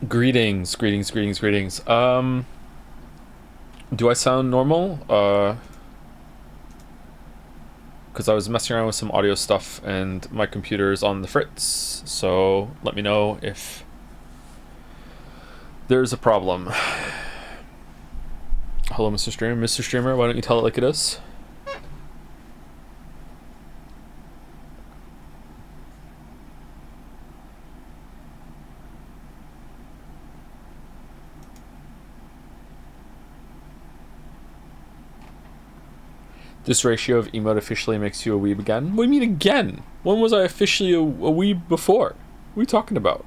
Greetings. Do I sound normal? Because I was messing around with some audio stuff and my computer's on the fritz, so let me know if there's a problem. Hello, Mr. Streamer. Mr. Streamer, why don't you tell it like it is? This ratio of emote officially makes you a weeb again? What do you mean again? When was I officially a weeb before? What are you talking about?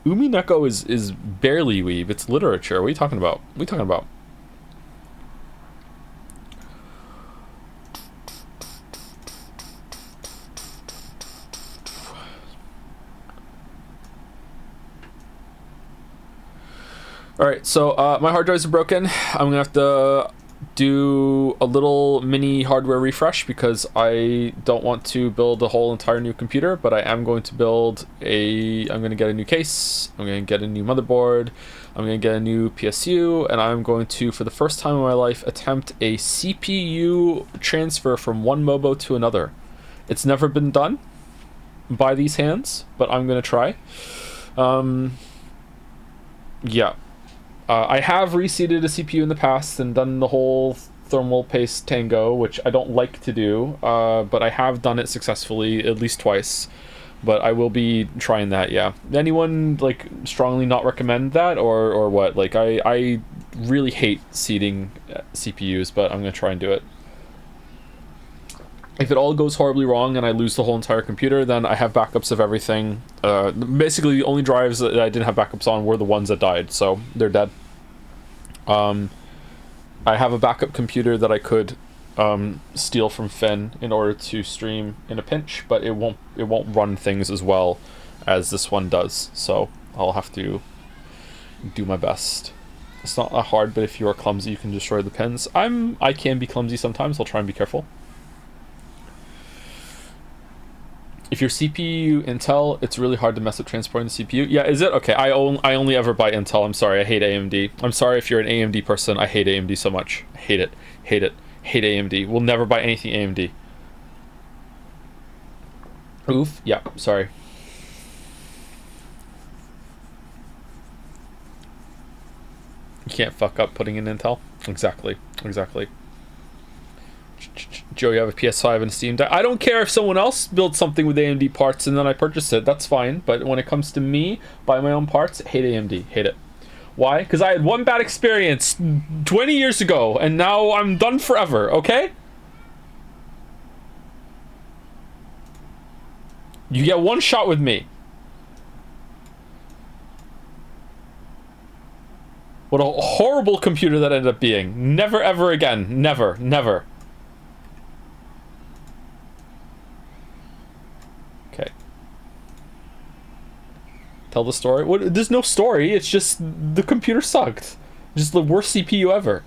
Umineko is barely weeb. It's literature. What are you talking about? Alright, so my hard drives are broken. I'm gonna have to do a little mini hardware refresh because I don't want to build a whole entire new computer, but I am going to I'm going to get a new case, I'm going to get a new motherboard, I'm going to get a new PSU, and I'm going to, for the first time in my life, attempt a CPU transfer from one MOBO to another. It's never been done by these hands, but I'm going to try. Yeah. I have reseated a CPU in the past and done the whole thermal paste tango, which I don't like to do, but I have done it successfully at least twice. But I will be trying that, yeah. Anyone, like, strongly not recommend that, or what? Like, I really hate seeding CPUs, but I'm going to try and do it. If it all goes horribly wrong and I lose the whole entire computer, then I have backups of everything. Basically, the only drives that I didn't have backups on were the ones that died, so they're dead. I have a backup computer that I could steal from Finn in order to stream in a pinch, but it won't run things as well as this one does, so I'll have to do my best. It's not that hard, but if you are clumsy, you can destroy the pins. I can be clumsy sometimes. I'll try and be careful. If your CPU Intel, it's really hard to mess up transporting the CPU. Yeah, is it? Okay, I only ever buy Intel. I'm sorry, I hate AMD. I'm sorry if you're an AMD person. I hate AMD so much. I hate it. Hate AMD. We'll never buy anything AMD. Oof. Yeah, sorry. You can't fuck up putting in Intel. Exactly. Joe, you have a PS5 and a Steam Deck. I don't care if someone else builds something with AMD parts and then I purchase it. That's fine. But when it comes to me, buy my own parts, hate AMD. Hate it. Why? Because I had one bad experience 20 years ago, and now I'm done forever, okay? You get one shot with me. What a horrible computer that ended up being. Never, ever again. Never. Okay. Tell the story. What? There's no story. It's just the computer sucked. Just the worst CPU ever.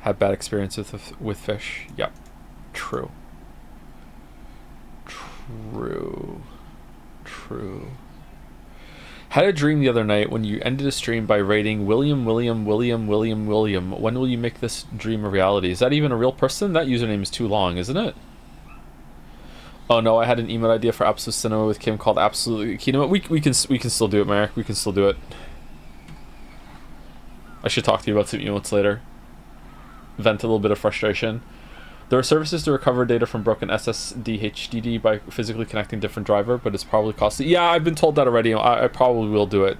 Had bad experience with fish. Yep. True. Had a dream the other night when you ended a stream by rating William. When will you make this dream a reality? Is that even a real person? That username is too long, isn't it? Oh no, I had an emote idea for Absolute Cinema with Kim called Absolutely Cinema. We can still do it, Marek. We can still do it. I should talk to you about some emotes later. Vent a little bit of frustration. There are services to recover data from broken SSD HDD by physically connecting different driver, but it's probably costly. Yeah, I've been told that already. I probably will do it.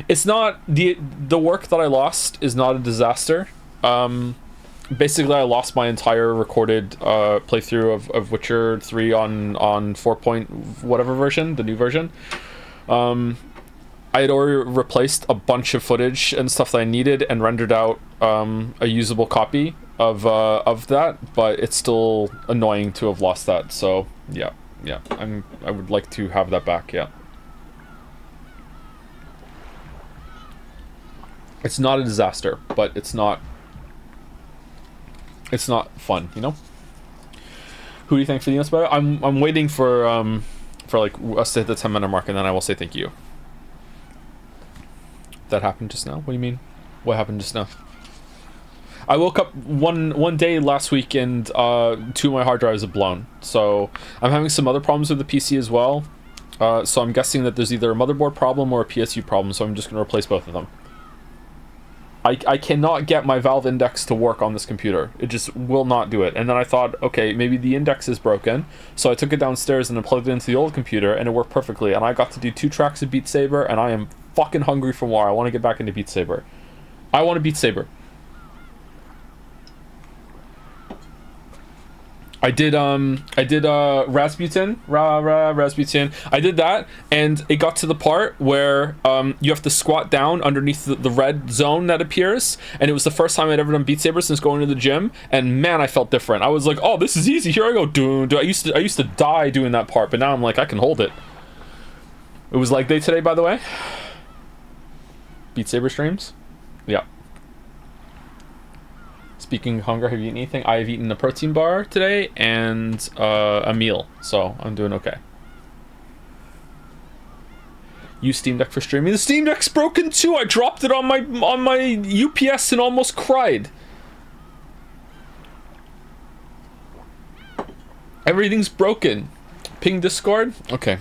It's not the work that I lost is not a disaster. basically I lost my entire recorded playthrough of Witcher 3 on 4 point whatever version, the new version. I had already replaced a bunch of footage and stuff that I needed and rendered out a usable copy of that, but it's still annoying to have lost that. So yeah, I would like to have that back. Yeah, it's not a disaster, but it's not fun, you know. Who do you think for the emails about it? I'm waiting for like us to hit the 10-minute mark, and then I will say thank you. That happened just now? What do you mean? What happened just now? I woke up one day last week and 2 of my hard drives are blown. So I'm having some other problems with the PC as well. So I'm guessing that there's either a motherboard problem or a PSU problem. So I'm just going to replace both of them. I cannot get my Valve Index to work on this computer. It just will not do it. And then I thought, okay, maybe the index is broken. So I took it downstairs and I plugged it into the old computer and it worked perfectly. And I got to do 2 tracks of Beat Saber and I am fucking hungry for more. I want to get back into Beat Saber. I want to Beat Saber. I did Rasputin. Rasputin. I did that, and it got to the part where you have to squat down underneath the red zone that appears, and it was the first time I'd ever done Beat Saber since going to the gym, and man, I felt different. I was like, oh, this is easy. Here I go. Doom. I used to die doing that part, but now I'm like, I can hold it. It was leg day today, by the way. Beat Saber streams. Yeah. Speaking of hunger, have you eaten anything? I have eaten a protein bar today and a meal, so I'm doing okay. Use Steam Deck for streaming. The Steam Deck's broken too. I dropped it on my UPS and almost cried. Everything's broken. Ping Discord. Okay.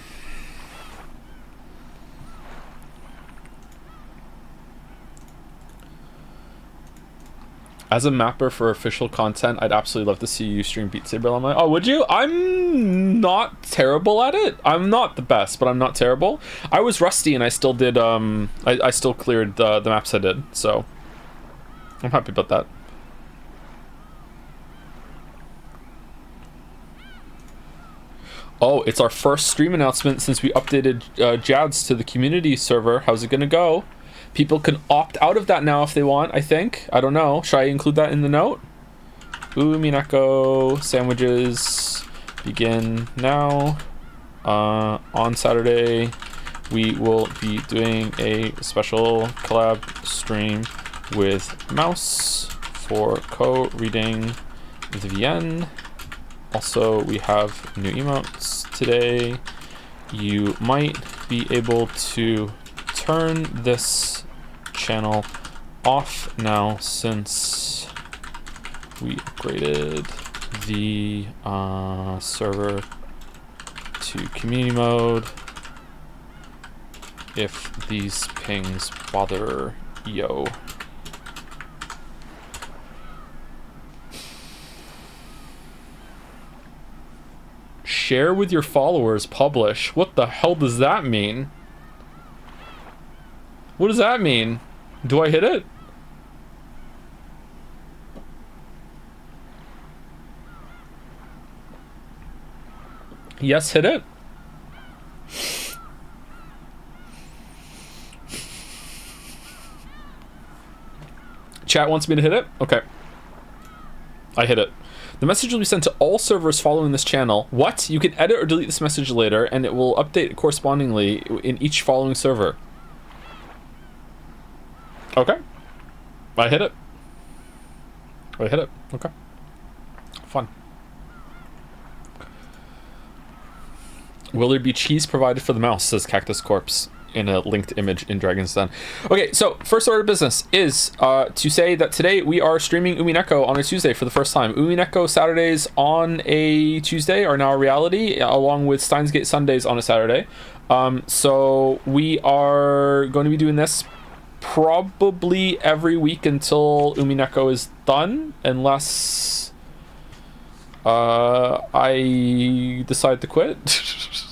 As a mapper for official content, I'd absolutely love to see you stream Beat Saber on my... Oh, would you? I'm not terrible at it. I'm not the best, but I'm not terrible. I was rusty and I still did, I still cleared the maps I did, so... I'm happy about that. Oh, it's our first stream announcement since we updated Jads to the community server. How's it gonna go? People can opt out of that now if they want, I think. I don't know. Should I include that in the note? Umineko Sandwiches begin now. On Saturday, we will be doing a special collab stream with Mouse for co-reading the VN. Also, we have new emotes today. You might be able to turn this channel off now since we upgraded the server to community mode. If these pings bother yo. Share with your followers, publish. What the hell does that mean? What does that mean? Do I hit it? Yes, hit it. Chat wants me to hit it? Okay. I hit it. The message will be sent to all servers following this channel. What? You can edit or delete this message later, and it will update correspondingly in each following server. Okay. I hit it. I hit it. Okay. Fun. Will there be cheese provided for the mouse, says Cactus Corpse in a linked image in Dragon's Den. Okay, so first order of business is to say that today we are streaming Umineko on a Tuesday for the first time. Umineko Saturdays on a Tuesday are now a reality, along with Steins Gate Sundays on a Saturday. So we are going to be doing this probably every week until Umineko is done, unless I decide to quit.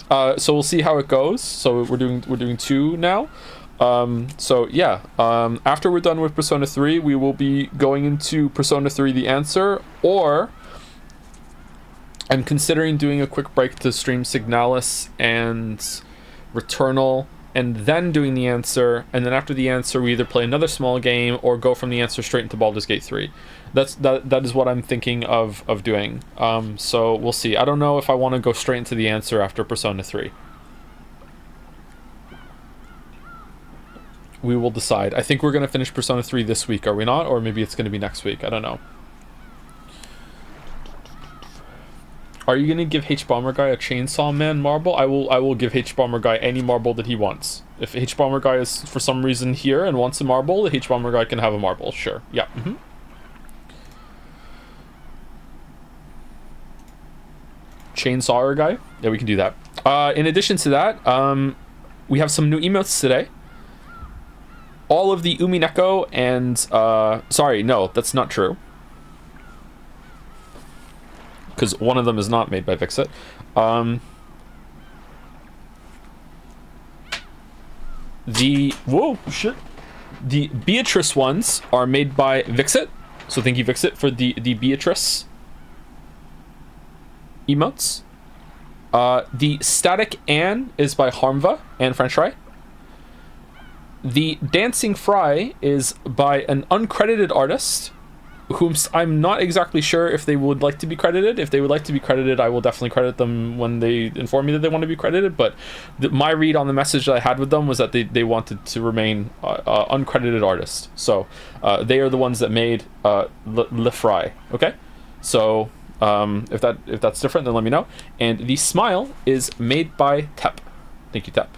So we'll see how it goes. So we're doing 2 now. So yeah, after we're done with Persona 3, we will be going into Persona 3 The Answer, or I'm considering doing a quick break to stream Signalis and Returnal, and then doing The Answer, and then after The Answer we either play another small game or go from The Answer straight into Baldur's Gate 3. That is what I'm thinking of doing. So we'll see. I don't know if I want to go straight into The Answer after Persona 3. We will decide. I think we're going to finish Persona 3 this week, are we not? Or maybe it's going to be next week. I don't know. Are you going to give H-Bomber Guy a Chainsaw Man marble? I will give H-Bomber Guy any marble that he wants. If H-Bomber Guy is for some reason here and wants a marble, the H-Bomber Guy can have a marble. Sure. Yeah. Mm-hmm. Chainsawer Guy? Yeah, we can do that. In addition to that, we have some new emotes today. All of the Umineko and sorry, no, that's not true, because one of them is not made by Vixit. The Beatrice ones are made by Vixit, so thank you Vixit for the Beatrice emotes. The Static Anne is by Harmva and French Fry. The Dancing Fry is by an uncredited artist, whom I'm not exactly sure if they would like to be credited. If they would like to be credited, I will definitely credit them when they inform me that they want to be credited, but my read on the message that I had with them was that they wanted to remain uncredited artists. So they are the ones that made Le Fry, okay? So if that's different, then let me know. And the Smile is made by Tep. Thank you, Tep.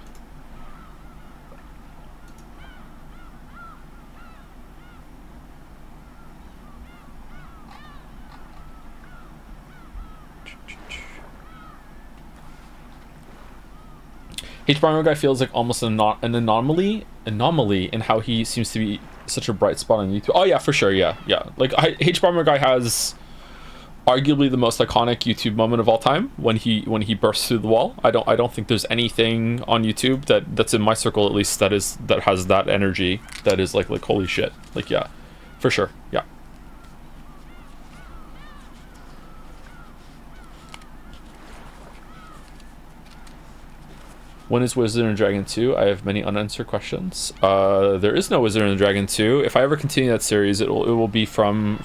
H-Bomber Guy feels like almost an anomaly in how he seems to be such a bright spot on YouTube. Oh yeah, for sure, yeah. Like H-Bomber Guy has arguably the most iconic YouTube moment of all time when he bursts through the wall. I don't think there's anything on YouTube that's in my circle at least that has that energy, that is like holy shit. Like yeah, for sure, yeah. When is Wizard and Dragon 2? I have many unanswered questions. There is no Wizard and Dragon 2. If I ever continue that series, it will be from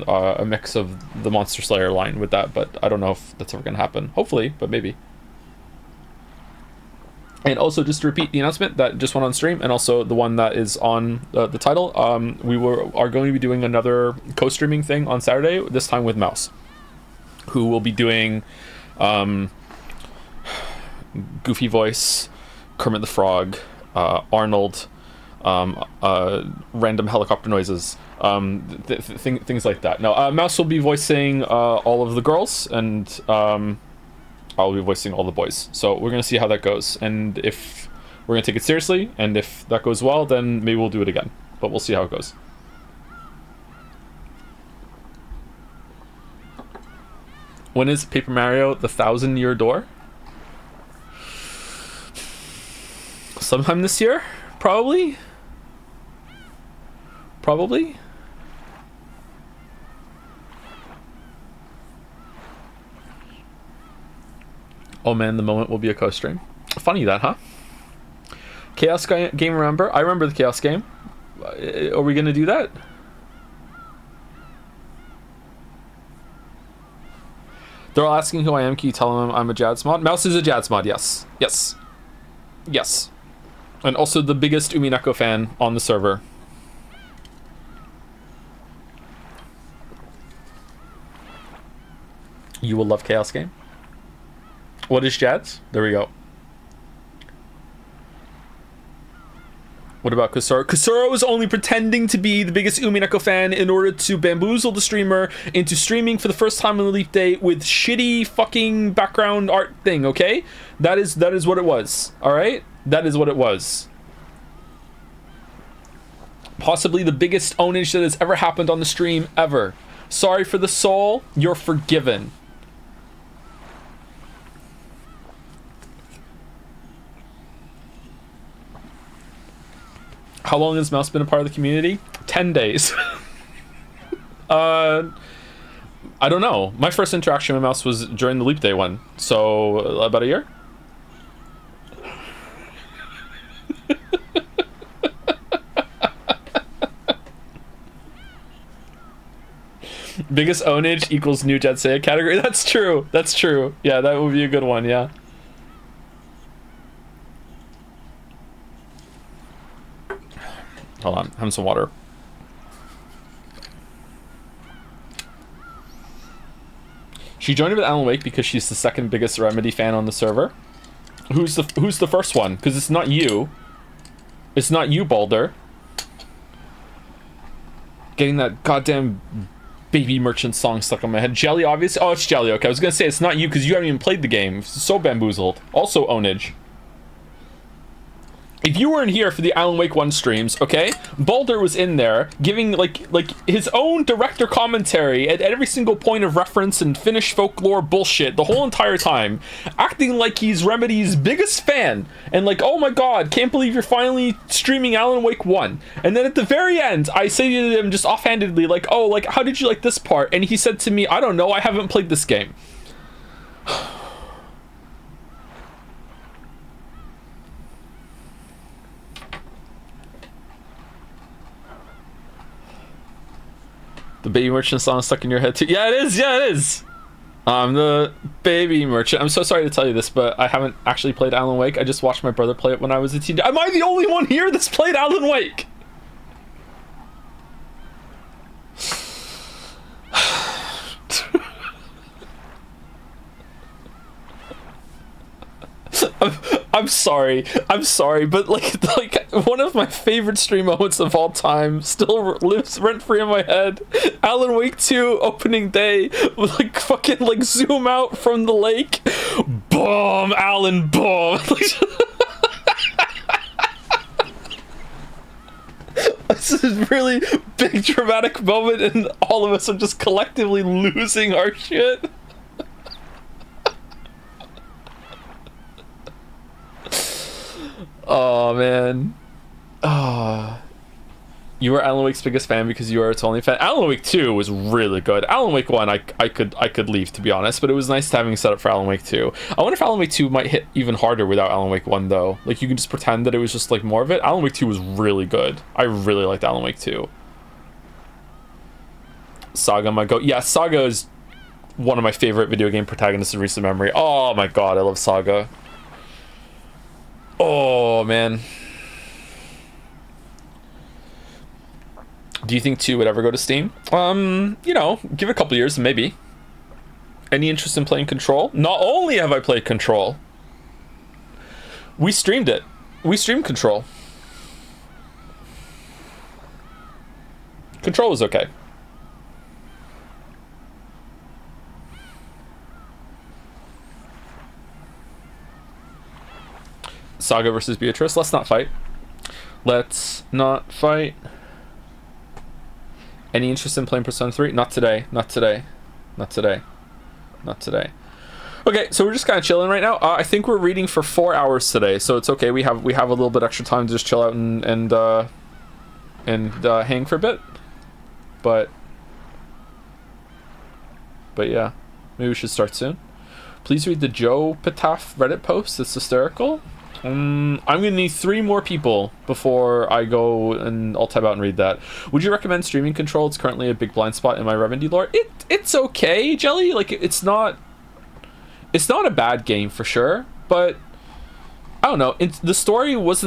a mix of the Monster Slayer line with that, but I don't know if that's ever going to happen. Hopefully, but maybe. And also, just to repeat the announcement that just went on stream, and also the one that is on the title, we are going to be doing another co-streaming thing on Saturday, this time with Mouse, who will be doing Goofy Voice, Kermit the Frog, Arnold, random helicopter noises, things like that. No, Mouse will be voicing all of the girls, and I'll be voicing all the boys. So we're going to see how that goes, and if we're going to take it seriously, and if that goes well, then maybe we'll do it again, but we'll see how it goes. When is Paper Mario the 1,000-Year Door? Sometime this year, probably. Oh man, the moment will be a co-stream. Funny that, huh? Chaos game, remember? I remember the Chaos game. Are we gonna do that? They're all asking who I am. Can you tell them I'm a Jads mod? Mouse is a Jads mod, yes. Yes. And also the biggest Umineko fan on the server. You will love Chaos Game. What is Jads? There we go. What about Kusuro? Kusuro is only pretending to be the biggest Umineko fan in order to bamboozle the streamer into streaming for the first time on the Leap Day with shitty fucking background art thing, okay? That is what it was, alright? That is what it was. Possibly the biggest ownage that has ever happened on the stream ever. Sorry for the soul, you're forgiven. How long has Mouse been a part of the community? 10 days. I don't know. My first interaction with Mouse was during the Leap Day one, so about a year. Biggest ownage equals new Jet Seiya category. That's true. That's true. Yeah, that would be a good one. Yeah. Hold on, having some water. She joined with Alan Wake because she's the second biggest Remedy fan on the server. Who's the first one? Because it's not you. It's not you, Balder. Getting that goddamn Baby Merchant song stuck on my head. Jelly, obviously. Oh, it's Jelly. Okay, I was gonna say it's not you because you haven't even played the game. So bamboozled. Also ownage. If you weren't here for the Alan Wake 1 streams, okay, Balder was in there giving like his own director commentary at every single point of reference and Finnish folklore bullshit the whole entire time, acting like he's Remedy's biggest fan and like, oh my god, can't believe you're finally streaming Alan Wake 1. And then at the very end, I say to him just offhandedly like, oh, like, how did you like this part? And he said to me, I don't know, I haven't played this game. The Baby Merchant song stuck in your head too. Yeah, it is. Yeah, it is. I'm the Baby Merchant. I'm so sorry to tell you this, but I haven't actually played Alan Wake. I just watched my brother play it when I was a teen. Am I the only one here that's played Alan Wake? I'm sorry, but like one of my favorite stream moments of all time still lives rent free in my head. Alan Wake 2 opening day, like fucking like zoom out from the lake, boom, Alan, boom. This is a really big dramatic moment, and all of us are just collectively losing our shit. Oh man. Oh. You were Alan Wake's biggest fan because you were its only fan. Alan Wake 2 was really good. Alan Wake 1 I could leave, to be honest, but it was nice having set up for Alan Wake 2. I wonder if Alan Wake 2 might hit even harder without Alan Wake 1 though. Like you can just pretend that it was just like more of it. Alan Wake 2 was really good. I really liked Alan Wake 2. Saga might go. Yeah, Saga is one of my favorite video game protagonists in recent memory. Oh my god, I love Saga. Oh man. Do you think 2 would ever go to Steam? You know, give it a couple years, maybe. Any interest in playing Control? Not only have I played Control, we streamed it. We streamed Control. Control was okay. Saga versus Beatrice. Let's not fight. Let's not fight. Any interest in playing Persona 3? Not today. Not today. Not today. Not today. Okay, so we're just kind of chilling right now. I think we're reading for 4 hours today, so it's okay. We have a little bit extra time to just chill out and hang for a bit. But yeah, maybe we should start soon. Please read the Joe Petaf Reddit post. It's hysterical. I'm gonna need 3 more people before I go, and I'll type out and read that. Would you recommend streaming Control? It's currently a big blind spot in my Remedy lore. It's okay, Jelly. Like it's not a bad game for sure, but I don't know. The story was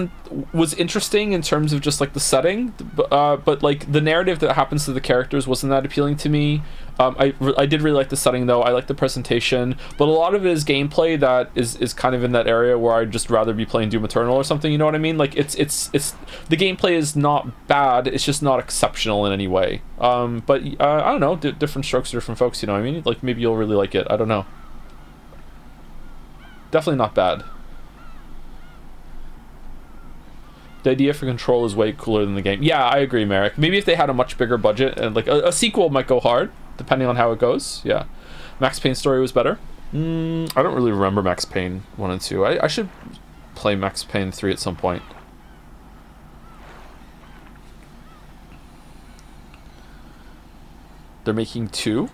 interesting in terms of just like the setting, but like the narrative that happens to the characters wasn't that appealing to me. I did really like the setting though. I like the presentation, but a lot of it is gameplay that is kind of in that area where I'd just rather be playing Doom Eternal or something. You know what I mean? Like it's the gameplay is not bad. It's just not exceptional in any way. But I don't know. Different strokes for different folks. You know what I mean? Like maybe you'll really like it. I don't know. Definitely not bad. The idea for Control is way cooler than the game. Yeah, I agree, Merrick. Maybe if they had a much bigger budget and like a sequel might go hard, depending on how it goes. Yeah. Max Payne's story was better. I don't really remember Max Payne 1 and 2. I should play Max Payne 3 at some point. They're making 2.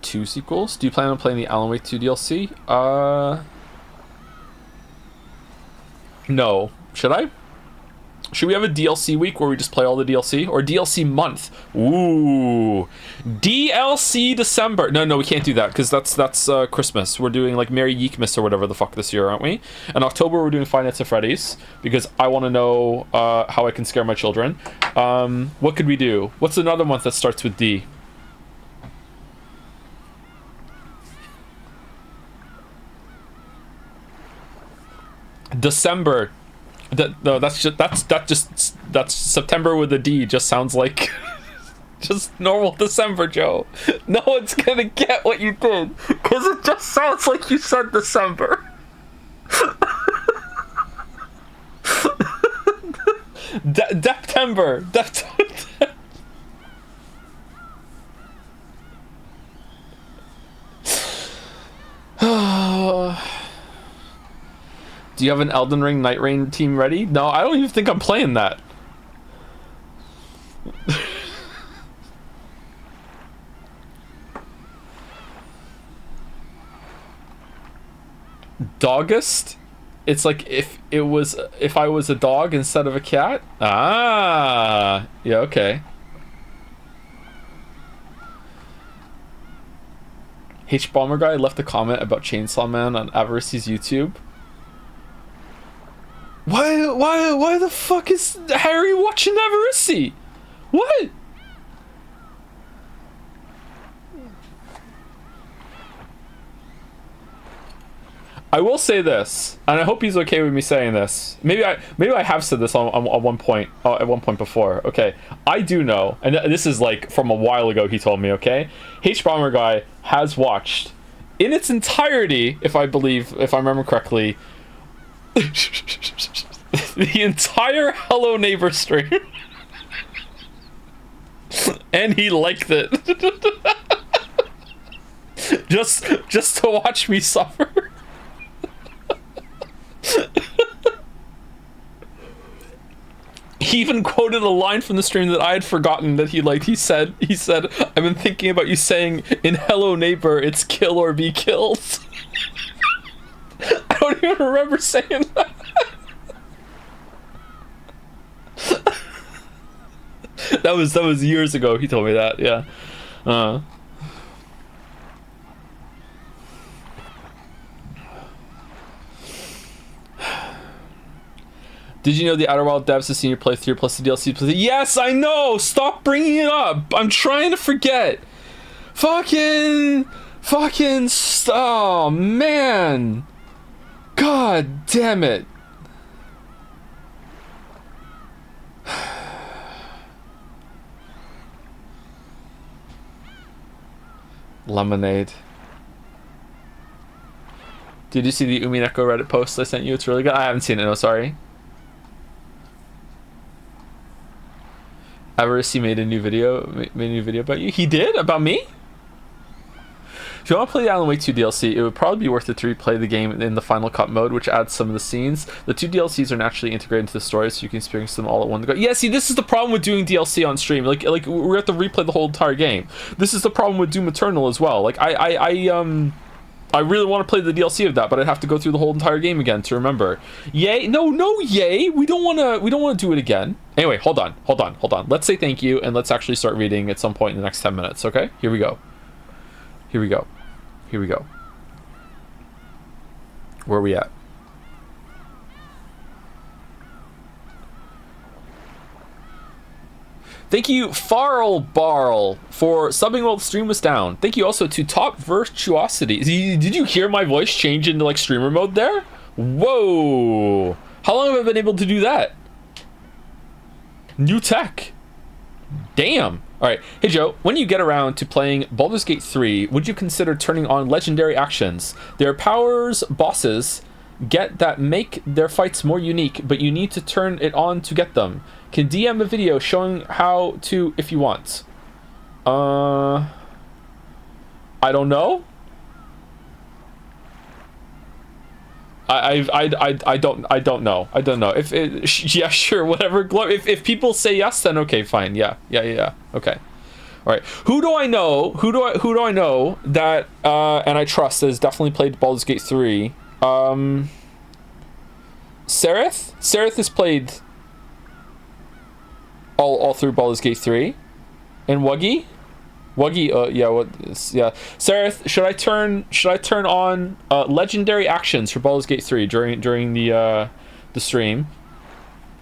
Two sequels? Do you plan on playing the Alan Wake 2 DLC? No. Should I? Should we have a DLC week where we just play all the DLC? Or DLC month? Ooh. DLC December. No, we can't do that, because that's Christmas. We're doing, like, Merry Yeekmas or whatever the fuck this year, aren't we? In October, we're doing Five Nights at Freddy's, because I want to know how I can scare my children. What could we do? What's another month that starts with D? December. That's September with a D. Just sounds like just normal December, Joe. No one's gonna get what you did, because it just sounds like you said December. September. Do you have an Elden Ring Night Rain team ready? No, I don't even think I'm playing that. Dogist? It's like if I was a dog instead of a cat? Ah, yeah, okay. H Bomber Guy left a comment about Chainsaw Man on Avarice's YouTube. Why the fuck is Harry watching Avarice? What? I will say this, and I hope he's okay with me saying this. Maybe I have said this on one point at one point before. Okay, I do know, and this is like from a while ago. He told me. Okay, H Bomber Guy has watched in its entirety, if I remember correctly, the entire Hello Neighbor stream, and he liked it. just to watch me suffer. He even quoted a line from the stream that I had forgotten that he liked. He said, I've been thinking about you saying in Hello Neighbor, it's kill or be killed. I don't even remember saying that. That was years ago. He told me that. Yeah. Did you know the Outer Wild devs have seen your playthrough plus the DLC? Yes, I know. Stop bringing it up. I'm trying to forget. Fucking. Oh man. God damn it. Lemonade. Did you see the Umineko Reddit post I sent you? It's really good. I haven't seen it. No, sorry. Avarice made a new video about you. He did? About me? If you want to play the Alan Wake 2 DLC, it would probably be worth it to replay the game in the Final Cut mode, which adds some of the scenes. The 2 DLCs are naturally integrated into the story, so you can experience them all at one go. Yeah, see, this is the problem with doing DLC on stream. Like we have to replay the whole entire game. This is the problem with Doom Eternal as well. Like I really want to play the DLC of that, but I'd have to go through the whole entire game again to remember. Yay? No, yay. We don't want to do it again. Anyway, hold on. Let's say thank you, and let's actually start reading at some point in the next 10 minutes, okay? Here we go. Where are we at? Thank you, Farl Barl, for subbing while the stream was down. Thank you also to Top Virtuosity. Did you hear my voice change into like streamer mode there? Whoa! How long have I been able to do that? New tech. Damn. Alright, hey Joe, when you get around to playing Baldur's Gate 3, would you consider turning on legendary actions? There are powers bosses get that make their fights more unique, but you need to turn it on to get them. Can DM a video showing how to if you want. I don't know. I don't know. I don't know. If it, yeah, sure, whatever. If people say yes, then okay, fine. Yeah. Okay. All right. Who do I know? Who do I know that and I trust has definitely played Baldur's Gate 3? Sereth? Sereth has played all through Baldur's Gate 3. And Wuggy? Wuggy, yeah. Sereth, should I turn on legendary actions for Baldur's Gate 3 during the stream?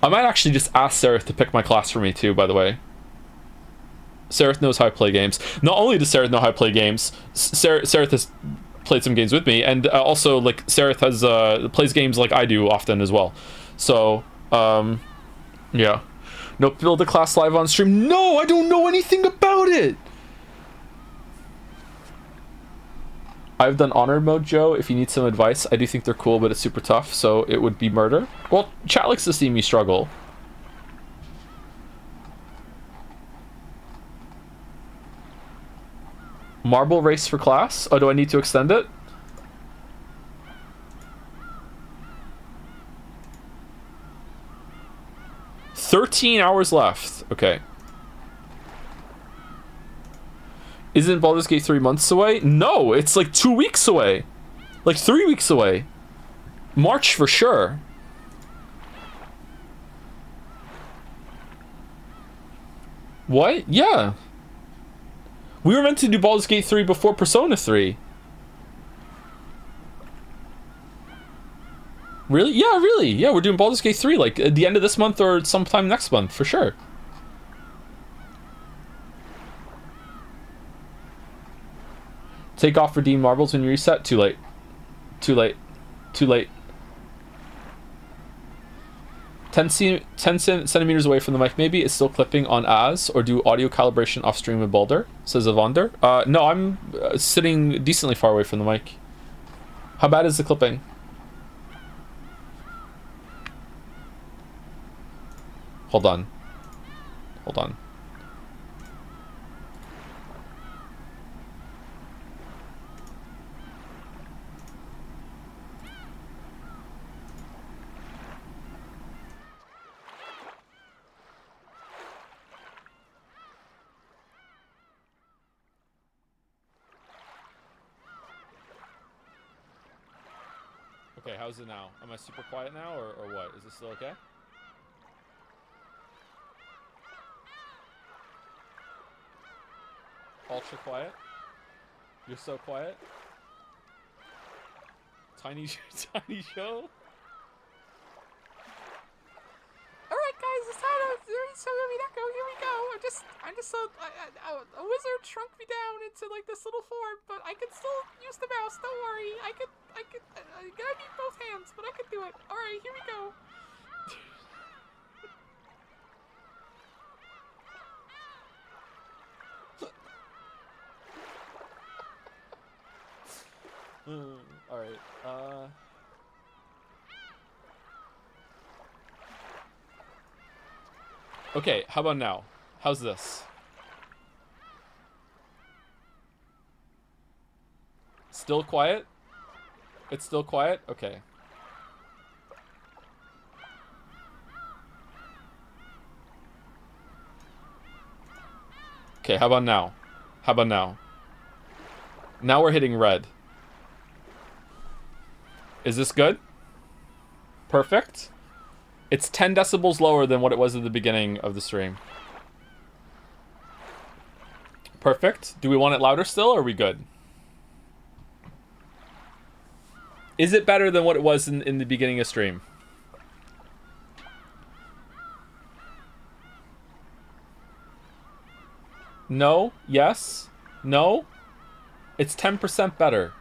I might actually just ask Sereth to pick my class for me too, by the way. Sereth knows how I play games. Not only does Sereth know how I play games, Sereth has played some games with me, and also like Sereth has plays games like I do often as well. So yeah. No, build a class live on stream. No, I don't know anything about it. I've done honored mode, Joe. If you need some advice, I do think they're cool, but it's super tough, so it would be murder. Well, chat likes to see me struggle. Marble race for class? Oh, do I need to extend it? $13 hours left. Okay. Isn't Baldur's Gate 3 months away? No, it's like 2 weeks away. Like 3 weeks away. March for sure. What? Yeah. We were meant to do Baldur's Gate 3 before Persona 3. Really? Yeah, really. Yeah, we're doing Baldur's Gate 3 like at the end of this month or sometime next month for sure. Take off redeem marbles when you reset. Too late. Too late. Too late. 10 centimeters away from the mic maybe. Is still clipping on as or do audio calibration off stream with Baldur, says Evander. No, I'm sitting decently far away from the mic. How bad is the clipping? Hold on. Hold on. Okay, how's it now? Am I super quiet now or what? Is this still okay? Ultra quiet? You're so quiet? Tiny show? Alright guys, it's time to Serving Umineko, here we go. I'm just a wizard shrunk me down into like this little form, but I can still use the mouse, don't worry. I gotta need both hands, but I can do it. Alright, here we go. Alright, okay, how about now? How's this? Still quiet? It's still quiet? Okay. Okay, how about now? How about now? Now we're hitting red. Is this good? Perfect. It's 10 decibels lower than what it was at the beginning of the stream. Perfect. Do we want it louder still, or are we good? Is it better than what it was in the beginning of stream? No? Yes? No? It's 10% better.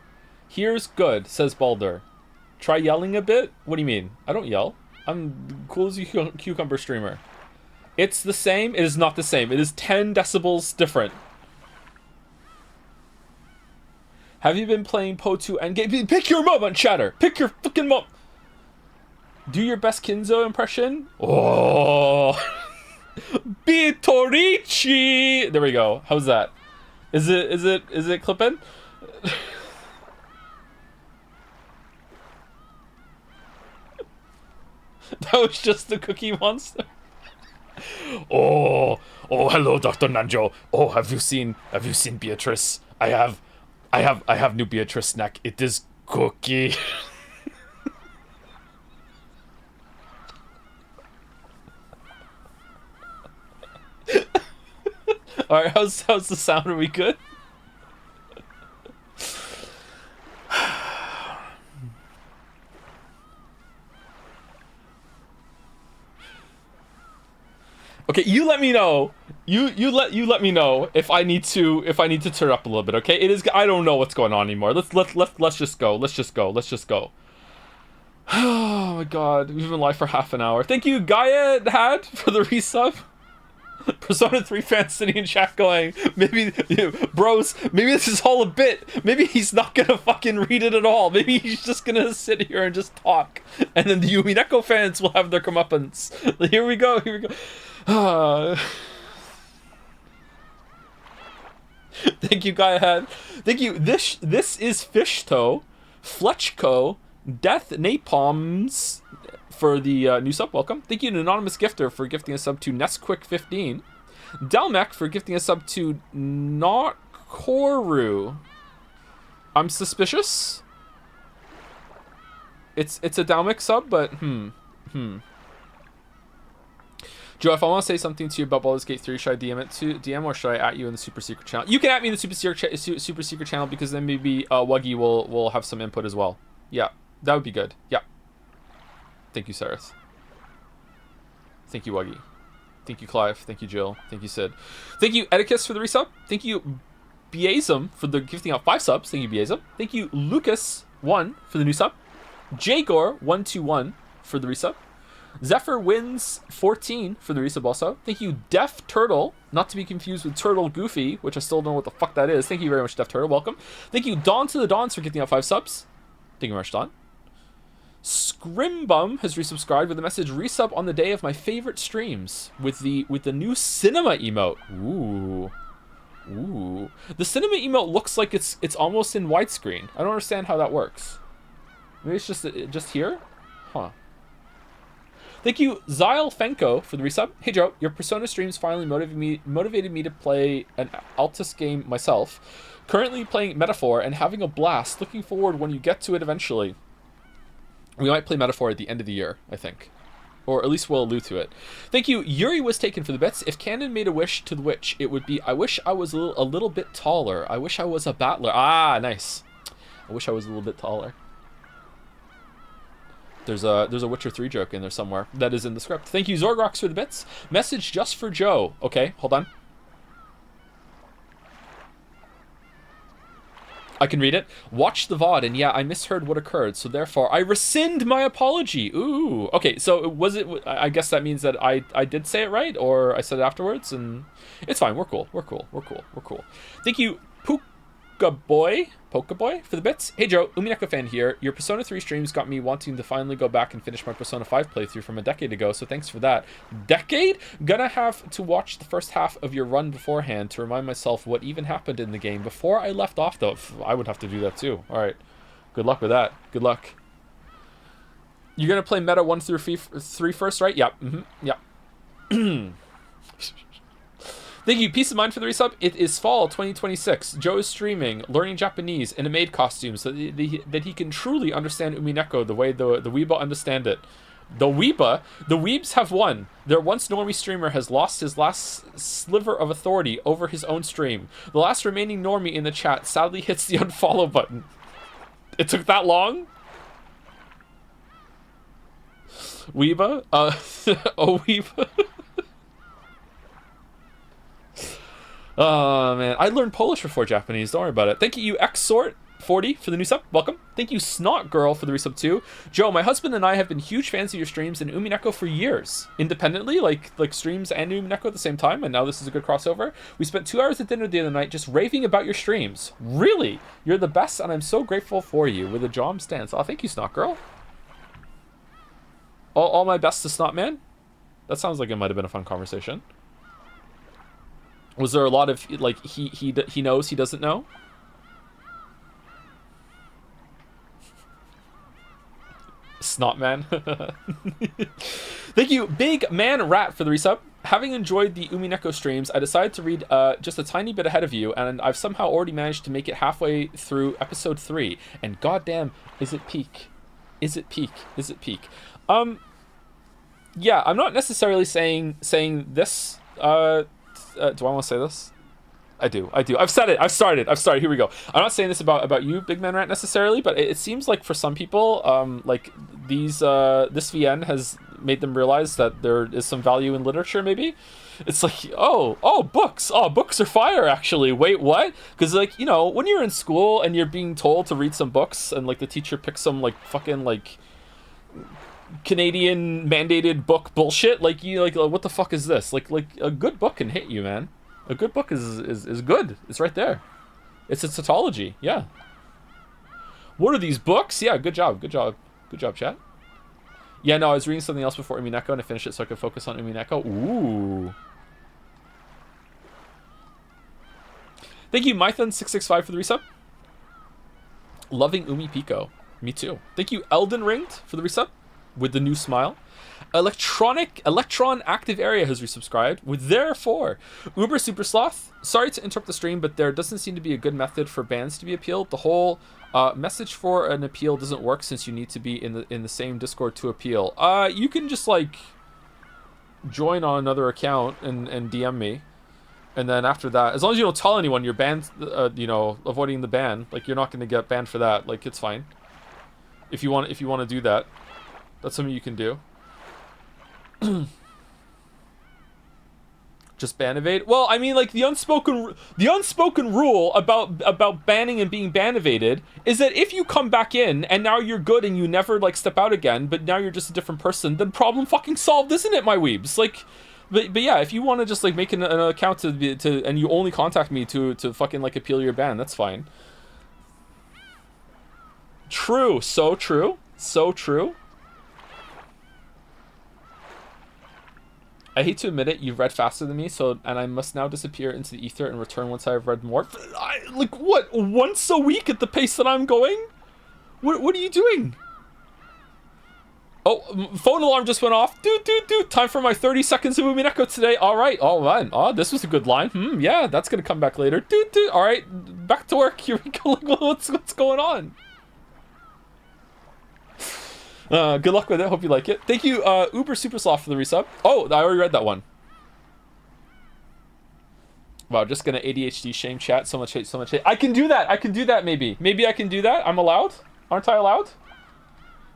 Here's good, says Baldur. Try yelling a bit? What do you mean? I don't yell. I'm cool as a cucumber streamer. It's the same? It is not the same. It is 10 decibels different. Have you been playing Po2 Endgame? Pick your mom on chatter. Pick your fucking mom. Do your best Kinzo impression. Oh. Bitorici. There we go. How's that? Is it clipping? That was just the Cookie Monster. Oh, hello, Dr. Nanjo. Oh, have you seen Beatrice? I have new Beatrice snack. It is Cookie. All right, how's the sound? Are we good? Okay, you let me know. You let me know if I need to turn up a little bit. Okay, it is. I don't know what's going on anymore. Let's just go. Let's just go. Oh my god, we've been live for half an hour. Thank you, Gaia Had, for the resub. Persona 3 fans sitting in chat going, maybe, bros, maybe this is all a bit. Maybe he's not gonna fucking read it at all. Maybe he's just gonna sit here and just talk. And then the Umineko fans will have their comeuppance. Here we go. Thank you, Gaia Had. Thank you. This is Fishtoe, Fletchco, Death Napalms for the new sub. Welcome. Thank you to Anonymous Gifter for gifting a sub to Nesquick15. Delmec for gifting a sub to Not Koru. I'm suspicious. It's a Delmec sub, but Joe, if I want to say something to you about Baldur's Gate 3, should I DM it to DM or should I at you in the super secret channel? You can at me in the super secret channel because then maybe Wuggy will have some input as well. Yeah, that would be good. Yeah. Thank you, Sarith. Thank you, Wuggy. Thank you, Clive. Thank you, Jill. Thank you, Sid. Thank you, Edicus, for the resub. Thank you, Biazum, for the gifting out 5 subs. Thank you, Biazum. Thank you, Lucas1 for the new sub. Jagor121 for the resub. Zephyr Wins 14 for the resub also. Thank you, Def Turtle, not to be confused with Turtle Goofy, which I still don't know what the fuck that is. Thank you very much, Def Turtle. Welcome. Thank you, Dawn to the Dawns, for gifting out 5 subs. Thank you very much, Dawn. Scrimbum has resubscribed with a message: resub on the day of my favorite streams with the new cinema emote. Ooh. The cinema emote looks like it's almost in widescreen. I don't understand how that works. Maybe it's just here? Huh. Thank you, Zyle Fenko, for the resub. Hey Joe, your Persona streams finally motivated me to play an Altus game myself. Currently playing Metaphor and having a blast. Looking forward when you get to it eventually. We might play Metaphor at the end of the year, I think. Or at least we'll allude to it. Thank you, Yuri was taken for the bits. If Canon made a wish to the witch, it would be, I wish I was a little bit taller. I wish I was a battler. Ah, nice. I wish I was a little bit taller. There's a Witcher 3 joke in there somewhere that is in the script. Thank you, Zorgrox, for the bits. Message just for Joe. Okay, hold on. I can read it. Watch the VOD, and yeah, I misheard what occurred, so therefore I rescind my apology. Ooh. Okay, so was it... I guess that means that I did say it right, or I said it afterwards, and... It's fine, we're cool. Thank you, Pokeboy, for the bits. Hey Joe, Umineko fan here. Your Persona 3 streams got me wanting to finally go back and finish my Persona 5 playthrough from a decade ago, so thanks for that. Decade? Gonna have to watch the first half of your run beforehand to remind myself what even happened in the game before I left off, though. I would have to do that too. Alright. Good luck with that. Good luck. You're gonna play Meta 1 through 3 first, right? Yep. Yep. Thank you, Peace of Mind, for the resub. It is fall 2026. Joe is streaming, learning Japanese in a maid costume so that he can truly understand Umineko the way the Weeba understand it. The Weebs have won. Their once normie streamer has lost his last sliver of authority over his own stream. The last remaining normie in the chat sadly hits the unfollow button. It took that long? Weeba? Oh, Weeba. Oh, man. I learned Polish before Japanese. Don't worry about it. Thank you, Xsort40, for the new sub. Welcome. Thank you, Snot Girl, for the resub, too. Joe, my husband and I have been huge fans of your streams and Umineko for years. Independently, like streams and Umineko at the same time, and now this is a good crossover. We spent 2 hours at dinner the other night just raving about your streams. Really? You're the best, and I'm so grateful for you. With a Jom stance. Oh, thank you, Snot Girl. All my best to Snot Man. That sounds like it might have been a fun conversation. Was there a lot of, like, he knows he doesn't know? Snot man. Thank you, Big Man Rat, for the resub. Having enjoyed the Umineko streams, I decided to read just a tiny bit ahead of you, and I've somehow already managed to make it halfway through episode 3. And goddamn, is it peak? Is it peak? Is it peak? Yeah, I'm not necessarily saying this. Do I want to say this? I do. I've said it. I've started. Here we go. I'm not saying this about you, Big Man Rat, necessarily, but it seems like for some people, like this VN has made them realize that there is some value in literature. Maybe it's like, books. Oh, books are fire. Actually, wait, what? Because like, you know, when you're in school and you're being told to read some books, and like the teacher picks some like fucking like Canadian mandated book bullshit, like you like what the fuck is this? Like a good book can hit you, man. A good book is good. It's right there. It's a tautology. Yeah. What are these books? Yeah, good job, chat. Yeah, no, I was reading something else before Umineko and I finished it so I could focus on Umineko. Ooh. Thank you, Mython665 for the resub. Loving Umi Pico. Me too. Thank you, Elden Ringed, for the resub with the new smile. Electron Active Area has resubscribed with therefore. Uber Super Sloth, sorry to interrupt the stream, but there doesn't seem to be a good method for bans to be appealed. The whole message for an appeal doesn't work since you need to be in the same Discord to appeal. You can just like join on another account and DM me, and then after that, as long as you don't tell anyone you're banned, avoiding the ban, like you're not going to get banned for that. Like it's fine. If you want to do that, that's something you can do. Just ban evade. Well, I mean, like the unspoken rule about banning and being ban evaded is that if you come back in and now you're good and you never like step out again, but now you're just a different person, then problem fucking solved, isn't it, my weebs? Like, but yeah, if you want to just like make an account to and you only contact me to fucking like appeal your ban, that's fine. True, so true, so true. I hate to admit it, you've read faster than me, and I must now disappear into the ether and return once I have read more. Like what? Once a week at the pace that I'm going? What are you doing? Oh, phone alarm just went off. Dude. Time for my 30 seconds of Umineko today. All right. Oh, this was a good line. Yeah, that's gonna come back later. All right, back to work. Here we go. Like, what's going on? Good luck with it. Hope you like it. Thank you, Uber Super Soft, for the resub. Oh, I already read that one. Wow, just gonna ADHD shame chat. So much hate. I can do that. Maybe I can do that. I'm allowed. Aren't I allowed?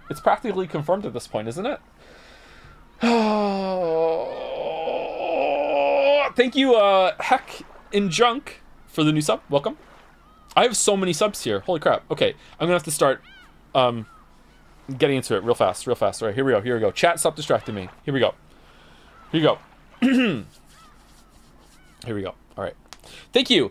It's practically confirmed at this point, isn't it? Thank you, Heck in Junk, for the new sub. Welcome. I have so many subs here. Holy crap. Okay, I'm gonna have to start getting into it real fast. All right, here we go. Chat, stop distracting me. Here we go. Here we go. All right. Thank you,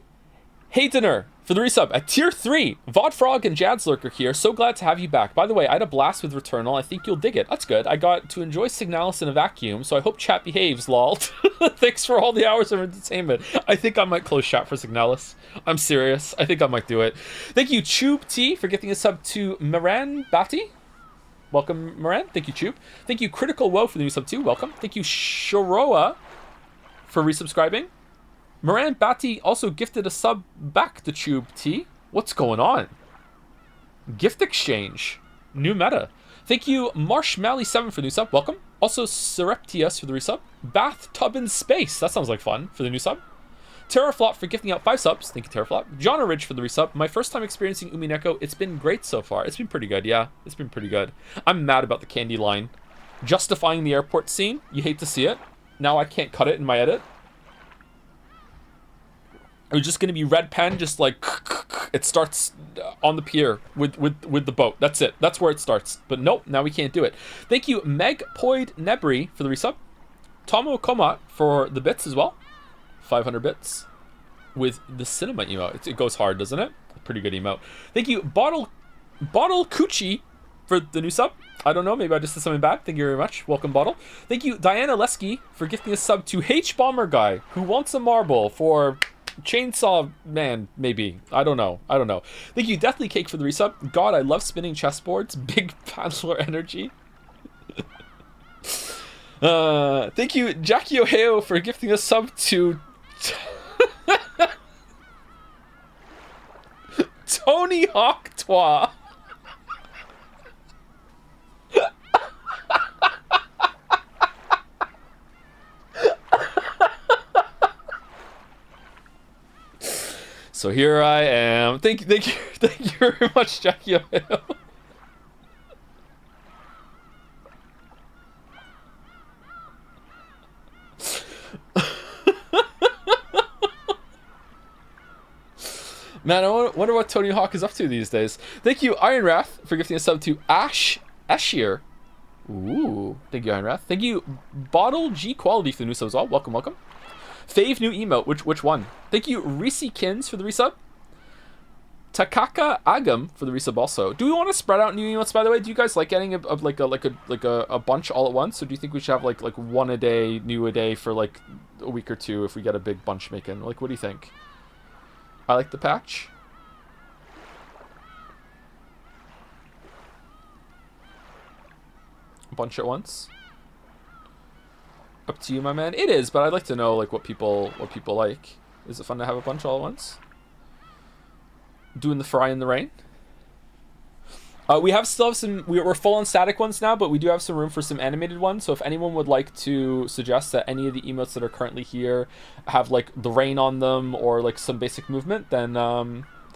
Haydener, for the resub at tier 3. Vodfrog and Jadslurker here. So glad to have you back. By the way, I had a blast with Returnal. I think you'll dig it. That's good. I got to enjoy Signalis in a vacuum, so I hope chat behaves, lol. Thanks for all the hours of entertainment. I think I might close chat for Signalis. I'm serious. I think I might do it. Thank you, Tube T, for gifting a sub to Moran Batty. Welcome, Moran. Thank you, Tube. Thank you, Critical Woe, for the new sub too. Welcome. Thank you, Shoroa, for resubscribing. Moran Batty also gifted a sub back to Tube T. What's going on? Gift exchange. New meta. Thank you, Marshmally7, for the new sub. Welcome. Also, Surreptius for the resub. Bathtub in Space. That sounds like fun, for the new sub. Terraflop for gifting out 5 subs. Thank you, Terraflop. John Ridge for the resub. My first time experiencing Umineko. It's been great so far. It's been pretty good, yeah. It's been pretty good. I'm mad about the candy line. Justifying the airport scene. You hate to see it. Now I can't cut it in my edit. It was just going to be red pen, just like... It starts on the pier with the boat. That's it. That's where it starts. But nope, now we can't do it. Thank you, Megpoid Nebri, for the resub. Tomo Komat for the bits as well. 500 bits with the cinema emote. It goes hard, doesn't it? Pretty good emote. Thank you, Bottle Coochie, for the new sub. I don't know, maybe I just did something bad. Thank you very much. Welcome, Bottle. Thank you, Diana Lesky, for gifting a sub to H Bomber Guy, who wants a marble, for Chainsaw Man, maybe. I don't know. Thank you, Deathly Cake, for the resub. God, I love spinning chessboards. Big paddler energy. Thank you, Jackie Ohio, for gifting a sub to Tony Hawk Twa. So here I am. Thank you very much, Jackie Ohio. Man, I wonder what Tony Hawk is up to these days. Thank you, Iron Wrath, for gifting a sub to Ashier. Ooh, thank you, Iron Wrath. Thank you, Bottle G Quality, for the new sub as well. Welcome, welcome. Fave new emote. Which one? Thank you, Reese Kins, for the resub. Takaka Agam for the resub also. Do we want to spread out new emotes, by the way? Do you guys like getting a bunch all at once? Or do you think we should have like one a day, new a day for like a week or two if we get a big bunch making? Like, what do you think? I like the patch. A bunch at once. Up to you, my man. It is, but I'd like to know like what people like. Is it fun to have a bunch all at once? Doing the fry in the rain. We still have some. We're full on static ones now, but we do have some room for some animated ones. So if anyone would like to suggest that any of the emotes that are currently here have like the rain on them or like some basic movement, then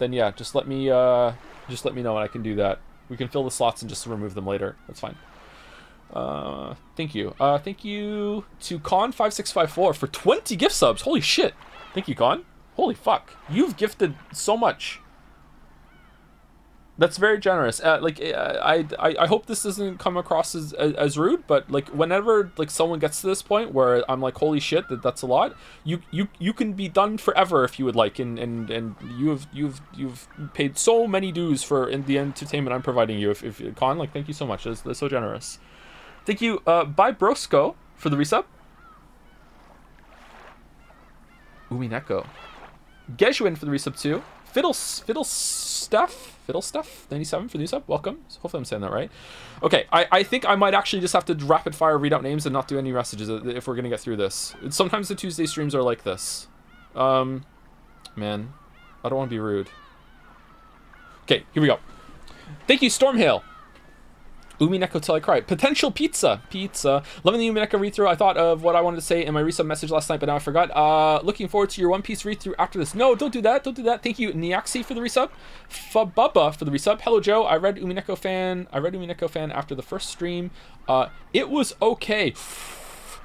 yeah, just let me know and I can do that. We can fill the slots and just remove them later. That's fine. Thank you. Thank you to Con5654 for 20 gift subs. Holy shit. Thank you, Con. Holy fuck. You've gifted so much. That's very generous. I hope this doesn't come across as rude, but like whenever like someone gets to this point where I'm like, holy shit, that's a lot. You can be done forever if you would like, and you've paid so many dues for in the entertainment I'm providing you. If Con, like, thank you so much. That's so generous. Thank you, Bye Brosco, for the resub. Umineko. Gejuin for the resub too. Fiddle Stuff 97 for the resub. Welcome. Hopefully I'm saying that right. Okay, I think I might actually just have to rapid fire read out names and not do any messages if we're gonna get through this. Sometimes the Tuesday streams are like this. Man, I don't want to be rude. Okay, here we go. Thank you, Stormhail. Umineko till I cry. Potential pizza. Loving the Umineko read-through. I thought of what I wanted to say in my resub message last night, but now I forgot. Looking forward to your One Piece read-through after this. No, don't do that. Thank you, Niaxi, for the resub. Fababa for the resub. Hello, Joe. I read Umineko fan after the first stream. It was okay.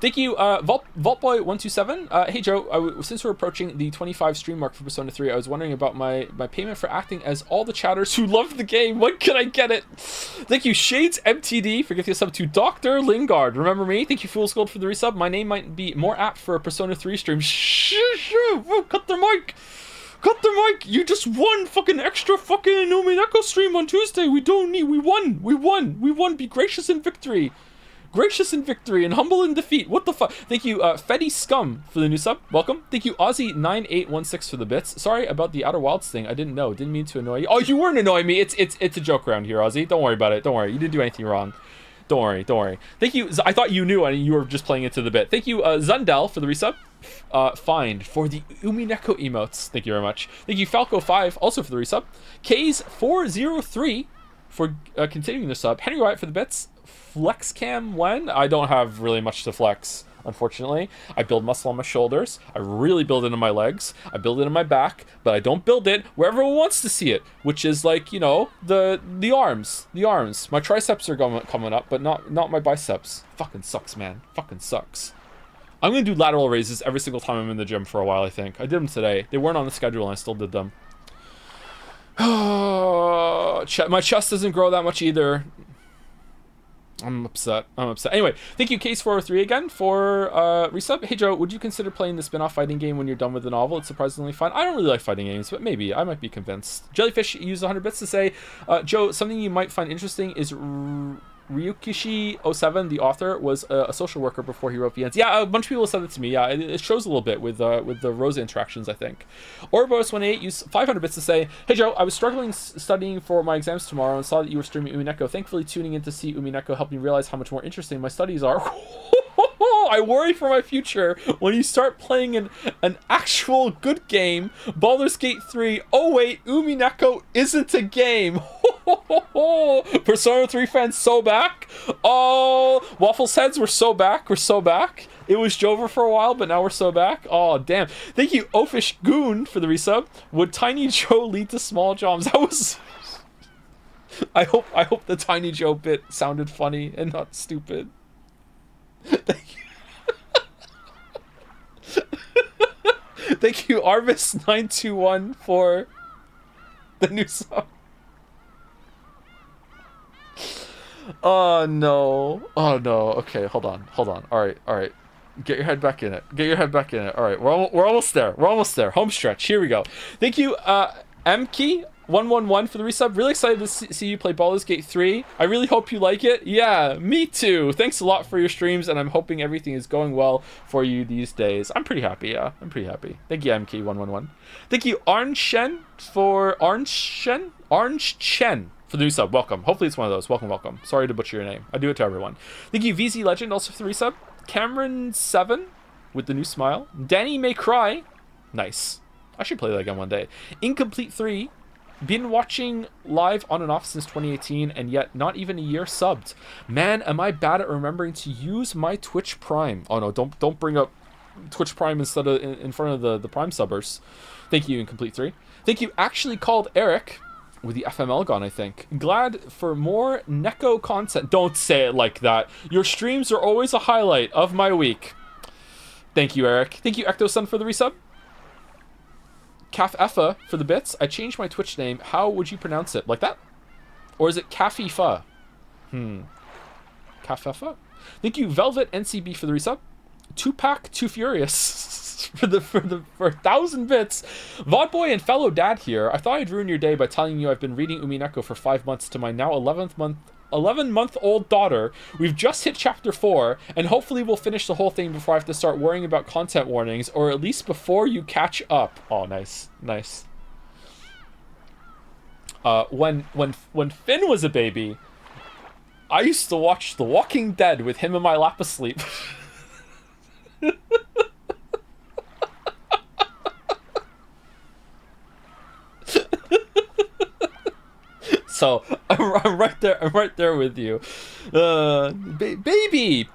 Thank you, Vaultboy127. Hey, Joe, since we're approaching the 25 stream mark for Persona 3, I was wondering about my payment for acting as all the chatters who love the game. When can I get it? Thank you, Shades MTD, for giving us up to Dr. Lingard. Remember me? Thank you, Fool's Gold, for the resub. My name might be more apt for a Persona 3 stream. Cut their mic. You just won fucking extra fucking Umineko stream on Tuesday. We won. Be gracious in victory. Gracious in victory and humble in defeat. What the fuck? Thank you, Fetty Scum, for the new sub. Welcome. Thank you, Aussie9816, for the bits. Sorry about the Outer Wilds thing. I didn't know. Didn't mean to annoy you. Oh, you weren't annoying me. It's a joke around here, Aussie. Don't worry about it. Don't worry. You didn't do anything wrong. Don't worry. Thank you. I thought you knew and you were just playing into the bit. Thank you, Zundel, for the resub. Find for the Umineko emotes. Thank you very much. Thank you, Falco5, also for the resub. K's403 for continuing the sub. Henry Wyatt for the bits. Flexcam when? I don't have really much to flex, unfortunately. I build muscle on my shoulders. I really build it in my legs. I build it in my back, but I don't build it where everyone wants to see it, which is like, you know, the arms. My triceps are coming up, but not my biceps. Fucking sucks, man. Fucking sucks. I'm gonna do lateral raises every single time I'm in the gym for a while, I think. I did them today. They weren't on the schedule and I still did them. My chest doesn't grow that much either. I'm upset. Anyway, thank you, Case403 again for resub. Hey, Joe, would you consider playing the spin-off fighting game when you're done with the novel? It's surprisingly fun. I don't really like fighting games, but maybe. I might be convinced. Jellyfish used 100 bits to say, Joe, something you might find interesting is Ryukishi07, the author, was a social worker before he wrote VNs. Yeah, a bunch of people said it to me. Yeah, it shows a little bit with the Rosa interactions, I think. Orbos28 used 500 bits to say, "Hey Joe, I was struggling studying for my exams tomorrow and saw that you were streaming Umineko. Thankfully, tuning in to see Umineko helped me realize how much more interesting my studies are." I worry for my future when you start playing an actual good game. Baldur's Gate 3. Oh wait, Umineko isn't a game. Persona 3 fans so back. Oh, Waffles heads, we're so back. We're so back. It was Jover for a while, but now we're so back. Oh, damn. Thank you, Oafish Goon, for the resub. Would Tiny Joe lead to small jobs? That was... I hope the Tiny Joe bit sounded funny and not stupid. Thank you. Thank you, Arvis921, for the new song. Oh no. Oh no. Okay, hold on. Alright. Get your head back in it. Alright, we're almost there. Home stretch. Here we go. Thank you, Mkey111 for the resub. Really excited to see you play Baldur's Gate 3. I really hope you like it. Yeah, me too. Thanks a lot for your streams, and I'm hoping everything is going well for you these days. I'm pretty happy, yeah. Thank you, Mkey111. Thank you, Orange Chen for the new sub. Welcome. Hopefully it's one of those. Welcome. Sorry to butcher your name. I do it to everyone. Thank you, VZ Legend, also for the resub. Cameron7 with the new smile. Danny May Cry. Nice. I should play that again one day. Incomplete 3. Been watching live on and off since 2018, and yet not even a year subbed. Man, am I bad at remembering to use my Twitch Prime. Oh no, don't bring up Twitch Prime instead of in front of the Prime subbers. Thank you, Incomplete 3. Thank you, Actually Called Eric, with the FML gone, I think. Glad for more Neko content. Don't say it like that. Your streams are always a highlight of my week. Thank you, Eric. Thank you, Ectosun, for the resub. Caf Effa for the bits. I changed my Twitch name. How would you pronounce it? Like that? Or is it Cafifa? Caf Effa? Thank you, Velvet NCB, for the resub. Tupac Too Furious for 1,000 bits. Vodboy and fellow dad here. I thought I'd ruin your day by telling you I've been reading Umineko for 5 months to my now 11-month-old daughter. We've just hit chapter 4, and hopefully we'll finish the whole thing before I have to start worrying about content warnings, or at least before you catch up. Oh, nice. When Finn was a baby, I used to watch The Walking Dead with him in my lap asleep. So I'm right there with you. Baby,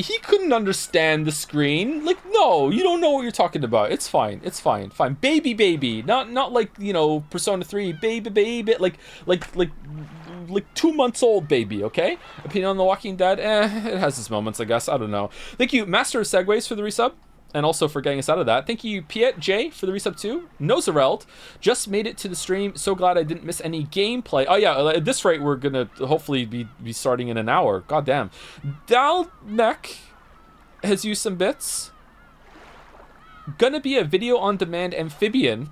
he couldn't understand the screen. Like, no, you don't know what you're talking about. It's fine. Baby, not like, you know, Persona 3, baby, like 2 months old baby, okay? Opinion on The Walking Dead, it has its moments, I guess. I don't know. Thank you, Master of Segways, for the resub. And also for getting us out of that. Thank you, Piet J, for the resub too. Nozereld, just made it to the stream. So glad I didn't miss any gameplay. Oh yeah, at this rate, we're gonna hopefully be starting in an hour. God damn. Dalnek has used some bits. Gonna be a video on demand amphibian.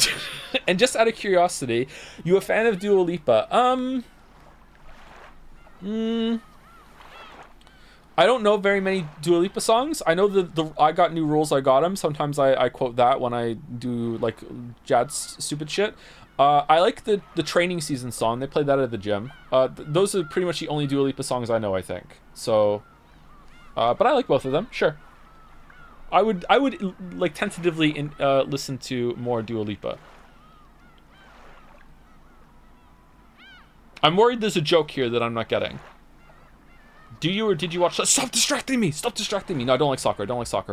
And just out of curiosity, you a fan of Dua Lipa? I don't know very many Dua Lipa songs. I know the I Got New Rules, I Got 'Em. Sometimes I quote that when I do, like, Jad's stupid shit. I like the training season song. They play that at the gym. Those are pretty much the only Dua Lipa songs I know, I think. So, but I like both of them, sure. I would like, tentatively listen to more Dua Lipa. I'm worried there's a joke here that I'm not getting. Do you or did you watch that? Stop distracting me! No, I don't like soccer.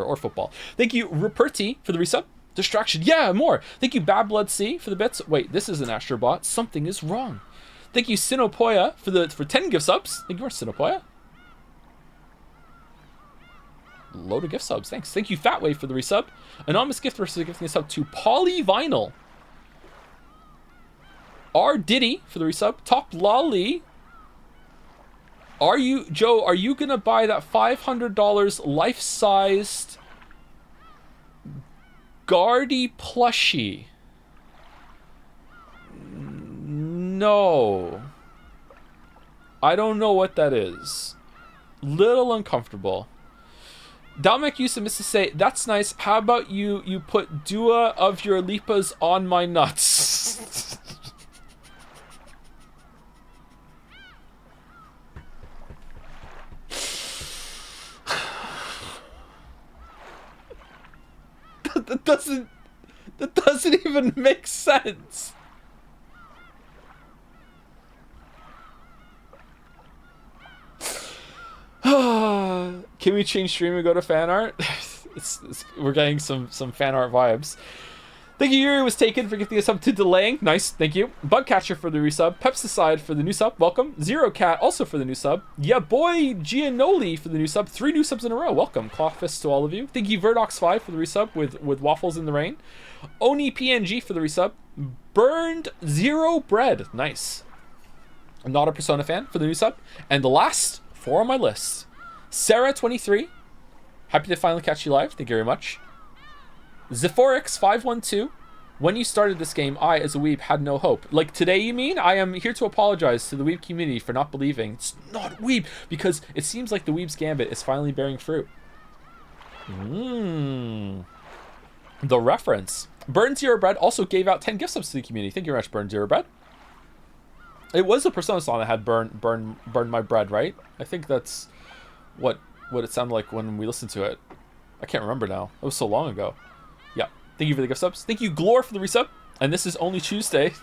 Or football. Thank you, Ruperti, for the resub. Distraction. Yeah, more. Thank you, Bad Blood C, for the bits. Wait, this is an Astrobot. Something is wrong. Thank you, Sinopoya, for 10 gift subs. Thank you more, Sinopoya. Load of gift subs. Thanks. Thank you, Fatway, for the resub. Anonymous gift versus gifting a sub to Polyvinyl. R Diddy for the resub. Top Lolly. Are you, Joe, are you gonna buy that $500 life-sized Guardy plushie? No. I don't know what that is. Little uncomfortable. Dalmek used to say, "That's nice. How about you put Dua of your lipas on my nuts?" that doesn't even make sense. Can we change stream and go to fan art? We're getting some fan art vibes. Thank you, Yuri was taken for gifting us up to delaying. Nice, thank you. Bugcatcher for the resub. Pepsicide for the new sub. Welcome. Zero Cat also for the new sub. Yeah, boy Gianoli for the new sub. 3 new subs in a row. Welcome. Claw fists to all of you. Thank you, Verdox5 for the resub with waffles in the rain. Oni PNG for the resub. Burned Zero Bread. Nice. I'm not a Persona fan for the new sub. And the last 4 on my list. Sarah23. Happy to finally catch you live. Thank you very much. Zephorix512. When you started this game, I, as a weeb, had no hope. Like today, you mean? I am here to apologize to the weeb community for not believing. It's not weeb, because it seems like the weeb's gambit is finally bearing fruit. The reference. Burn Zero Bread also gave out 10 gift subs to the community. Thank you very much, Burn Zero Bread. It was a Persona song that had burn my bread, right? I think that's what it sounded like when we listened to it. I can't remember now. It was so long ago. Yeah. Thank you for the gift subs. Thank you, Glor, for the resub. And this is only Tuesday.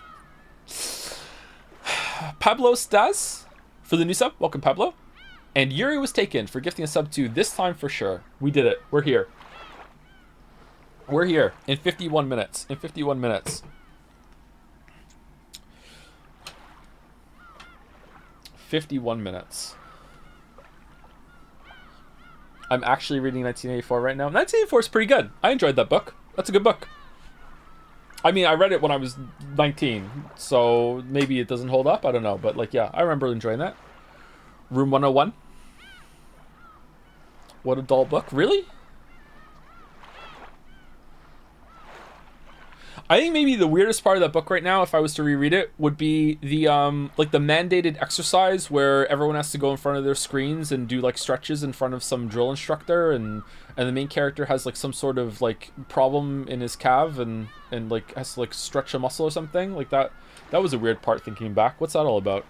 Pablo Stas for the new sub. Welcome, Pablo. And Yuri was taken for gifting a sub to this time for sure. We did it. We're here. We're here in 51 minutes. In 51 minutes. 51 minutes. I'm actually reading 1984 right now. 1984 is pretty good. I enjoyed that book. That's a good book. I mean, I read it when I was 19, so maybe it doesn't hold up. I don't know, but like, yeah, I remember enjoying that. Room 101. What a dull book. Really? I think maybe the weirdest part of that book right now, if I was to reread it, would be the like the mandated exercise where everyone has to go in front of their screens and do like stretches in front of some drill instructor, and the main character has like some sort of like problem in his calf and like has to like stretch a muscle or something like that. That was a weird part thinking back. What's that all about?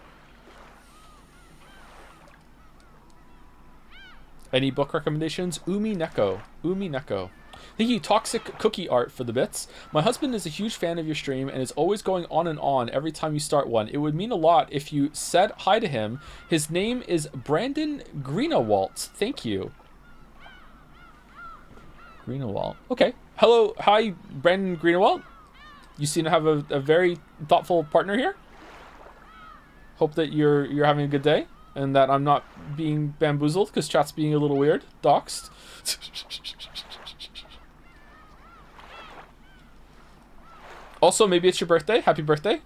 Any book recommendations? Umineko. Thank you, Toxic Cookie Art, for the bits. My husband is a huge fan of your stream and is always going on and on every time you start one. It would mean a lot if you said hi to him. His name is Brandon Greenawalt. Thank you. Greenawalt. Okay. Hello. Hi, Brandon Greenawalt. You seem to have a very thoughtful partner here. Hope that you're having a good day and that I'm not being bamboozled because chat's being a little weird. Doxed. Also, maybe it's your birthday. Happy birthday.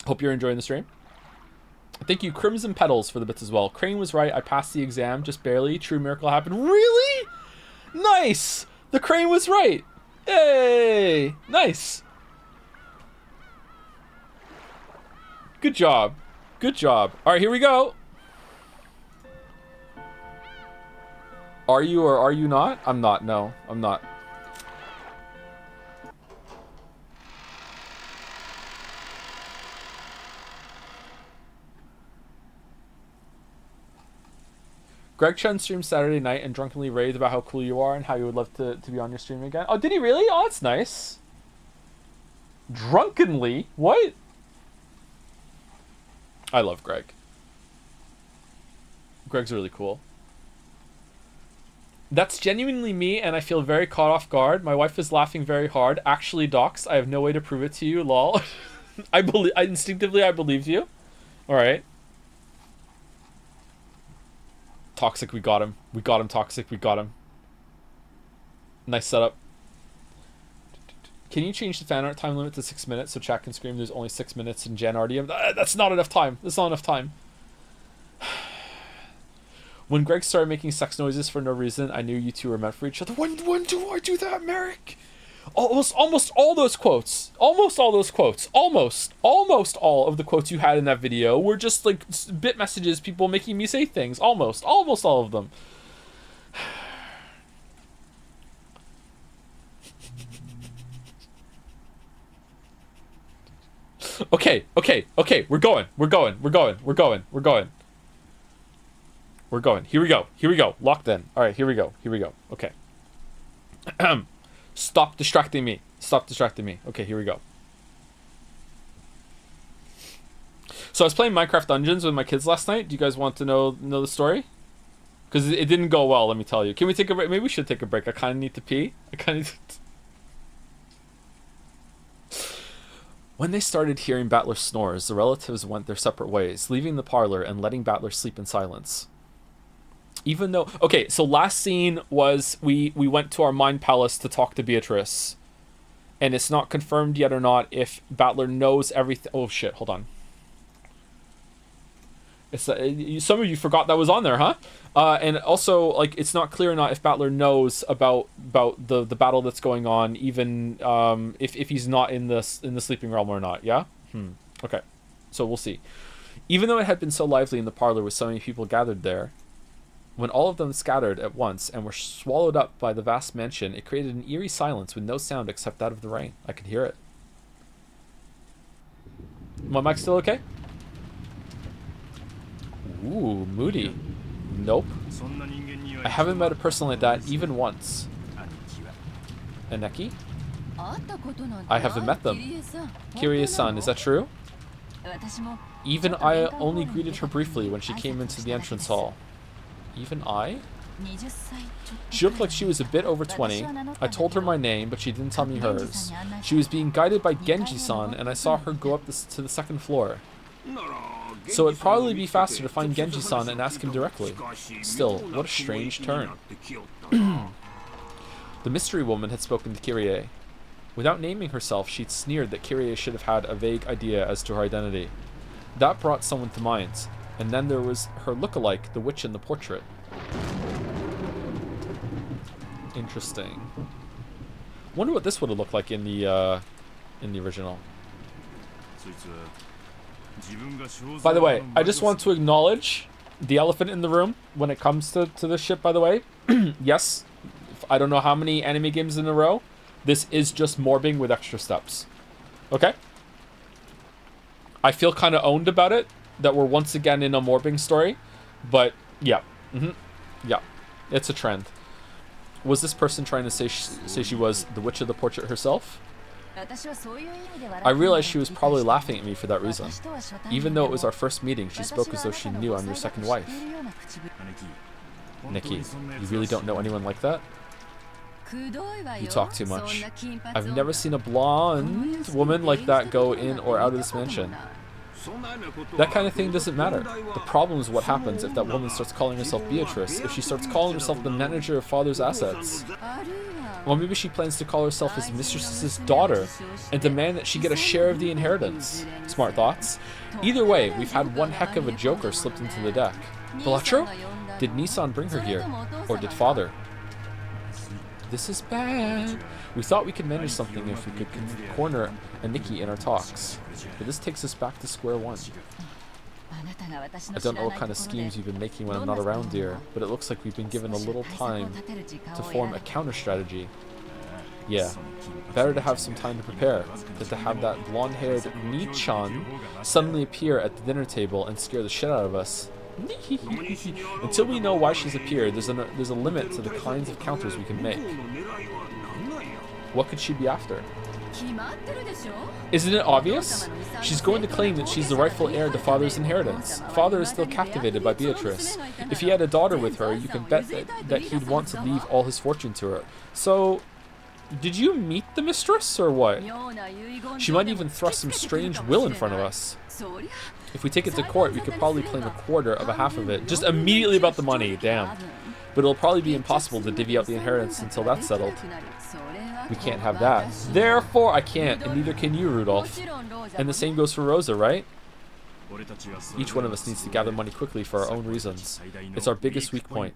Hope you're enjoying the stream. Thank you, Crimson Petals, for the bits as well. Crane was right. I passed the exam, just barely. True miracle happened. Really? Nice. The Crane was right. Yay. Nice. Good job. Good job. All right, here we go. Are you or are you not? I'm not. No, I'm not. Greg Chen streamed Saturday night and drunkenly raved about how cool you are and how you would love to be on your stream again. Oh, did he really? Oh, that's nice. Drunkenly? What? I love Greg. Greg's really cool. That's genuinely me, and I feel very caught off guard. My wife is laughing very hard. Actually, Docs, I have no way to prove it to you, lol. I instinctively believe you. Alright. Toxic, we got him. We got him, Toxic, we got him. Nice setup. Can you change the fan art time limit to 6 minutes so chat can scream there's only 6 minutes in Gen RDM? That's not enough time. That's not enough time. When Greg started making sex noises for no reason, I knew you two were meant for each other. When do I do that, Merrick? Almost all those quotes. Almost all those quotes. Almost all of the quotes you had in that video were just like bit messages, people making me say things. Almost all of them. Okay. We're going. Here we go. Locked in. All right, here we go. Okay. Stop distracting me. Okay, here we go. So I was playing Minecraft Dungeons with my kids last night. Do you guys want to know the story? Because it didn't go well, let me tell you. Can we take a break? Maybe we should take a break. I kind of need to pee. When they started hearing Battler's snores, the relatives went their separate ways, leaving the parlor and letting Battler sleep in silence. Even though... Okay, so last scene was we went to our Mind Palace to talk to Beatrice. And it's not confirmed yet or not if Battler knows everything... Oh, shit, hold on. It's some of you forgot that was on there, huh? And also, like, it's not clear or not if Battler knows about the battle that's going on, even if he's not in the sleeping realm or not. Yeah. Okay. So we'll see. Even though it had been so lively in the parlor with so many people gathered there, when all of them scattered at once and were swallowed up by the vast mansion, it created an eerie silence with no sound except that of the rain. I could hear it. My mic still okay? Ooh, moody. Nope. I haven't met a person like that even once. Aneki? I haven't met them. Kirie-san, is that true? Even I only greeted her briefly when she came into the entrance hall. Even I? She looked like she was a bit over 20. I told her my name, but she didn't tell me hers. She was being guided by Genji-san, and I saw her go up to the second floor. So it'd probably be faster to find Genji-san and ask him directly. Still, what a strange turn. The mystery woman had spoken to Kyrie. Without naming herself, she'd sneered that Kyrie should have had a vague idea as to her identity. That brought someone to mind, and then there was her look-alike, the witch in the portrait. Interesting. Wonder what this would have looked like in the original. By the way, I just want to acknowledge the elephant in the room when it comes to this shit, by the way. Yes, I don't know how many anime games in a row. This is just morbing with extra steps. Okay? I feel kind of owned about it, that we're once again in a morbing story. But, yeah. Yeah. It's a trend. Was this person trying to say she was the witch of the portrait herself? I realized she was probably laughing at me for that reason. Even though it was our first meeting, she spoke as though she knew I'm your second wife. Nikki, you really don't know anyone like that? You talk too much. I've never seen a blonde woman like that go in or out of this mansion. That kind of thing doesn't matter. The problem is what happens if that woman starts calling herself Beatrice, if she starts calling herself the manager of father's assets. Or maybe she plans to call herself his mistress's daughter and demand that she get a share of the inheritance. Smart thoughts. Either way, we've had one heck of a joker slipped into the deck. Pilatro? Did Nissan bring her here? Or did father? This is bad. We thought we could manage something if we could corner Aniki in our talks. But this takes us back to square one. I don't know what kind of schemes you've been making when I'm not around, dear, but it looks like we've been given a little time to form a counter-strategy. Yeah, better to have some time to prepare than to have that blonde-haired Ni-chan suddenly appear at the dinner table and scare the shit out of us. Until we know why she's appeared, there's a limit to the kinds of counters we can make. What could she be after? Isn't it obvious? She's going to claim that she's the rightful heir to father's inheritance. Father is still captivated by Beatrice. If he had a daughter with her, you can bet that he'd want to leave all his fortune to her. So, did you meet the mistress, or what? She might even thrust some strange will in front of us. If we take it to court, we could probably claim a quarter of a half of it. Just immediately about the money, damn. But it'll probably be impossible to divvy out the inheritance until that's settled. We can't have that. Therefore, I can't, and neither can you, Rudolph. And the same goes for Rosa, right? Each one of us needs to gather money quickly for our own reasons. It's our biggest weak point.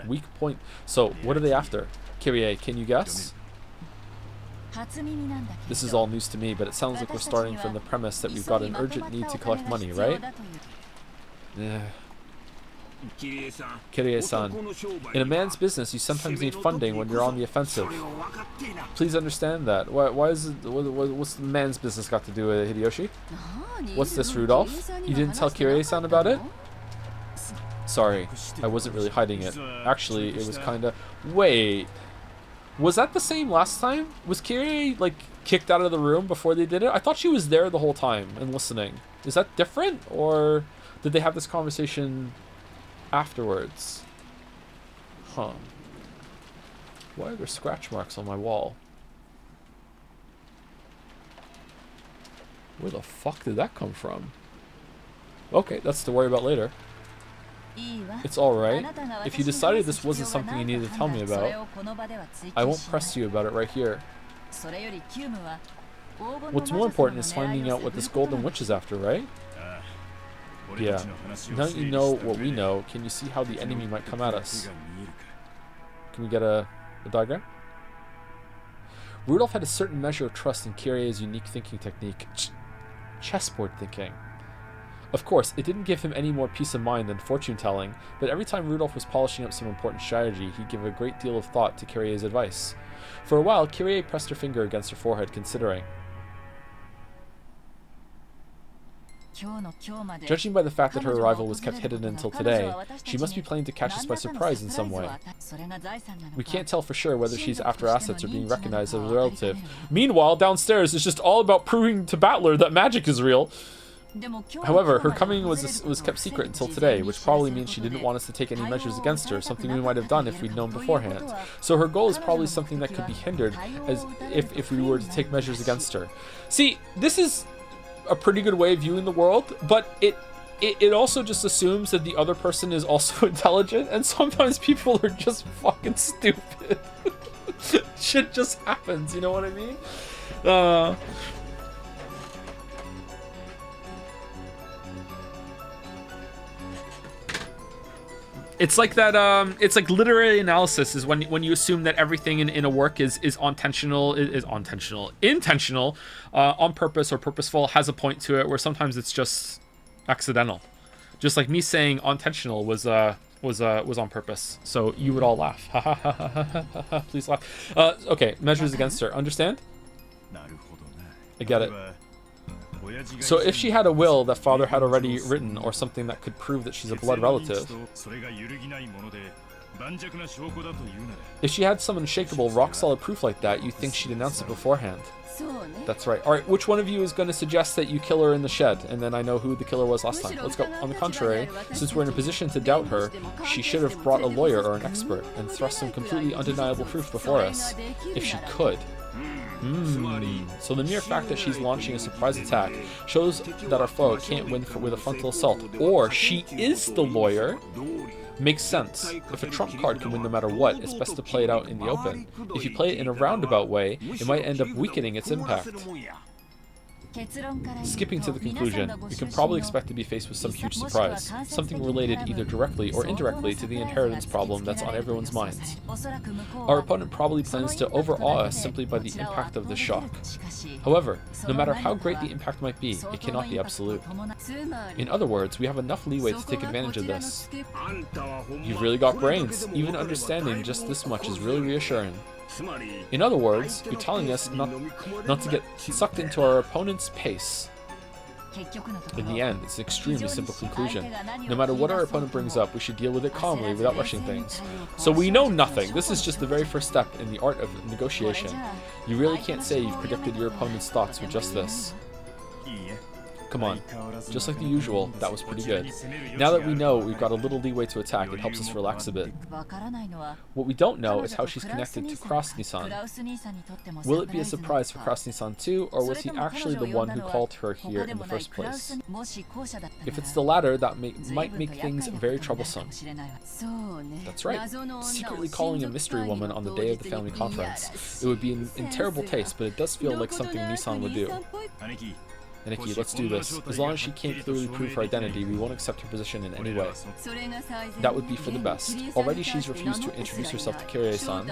Weak point? So, what are they after? Kyrie, can you guess? This is all news to me, but it sounds like we're starting from the premise that we've got an urgent need to collect money, right? Yeah. Kirie-san, in a man's business, you sometimes need funding when you're on the offensive. Please understand that. Why is it, what's the man's business got to do with it, Hideyoshi? What's this, Rudolph? You didn't tell Kirie-san about it? Sorry, I wasn't really hiding it. Actually, it was kinda... Wait. Was that the same last time? Was Kirie, like, kicked out of the room before they did it? I thought she was there the whole time and listening. Is that different? Or did they have this conversation afterwards? Huh. Why are there scratch marks on my wall? Where the fuck did that come from? Okay, that's to worry about later. It's alright. If you decided this wasn't something you needed to tell me about, I won't press you about it right here. What's more important is finding out what this golden witch is after, right? Yeah. Now that you know what we know, can you see how the enemy might come at us? Can we get a diagram? Rudolph had a certain measure of trust in Kirie's unique thinking technique. Chessboard thinking. Of course, it didn't give him any more peace of mind than fortune-telling, but every time Rudolph was polishing up some important strategy, he'd give a great deal of thought to Kirie's advice. For a while, Kirie pressed her finger against her forehead, considering. Judging by the fact that her arrival was kept hidden until today, she must be planning to catch us by surprise in some way. We can't tell for sure whether she's after assets or being recognized as a relative. Meanwhile, downstairs, it's just all about proving to Battler that magic is real. However, her coming was kept secret until today, which probably means she didn't want us to take any measures against her, something we might have done if we'd known beforehand. So her goal is probably something that could be hindered as if we were to take measures against her. See, this is a pretty good way of viewing the world, but it also just assumes that the other person is also intelligent, and sometimes people are just fucking stupid. Shit just happens, you know what I mean? It's like that. It's like literary analysis is when you assume that everything in a work is intentional, on purpose or purposeful, has a point to it. Where sometimes it's just accidental. Just like me saying intentional was on purpose. So you would all laugh. Ha ha ha ha ha ha. Please laugh. Okay, measures against her. Understand? I get it. So if she had a will that father had already written, or something that could prove that she's a blood relative, if she had some unshakable, rock-solid proof like that, you'd think she'd announced it beforehand. That's right. Alright, which one of you is going to suggest that you kill her in the shed, and then I know who the killer was last time? Let's go. On the contrary, since we're in a position to doubt her, she should have brought a lawyer or an expert, and thrust some completely undeniable proof before us. If she could. So the mere fact that she's launching a surprise attack shows that our foe can't win with a frontal assault, or she is the lawyer. Makes sense. If a trump card can win no matter what, it's best to play it out in the open. If you play it in a roundabout way, it might end up weakening its impact. Skipping to the conclusion, we can probably expect to be faced with some huge surprise, something related either directly or indirectly to the inheritance problem that's on everyone's minds. Our opponent probably plans to overawe us simply by the impact of the shock. However, no matter how great the impact might be, it cannot be absolute. In other words, we have enough leeway to take advantage of this. You've really got brains. Even understanding just this much is really reassuring. In other words, you're telling us not to get sucked into our opponent's pace. In the end, it's an extremely simple conclusion. No matter what our opponent brings up, we should deal with it calmly without rushing things. So we know nothing. This is just the very first step in the art of negotiation. You really can't say you've predicted your opponent's thoughts with just this. Come on. Just like the usual, that was pretty good. Now that we know we've got a little leeway to attack, it helps us relax a bit. What we don't know is how she's connected to Krasny-san. Will it be a surprise for Krasny-san too, or was he actually the one who called her here in the first place? If it's the latter, that might make things very troublesome. That's right. Secretly calling a mystery woman on the day of the family conference. It would be in terrible taste, but it does feel like something Nissan would do. Aniki, let's do this. As long as she can't clearly prove her identity, we won't accept her position in any way. That would be for the best. Already she's refused to introduce herself to Kyrie-san.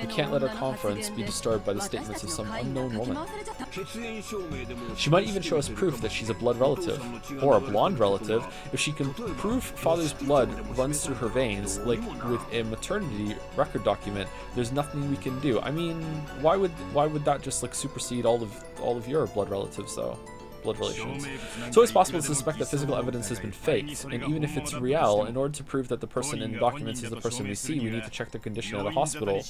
We can't let our conference be disturbed by the statements of some unknown woman. She might even show us proof that she's a blood relative, or a blonde relative. If she can prove father's blood runs through her veins, like with a maternity record document, there's nothing we can do. I mean, why would that just like supersede all of your blood relatives though? Blood relations. It's always possible to suspect that physical evidence has been faked, and even if it's real, in order to prove that the person in the documents is the person we see, we need to check their condition at a hospital.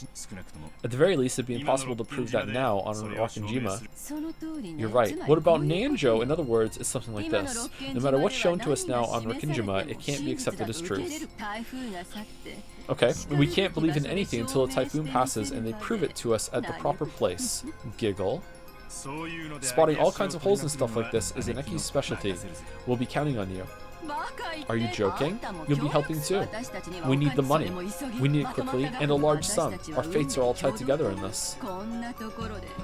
At the very least, it'd be impossible to prove that now on Rakinjima. You're right. What about Nanjo? In other words, it's something like this. No matter what's shown to us now on Rakinjima, it can't be accepted as truth. Okay, we can't believe in anything until a typhoon passes and they prove it to us at the proper place. Giggle. Spotting all kinds of holes and stuff like this is Aneki's specialty. We'll be counting on you. Are you joking? You'll be helping too. We need the money. We need it quickly, and a large sum. Our fates are all tied together in this.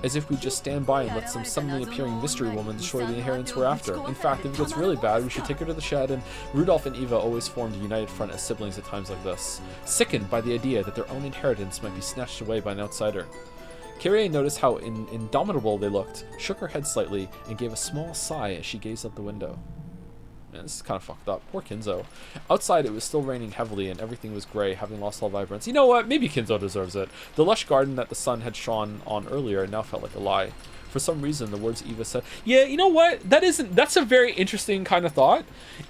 As if we just stand by and let some suddenly appearing mystery woman destroy the inheritance we're after. In fact, if it gets really bad, we should take her to the shed, and Rudolph and Eva always formed a united front as siblings at times like this, sickened by the idea that their own inheritance might be snatched away by an outsider. Kyrie noticed how indomitable they looked, shook her head slightly, and gave a small sigh as she gazed out the window. Man, this is kind of fucked up. Poor Kinzo. Outside, it was still raining heavily, and everything was gray, having lost all vibrance. You know what? Maybe Kinzo deserves it. The lush garden that the sun had shone on earlier now felt like a lie. For some reason, the words Eva said... Yeah, you know what? That's a very interesting kind of thought.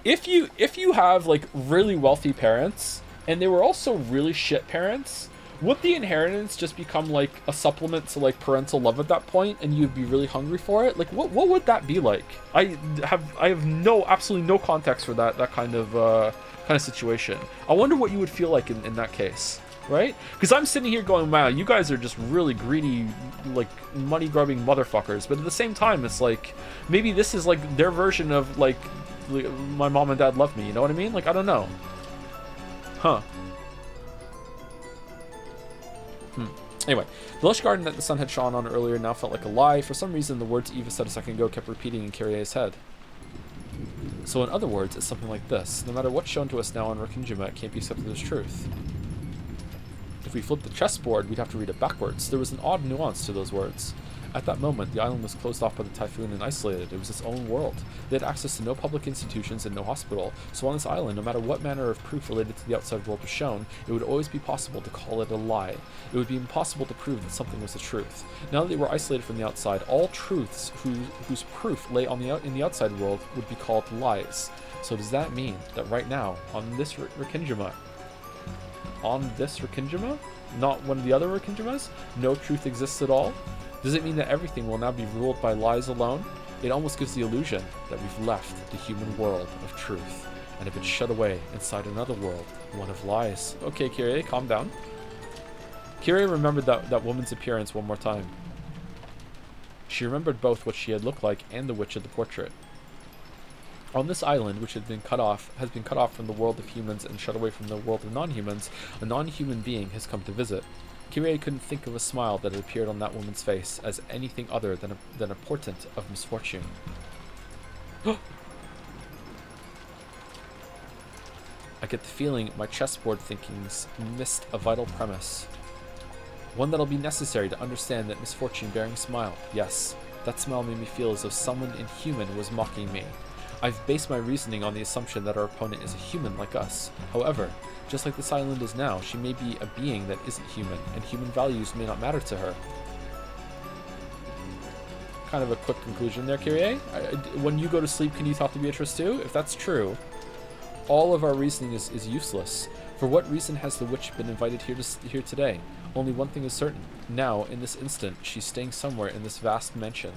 If you have, like, really wealthy parents, and they were also really shit parents... Would the inheritance just become like a supplement to like parental love at that point, and you'd be really hungry for it? Like, what would that be like? I have absolutely no context for that kind of situation. I wonder what you would feel like in that case, right? Because I'm sitting here going, wow, you guys are just really greedy, like money grubbing motherfuckers. But at the same time, it's like maybe this is like their version of like my mom and dad love me. You know what I mean? Like, I don't know. Huh. Anyway, the lush garden that the sun had shone on earlier now felt like a lie. For some reason, the words Eva said a second ago kept repeating in Kyrie's head. So in other words, it's something like this. No matter what's shown to us now on Rakinjima, it can't be accepted as truth. If we flipped the chessboard, we'd have to read it backwards. There was an odd nuance to those words. At that moment, the island was closed off by the typhoon and isolated. It was its own world. They had access to no public institutions and no hospital. So on this island, no matter what manner of proof related to the outside world was shown, it would always be possible to call it a lie. It would be impossible to prove that something was the truth. Now that they were isolated from the outside, all truths whose proof lay in the outside world would be called lies. So does that mean that right now, on this Rakinjima, not one of the other Rakinjimas, no truth exists at all? Does it mean that everything will now be ruled by lies alone? It almost gives the illusion that we've left the human world of truth and have been shut away inside another world, one of lies. Okay, Kyrie, calm down. Kyrie remembered that woman's appearance one more time. She remembered both what she had looked like and the witch of the portrait. On this island, which has been cut off from the world of humans and shut away from the world of non-humans, a non-human being has come to visit. Kyrie couldn't think of a smile that had appeared on that woman's face as anything other than a portent of misfortune. I get the feeling my chessboard thinkings missed a vital premise. One that'll be necessary to understand that misfortune-bearing smile. Yes, that smile made me feel as though someone inhuman was mocking me. I've based my reasoning on the assumption that our opponent is a human like us. However, just like this island is now, she may be a being that isn't human, and human values may not matter to her. Kind of a quick conclusion there, Kyrie. When you go to sleep, can you talk to Beatrice too? If that's true, all of our reasoning is useless. For what reason has the witch been invited here today? Only one thing is certain. Now, in this instant, she's staying somewhere in this vast mansion.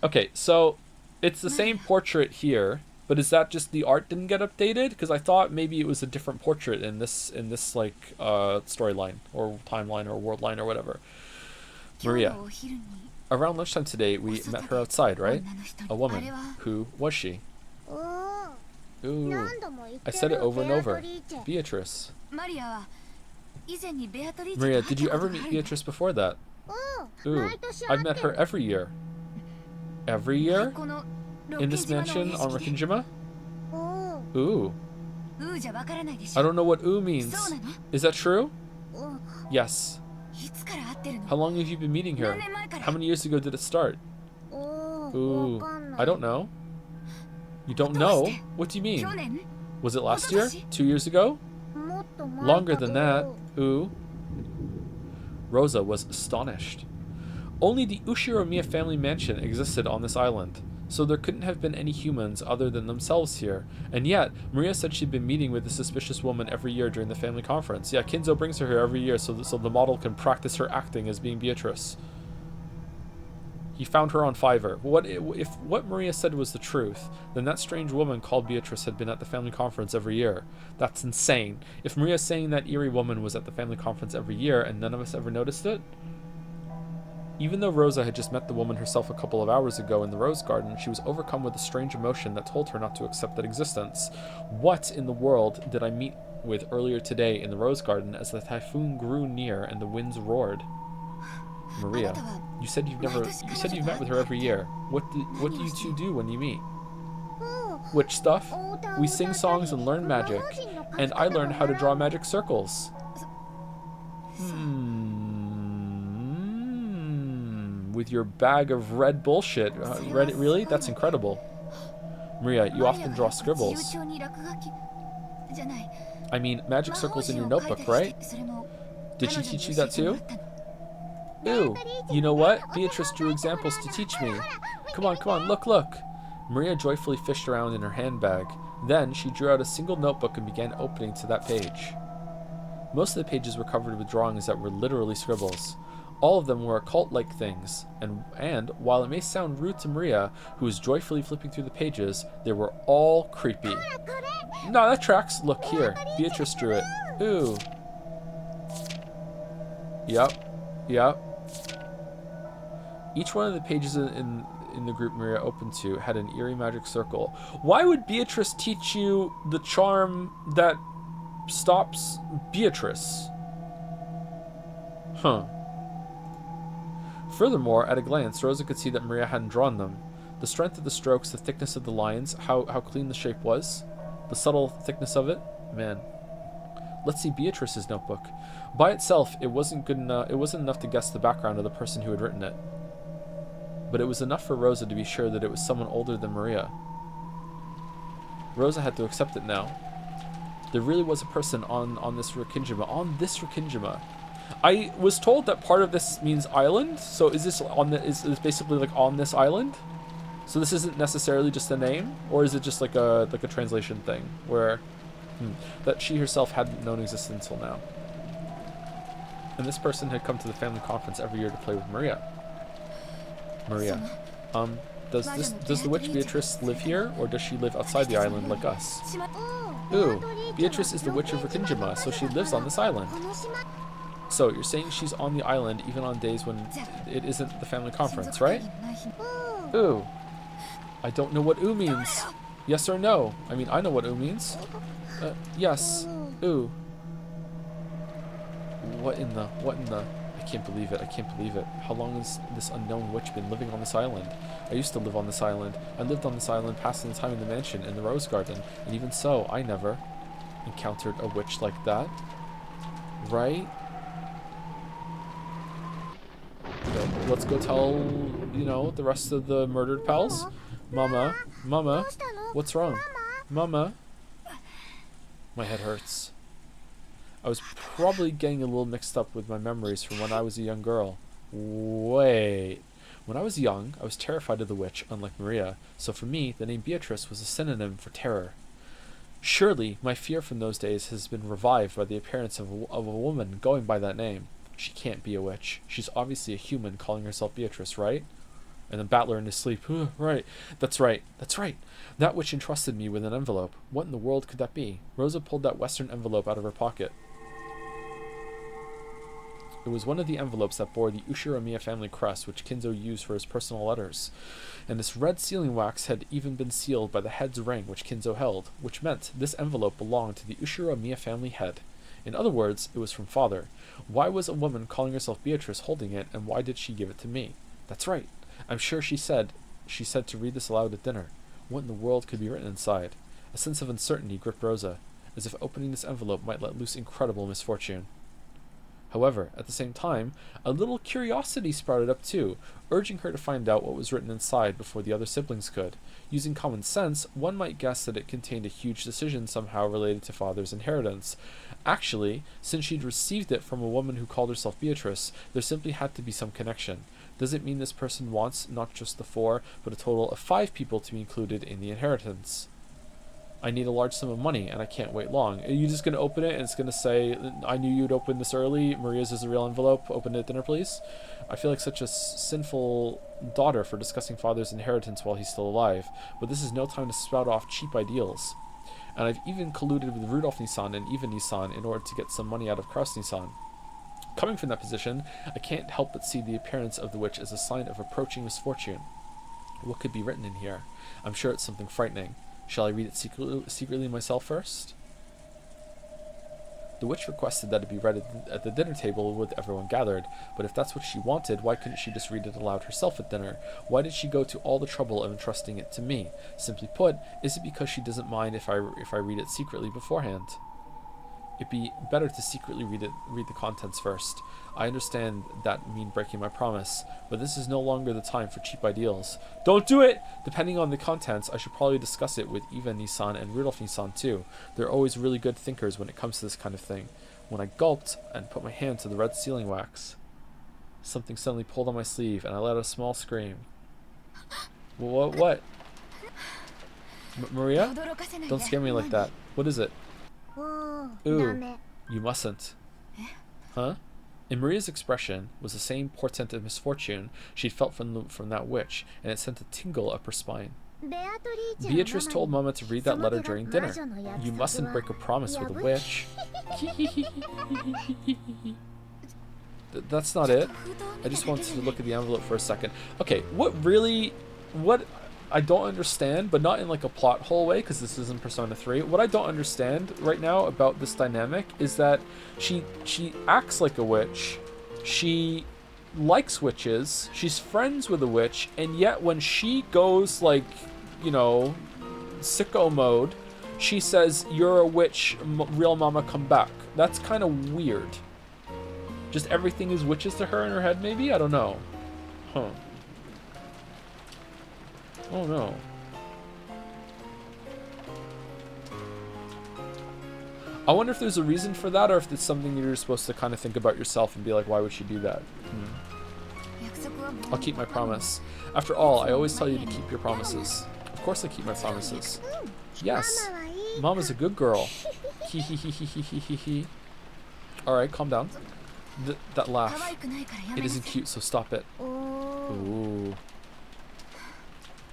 Okay, so it's the same portrait here, but is that just the art didn't get updated? Because I thought maybe it was a different portrait in this like storyline or timeline or world line or whatever. Maria, around lunchtime today we met her outside, right? A woman. Who was she? Ooh. I said it over and over. Beatrice. Maria, did you ever meet Beatrice before that? Ooh. I've met her every year. Every year? In this mansion on Rikinjima? Ooh. I don't know what ooh means. Is that true? Yes. How long have you been meeting her? How many years ago did it start? Ooh. I don't know. You don't know? What do you mean? Was it last year? 2 years ago? Longer than that. Ooh. Rosa was astonished. Only the Ushiromiya family mansion existed on this island, so there couldn't have been any humans other than themselves here. And yet, Maria said she'd been meeting with the suspicious woman every year during the family conference. Yeah, Kinzo brings her here every year so the model can practice her acting as being Beatrice. He found her on Fiverr. If what Maria said was the truth, then that strange woman called Beatrice had been at the family conference every year. That's insane. If Maria's saying that eerie woman was at the family conference every year and none of us ever noticed it? Even though Rosa had just met the woman herself a couple of hours ago in the rose garden, she was overcome with a strange emotion that told her not to accept that existence. What in the world did I meet with earlier today in the rose garden as the typhoon grew near and the winds roared? Maria, you said you've met with her every year. What do you two do when you meet? Witch stuff. We sing songs and learn magic, and I learned how to draw magic circles. With your bag of red bullshit. Really? That's incredible. Maria, you often draw scribbles. I mean, magic circles in your notebook, right? Did she teach you that too? Ooh, you know what? Beatrice drew examples to teach me. Come on, look. Maria joyfully fished around in her handbag. Then she drew out a single notebook and began opening to that page. Most of the pages were covered with drawings that were literally scribbles. All of them were occult-like things, and while it may sound rude to Maria, who was joyfully flipping through the pages, they were all creepy. No, that tracks. Look here. Beatrice drew it. Ooh. Yep. Each one of the pages in the group Maria opened to had an eerie magic circle. Why would Beatrice teach you the charm that stops Beatrice? Huh. Furthermore, at a glance, Rosa could see that Maria hadn't drawn them. The strength of the strokes, the thickness of the lines, how clean the shape was, the subtle thickness of it. Man. Let's see Beatrice's notebook. By itself, it wasn't good enough. It wasn't enough to guess the background of the person who had written it. But it was enough for Rosa to be sure that it was someone older than Maria. Rosa had to accept it now. There really was a person on this Rikinjima. I was told that part of this means island. So is this is basically like on this island? So this isn't necessarily just a name, or is it just like a translation thing where that she herself hadn't known existed until now? And this person had come to the family conference every year to play with Maria. Maria, does the witch Beatrice live here, or does she live outside the island like us? Ooh, Beatrice is the witch of Rikinjima, so she lives on this island. So you're saying she's on the island even on days when it isn't the family conference, right? Ooh. I don't know what ooh means. Yes or no? I mean, I know what ooh means. Yes. Ooh. What in the... I can't believe it. How long has this unknown witch been living on this island? I used to live on this island. I lived on this island passing the time in the mansion in the rose garden. And even so, I never encountered a witch like that. Right? Okay, let's go tell, the rest of the murdered pals. Mama, what's wrong? Mama. My head hurts. I was probably getting a little mixed up with my memories from when I was a young girl. Wait. When I was young, I was terrified of the witch, unlike Maria, so for me, the name Beatrice was a synonym for terror. Surely, my fear from those days has been revived by the appearance of a woman going by that name. She can't be a witch. She's obviously a human calling herself Beatrice, right? And the battler in his sleep. Right. That's right. That witch entrusted me with an envelope. What in the world could that be? Rosa pulled that western envelope out of her pocket. It was one of the envelopes that bore the Ushiramiya family crest, which Kinzo used for his personal letters. And this red sealing wax had even been sealed by the head's ring which Kinzo held, which meant this envelope belonged to the Ushiramiya family head. In other words, it was from father. Why was a woman calling herself Beatrice holding it, and why did she give it to me? That's right. I'm sure she said to read this aloud at dinner. What in the world could be written inside? A sense of uncertainty gripped Rosa, as if opening this envelope might let loose incredible misfortune. However, at the same time, a little curiosity sprouted up too, urging her to find out what was written inside before the other siblings could. Using common sense, one might guess that it contained a huge decision somehow related to father's inheritance. Actually, since she'd received it from a woman who called herself Beatrice, there simply had to be some connection. Does it mean this person wants not just the 4, but a total of 5 people to be included in the inheritance? I need a large sum of money, and I can't wait long. Are you just going to open it, and it's going to say, I knew you'd open this early, Maria's is a real envelope, open it at dinner, please? I feel like such a sinful daughter for discussing father's inheritance while he's still alive, but this is no time to spout off cheap ideals. And I've even colluded with Rudolf Nissan and Eva Nissan in order to get some money out of Kraus Nissan. Coming from that position, I can't help but see the appearance of the witch as a sign of approaching misfortune. What could be written in here? I'm sure it's something frightening. Shall I read it secretly myself first? The witch requested that it be read at the dinner table with everyone gathered, but if that's what she wanted, why couldn't she just read it aloud herself at dinner? Why did she go to all the trouble of entrusting it to me? Simply put, is it because she doesn't mind if I read it secretly beforehand? It'd be better to secretly read the contents first. I understand that mean breaking my promise, but this is no longer the time for cheap ideals. Don't do it! Depending on the contents, I should probably discuss it with Eva Nissan and Rudolf Nissan too. They're always really good thinkers when it comes to this kind of thing. When I gulped and put my hand to the red sealing wax, something suddenly pulled on my sleeve and I let out a small scream. What? Maria? Don't scare me like that. What is it? Ooh, you mustn't. Huh? In Maria's expression was the same portent of misfortune she'd felt from that witch, and it sent a tingle up her spine. Beatrice told Mama to read that letter during dinner. You mustn't break a promise with a witch. That's not it. I just wanted to look at the envelope for a second. Okay, what I don't understand, but not in like a plot hole way, because this isn't Persona 3. What I don't understand right now about this dynamic is that she acts like a witch, she likes witches, she's friends with a witch, and yet when she goes like, you know, sicko mode, she says, "You're a witch, real mama, come back." That's kind of weird. Just everything is witches to her in her head, maybe? I don't know. Huh. Oh no. I wonder if there's a reason for that, or if it's something you're supposed to kind of think about yourself and be like, why would she do that? I'll keep my promise. After all, I always tell you to keep your promises. Of course I keep my promises. Yes. Mama's a good girl. Hee hee hee hee hee hee hee hee. Alright, calm down. That laugh. It isn't cute, so stop it. Ooh.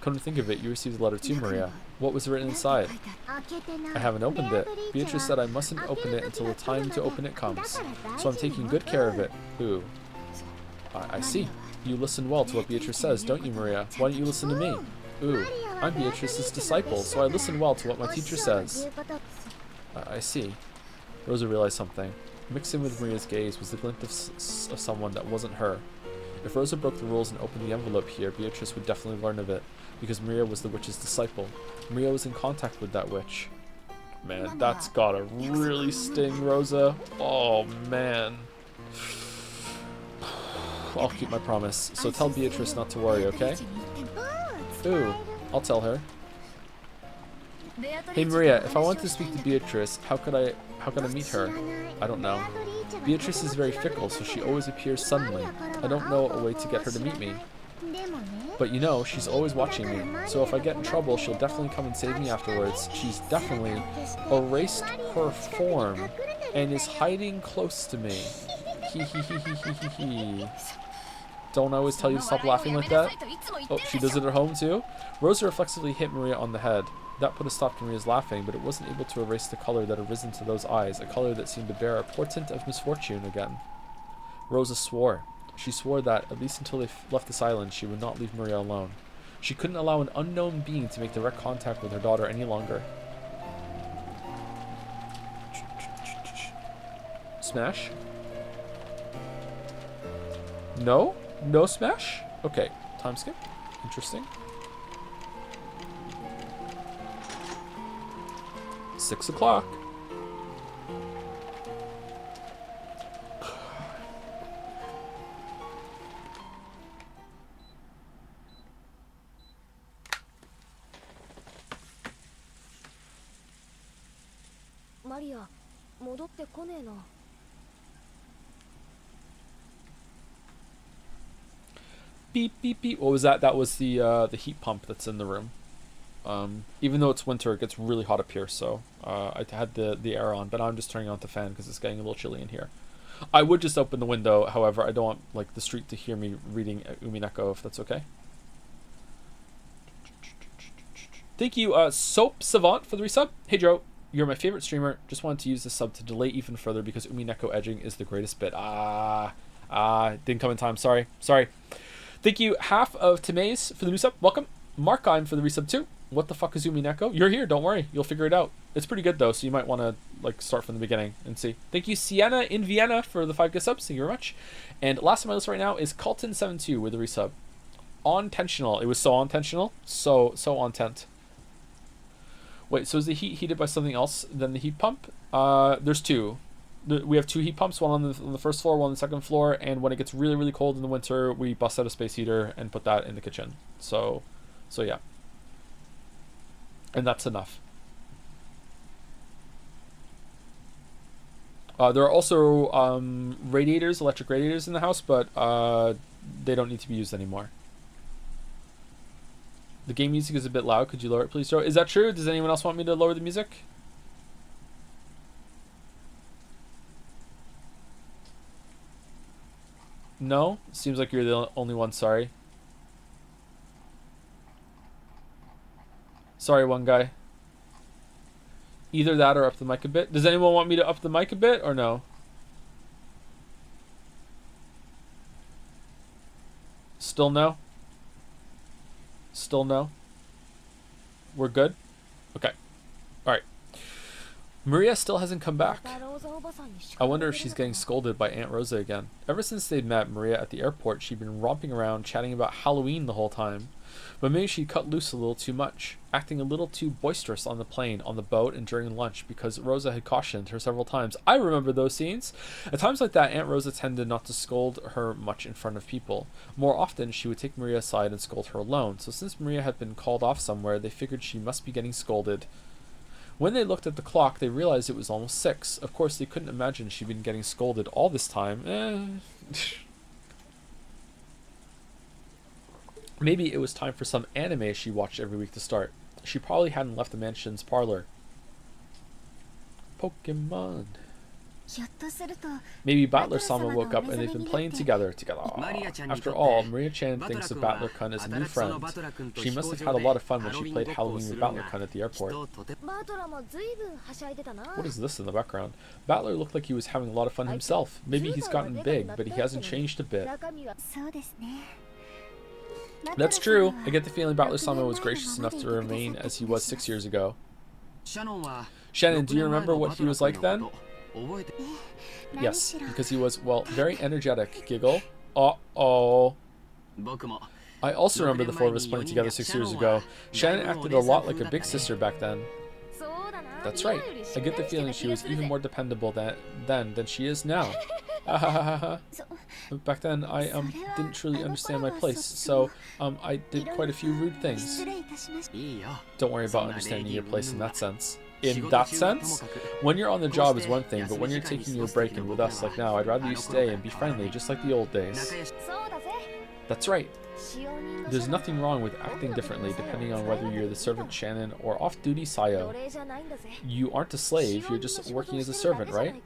Come to think of it, you received a letter too, Maria. What was written inside? I haven't opened it. Beatrice said I mustn't open it until the time to open it comes. So I'm taking good care of it. Ooh. I see. You listen well to what Beatrice says, don't you, Maria? Why don't you listen to me? Ooh. I'm Beatrice's disciple, so I listen well to what my teacher says. I see. Rosa realized something. Mixed in with Maria's gaze was the glint of someone that wasn't her. If Rosa broke the rules and opened the envelope here, Beatrice would definitely learn of it, because Maria was the witch's disciple. Maria was in contact with that witch. Man, that's gotta really sting, Rosa. Oh, man. I'll keep my promise, so tell Beatrice not to worry, okay? Ooh, I'll tell her. Hey Maria, if I want to speak to Beatrice, how could I meet her? I don't know. Beatrice is very fickle, so she always appears suddenly. I don't know a way to get her to meet me. But you know, she's always watching me, so if I get in trouble, she'll definitely come and save me afterwards. She's definitely erased her form and is hiding close to me. Hee hee hee hee hee hee hee. Don't I always tell you to stop laughing like that? Oh, she does it at home too? Rosa reflexively hit Maria on the head. That put a stop to Maria's laughing, but it wasn't able to erase the color that had risen to those eyes, a color that seemed to bear a portent of misfortune again. Rosa swore. She swore that, at least until they left this island, she would not leave Maria alone. She couldn't allow an unknown being to make direct contact with her daughter any longer. Smash? No? No smash? Okay. Time skip. Interesting. 6 o'clock. Maria, 戻ってこねえな。Beep, beep, beep. What was that? That was the heat pump that's in the room. Even though it's winter, it gets really hot up here, so I had the air on, but I'm just turning on the fan because it's getting a little chilly in here. I would just open the window, however, I don't want like the street to hear me reading Umineko, if that's okay. Thank you, Soap Savant, for the resub. Hey Joe, you're my favorite streamer. Just wanted to use this sub to delay even further because Umineko edging is the greatest bit. Didn't come in time. Sorry. Thank you, Half of Tamaze, for the new sub. Welcome. Markheim for the resub too. What the fuck is Umineko? You're here, don't worry. You'll figure it out. It's pretty good though, so you might want to like start from the beginning and see. Thank you, Sienna in Vienna, for the 5 gift subs. Thank you very much. And last on my list right now is Colton72 with the resub. On-tensional. It was so on-tensional. So on-tent. Wait, so is the heat heated by something else than the heat pump? There's two. We have 2 heat pumps, one on the first floor, one on the second floor, and when it gets really, really cold in the winter, we bust out a space heater and put that in the kitchen. So yeah. And that's enough. There are also radiators, electric radiators in the house, but they don't need to be used anymore. The game music is a bit loud. Could you lower it, please, Joe? Is that true? Does anyone else want me to lower the music? No? Seems like you're the only one, sorry. Sorry, one guy. Either that or up the mic a bit. Does anyone want me to up the mic a bit or no? Still no? Still no? We're good? Okay. Alright. Maria still hasn't come back. I wonder if she's getting scolded by Aunt Rosa again. Ever since they'd met Maria at the airport, she'd been romping around chatting about Halloween the whole time. But maybe she'd cut loose a little too much, acting a little too boisterous on the plane, on the boat, and during lunch because Rosa had cautioned her several times. I remember those scenes. At times like that, Aunt Rosa tended not to scold her much in front of people. More often, she would take Maria aside and scold her alone. So since Maria had been called off somewhere, they figured she must be getting scolded. When they looked at the clock, they realized it was almost 6. Of course, they couldn't imagine she'd been getting scolded all this time. Maybe it was time for some anime she watched every week to start. She probably hadn't left the mansion's parlor. Pokemon. Maybe Battler-sama woke up and they've been playing together. After all, Maria-chan thinks of Battler-kun as a new friend. She must have had a lot of fun when she played Halloween with Battler-kun at the airport. What is this in the background? Battler looked like he was having a lot of fun himself. Maybe he's gotten big, but he hasn't changed a bit. That's true. I get the feeling Battler-sama was gracious enough to remain as he was 6 years ago. Shannon, do you remember what he was like then? Yes, because he was, well, very energetic. Giggle. Uh-oh. I also remember the 4 of us playing together 6 years ago. Shannon acted a lot like a big sister back then. That's right. I get the feeling she was even more dependable than she is now. Back then, I didn't truly understand my place, so I did quite a few rude things. Don't worry about understanding your place in that sense. In that sense? When you're on the job is one thing, but when you're taking your break and with us like now, I'd rather you stay and be friendly, just like the old days. That's right. There's nothing wrong with acting differently depending on whether you're the servant Shannon or off-duty Sayo. You aren't a slave, you're just working as a servant, right?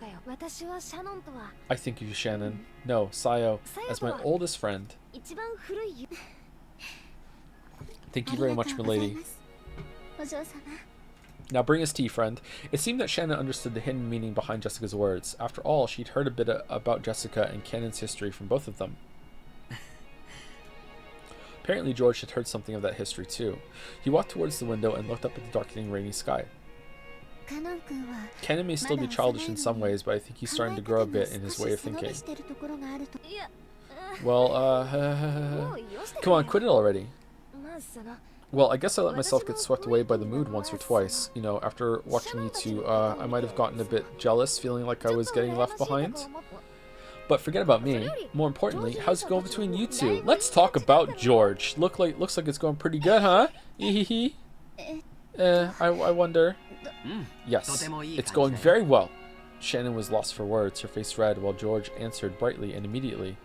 I think of you, Shannon. No, Sayo, as my oldest friend. Thank you very much, milady. Now bring us tea, friend. It seemed that Shannon understood the hidden meaning behind Jessica's words. After all, she'd heard a bit about Jessica and Cannon's history from both of them. Apparently George had heard something of that history too. He walked towards the window and looked up at the darkening rainy sky. Cannon may still be childish in some ways, but I think he's starting to grow a bit in his way of thinking. Well, come on, quit it already. Well, I guess I let myself get swept away by the mood once or twice. You know, after watching you two, I might have gotten a bit jealous, feeling like I was getting left behind. But forget about me. More importantly, how's it going between you two? Let's talk about George. Looks like it's going pretty good, huh? I wonder. Yes, it's going very well. Shannon was lost for words, her face red, while George answered brightly and immediately.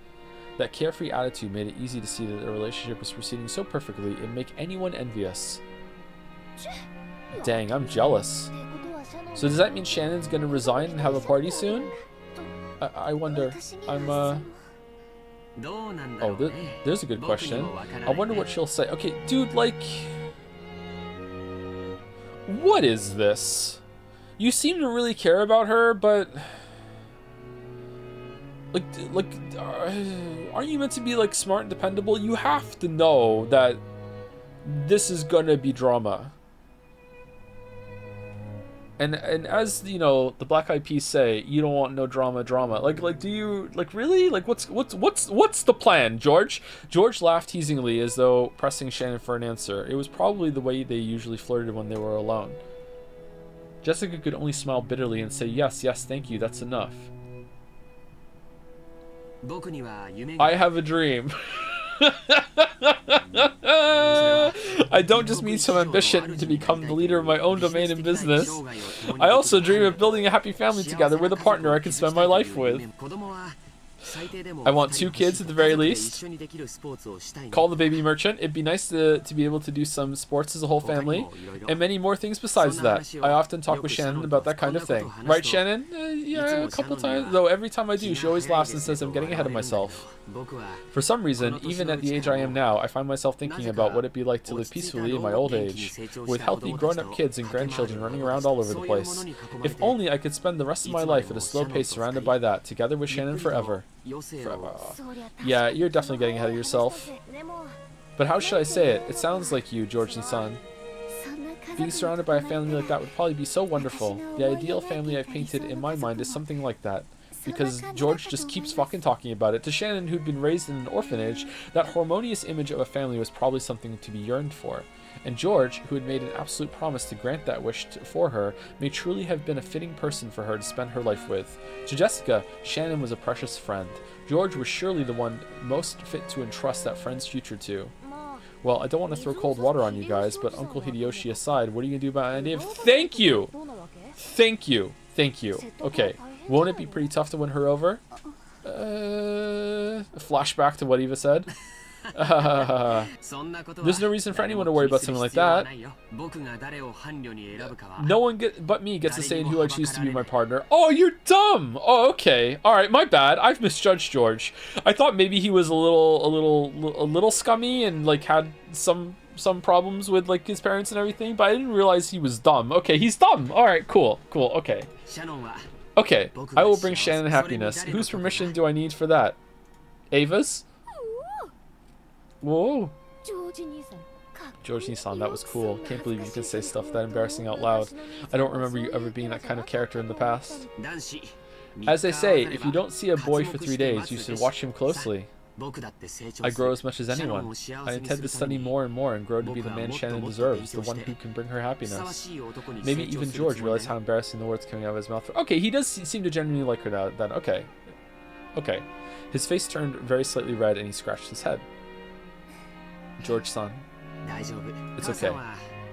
That carefree attitude made it easy to see that the relationship was proceeding so perfectly it'd make anyone envious. Dang, I'm jealous. So does that mean Shannon's gonna resign and have a party soon? I wonder. Oh, there's a good question. I wonder what she'll say. Okay, dude, like... What is this? You seem to really care about her, but... Like, aren't you meant to be, like, smart and dependable? You have to know that this is gonna be drama. And as, you know, the Black Eyed Peas say, you don't want no drama. Like, do you, like, really? Like, what's the plan, George? George laughed teasingly as though pressing Shannon for an answer. It was probably the way they usually flirted when they were alone. Jessica could only smile bitterly and say, yes, thank you, that's enough. I have a dream. I don't just mean some ambition to become the leader of my own domain in business. I also dream of building a happy family together with a partner I can spend my life with. I want 2 kids at the very least. Call the baby merchant. It'd be nice to be able to do some sports as a whole family. And many more things besides that. I often talk with Shannon about that kind of thing. Right, Shannon? Yeah, a couple times. Though every time I do, she always laughs and says I'm getting ahead of myself. For some reason, even at the age I am now, I find myself thinking about what it'd be like to live peacefully in my old age, with healthy grown-up kids and grandchildren running around all over the place. If only I could spend the rest of my life at a slow pace surrounded by that, together with Shannon forever. Yeah, you're definitely getting ahead of yourself. But how should I say it? It sounds like you, Georgie-san. Being surrounded by a family like that would probably be so wonderful. The ideal family I've painted in my mind is something like that. Because George just keeps fucking talking about it. To Shannon, who'd been raised in an orphanage, that harmonious image of a family was probably something to be yearned for. And George, who had made an absolute promise to grant that wish for her, may truly have been a fitting person for her to spend her life with. To Jessica, Shannon was a precious friend. George was surely the one most fit to entrust that friend's future to. Well, I don't want to throw cold water on you guys, but Uncle Hideyoshi aside, what are you going to do about Andy? Thank you! Thank you! Thank you. Okay. Won't it be pretty tough to win her over? Flashback to what Eva said. There's no reason for anyone to worry about something like that. No one but me gets to say who I choose to be my partner. Oh, you're dumb! Oh, okay. Alright, my bad. I've misjudged George. I thought maybe he was a little scummy and like had some problems with like his parents and everything, but I didn't realize he was dumb. Okay, he's dumb. Alright, cool, okay. Okay, I will bring Shannon happiness. Whose permission do I need for that? Ava's? Whoa. Georgie-san, that was cool. Can't believe you can say stuff that embarrassing out loud. I don't remember you ever being that kind of character in the past. As they say, if you don't see a boy for 3 days, you should watch him closely. I grow as much as anyone. I intend to study more and more and grow to be the man Shannon deserves, the one who can bring her happiness. Maybe even George realized how embarrassing the words coming out of his mouth were. Okay, he does seem to genuinely like her now. Then, okay. His face turned very slightly red and he scratched his head. George-san. It's okay.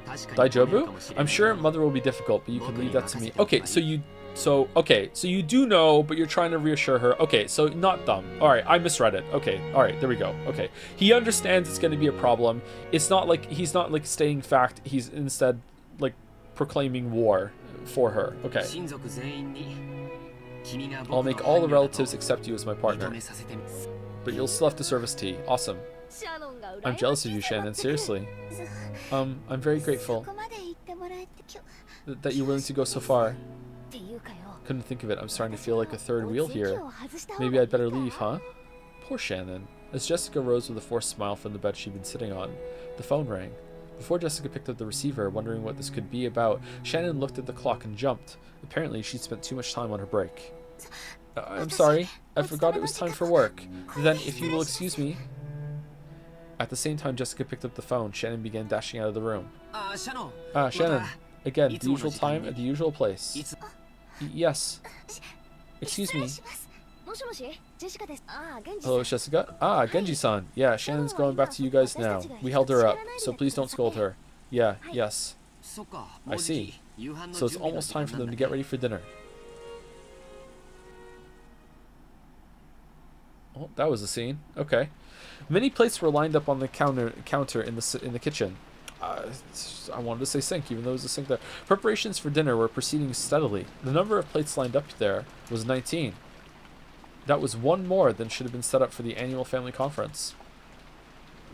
Daijobu? I'm sure Mother will be difficult, but you can leave that to me. Okay, so you do know, but you're trying to reassure her. Okay, so not dumb. Alright, I misread it. Okay, alright, there we go. Okay. He understands it's going to be a problem. It's not like, he's not like stating fact, he's instead like proclaiming war for her. Okay. I'll make all the relatives accept you as my partner. But you'll still have to serve us tea. Awesome. I'm jealous of you, Shannon, seriously. I'm very grateful. that you're willing to go so far. っていうかよ Couldn't think of it. I'm starting to feel like a third wheel here. Maybe I'd better leave, huh? Poor Shannon. As Jessica rose with a forced smile from the bed she'd been sitting on, the phone rang. Before Jessica picked up the receiver, wondering what this could be about, Shannon looked at the clock and jumped. Apparently, she'd spent too much time on her break. I'm sorry. I forgot it was time for work. Then, if you will excuse me... At the same time Jessica picked up the phone, Shannon began dashing out of the room. Shannon. Again, the usual time at the usual place. Yes. Excuse me. もしもしジェシカです。Hello, Jessica. Genji-san. Yeah, Shannon's going back to you guys now. We held her up, so please don't scold her. Yeah, yes. I see. So it's almost time for them to get ready for dinner. Oh, that was a scene. Okay. Many plates were lined up on the counter in the kitchen. I wanted to say sink, even though there was a sink there. Preparations for dinner were proceeding steadily. The number of plates lined up there was 19. That was one more than should have been set up for the annual family conference.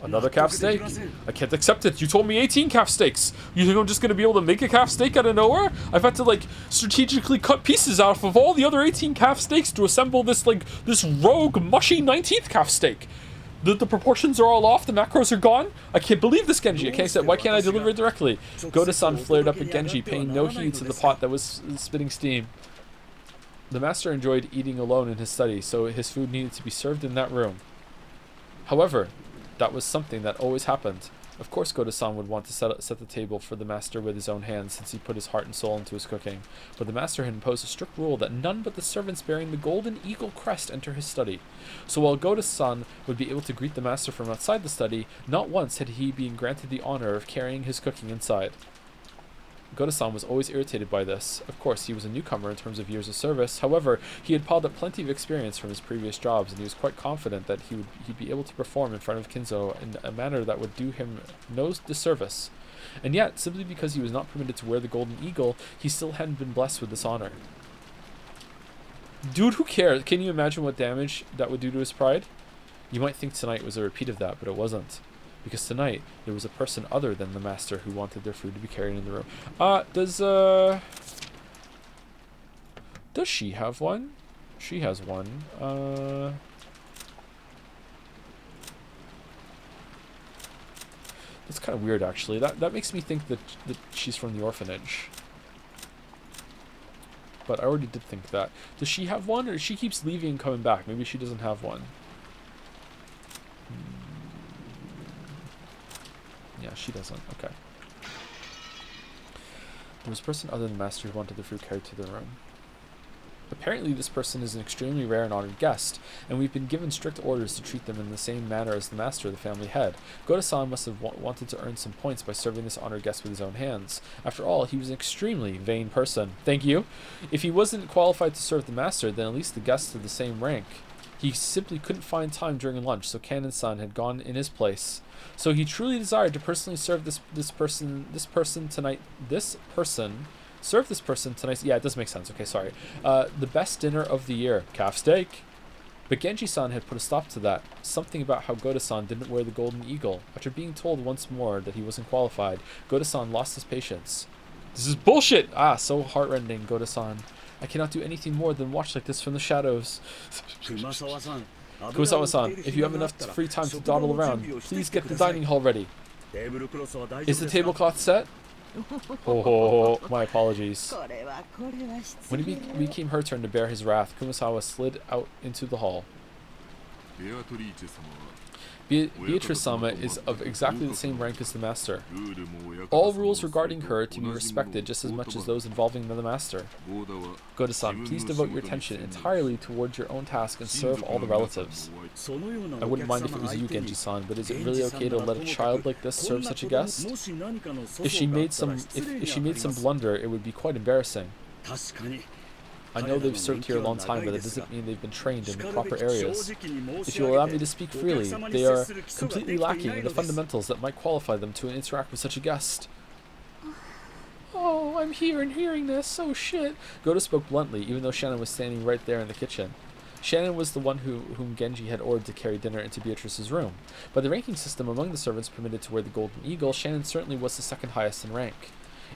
Another calf steak? I can't accept it. You told me 18 calf steaks. You think I'm just going to be able to make a calf steak out of nowhere? I've had to, like, strategically cut pieces out of all the other 18 calf steaks to assemble this, like, this rogue, mushy 19th calf steak. The proportions are all off. The macros are gone. I can't believe this, Genji. I can't accept. Why can't I deliver it directly? Goda-san flared up at Genji, paying no heed to the pot that was spitting steam. The master enjoyed eating alone in his study, so his food needed to be served in that room. However, that was something that always happened. Of course Goda-san would want to set the table for the master with his own hands, since he put his heart and soul into his cooking. But the master had imposed a strict rule that none but the servants bearing the golden eagle crest enter his study. So while Goda-san would be able to greet the master from outside the study, not once had he been granted the honor of carrying his cooking inside. Goda-san was always irritated by this. Of course, he was a newcomer in terms of years of service. However, he had piled up plenty of experience from his previous jobs, and he was quite confident that he'd be able to perform in front of Kinzo in a manner that would do him no disservice. And yet, simply because he was not permitted to wear the golden eagle, he still hadn't been blessed with this honor. Dude, who cares? Can you imagine what damage that would do to his pride? You might think tonight was a repeat of that, but it wasn't. Because tonight, there was a person other than the master who wanted their food to be carried in the room. Does she have one? She has one. That's kind of weird, actually. That makes me think that she's from the orphanage. But I already did think that. Does she have one, or she keeps leaving and coming back? Maybe she doesn't have one. Yeah, she doesn't. Okay. There was a person other than the master who wanted the fruit carried to the room. Apparently this person is an extremely rare and honored guest, and we've been given strict orders to treat them in the same manner as the master of the family head. Goda-san must have wanted to earn some points by serving this honored guest with his own hands. After all, he was an extremely vain person. Thank you. If he wasn't qualified to serve the master, then at least the guests of the same rank. He simply couldn't find time during lunch, so Kanon-san had gone in his place. So he truly desired to personally serve this person tonight. Yeah, it does make sense. Okay, sorry. The best dinner of the year, calf steak. But Genji-san had put a stop to that. Something about how Goda-san didn't wear the golden eagle. After being told once more that he wasn't qualified, Goda-san lost his patience. This is bullshit! So heartrending, Goda-san. I cannot do anything more than watch like this from the shadows. Kumasawa-san, if you have enough free time to dawdle around, please get the dining hall ready. Is the tablecloth set? Oh, my apologies. When it became her turn to bear his wrath, Kumasawa slid out into the hall. Beatrice-sama is of exactly the same rank as the master. All rules regarding her are to be respected just as much as those involving the master. Goda-san, please devote your attention entirely towards your own task and serve all the relatives. I wouldn't mind if it was you, Genji-san, but is it really okay to let a child like this serve such a guest? If she made some blunder, it would be quite embarrassing. I know they've served here a long time, but it doesn't mean they've been trained in the proper areas. If you'll allow me to speak freely, they are completely lacking in the fundamentals that might qualify them to interact with such a guest. Oh, I'm here and hearing this. Oh, shit. Goda spoke bluntly, even though Shannon was standing right there in the kitchen. Shannon was the one whom Genji had ordered to carry dinner into Beatrice's room. By the ranking system among the servants permitted to wear the golden eagle, Shannon certainly was the second highest in rank.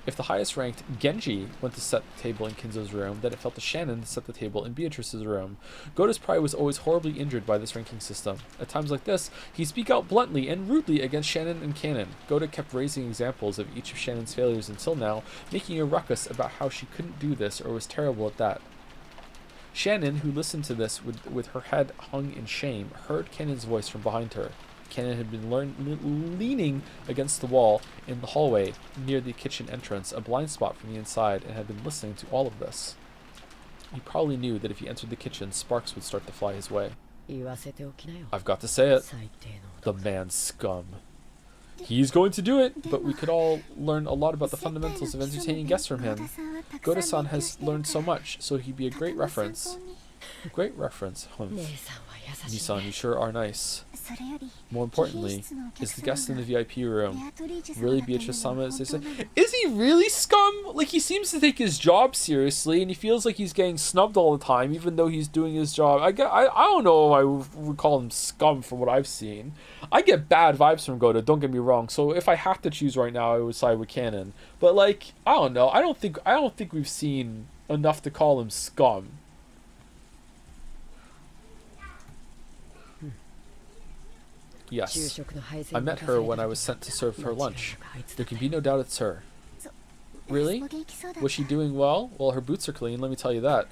If the highest ranked Genji went to set the table in Kinzo's room, then it fell to Shannon to set the table in Beatrice's room. Gota's pride was always horribly injured by this ranking system. At times like this, he'd speak out bluntly and rudely against Shannon and Kanon. Gota kept raising examples of each of Shannon's failures until now, making a ruckus about how she couldn't do this or was terrible at that. Shannon, who listened to this with her head hung in shame, heard Kanon's voice from behind her. Kanon had been leaning against the wall in the hallway near the kitchen entrance, a blind spot from the inside, and had been listening to all of this. He probably knew that if he entered the kitchen, sparks would start to fly his way. I've got to say it. The man's scum. He's going to do it, but we could all learn a lot about the fundamentals of entertaining guests from him. Gota-san has learned so much, so he'd be a great reference. Great reference, Nissan, you sure are nice. More importantly, is the guest in the VIP room really Beatrice-sama, as they say? Is he really scum? Like, he seems to take his job seriously, and he feels like he's getting snubbed all the time, even though he's doing his job. I don't know if I would call him scum from what I've seen. I get bad vibes from Gota, don't get me wrong. So if I have to choose right now, I would side with Kanon. But like, I don't know. I don't think we've seen enough to call him scum. Yes, I met her when I was sent to serve her lunch. There can be no doubt it's her. Really? Was she doing well? Well, her boots are clean, let me tell you that.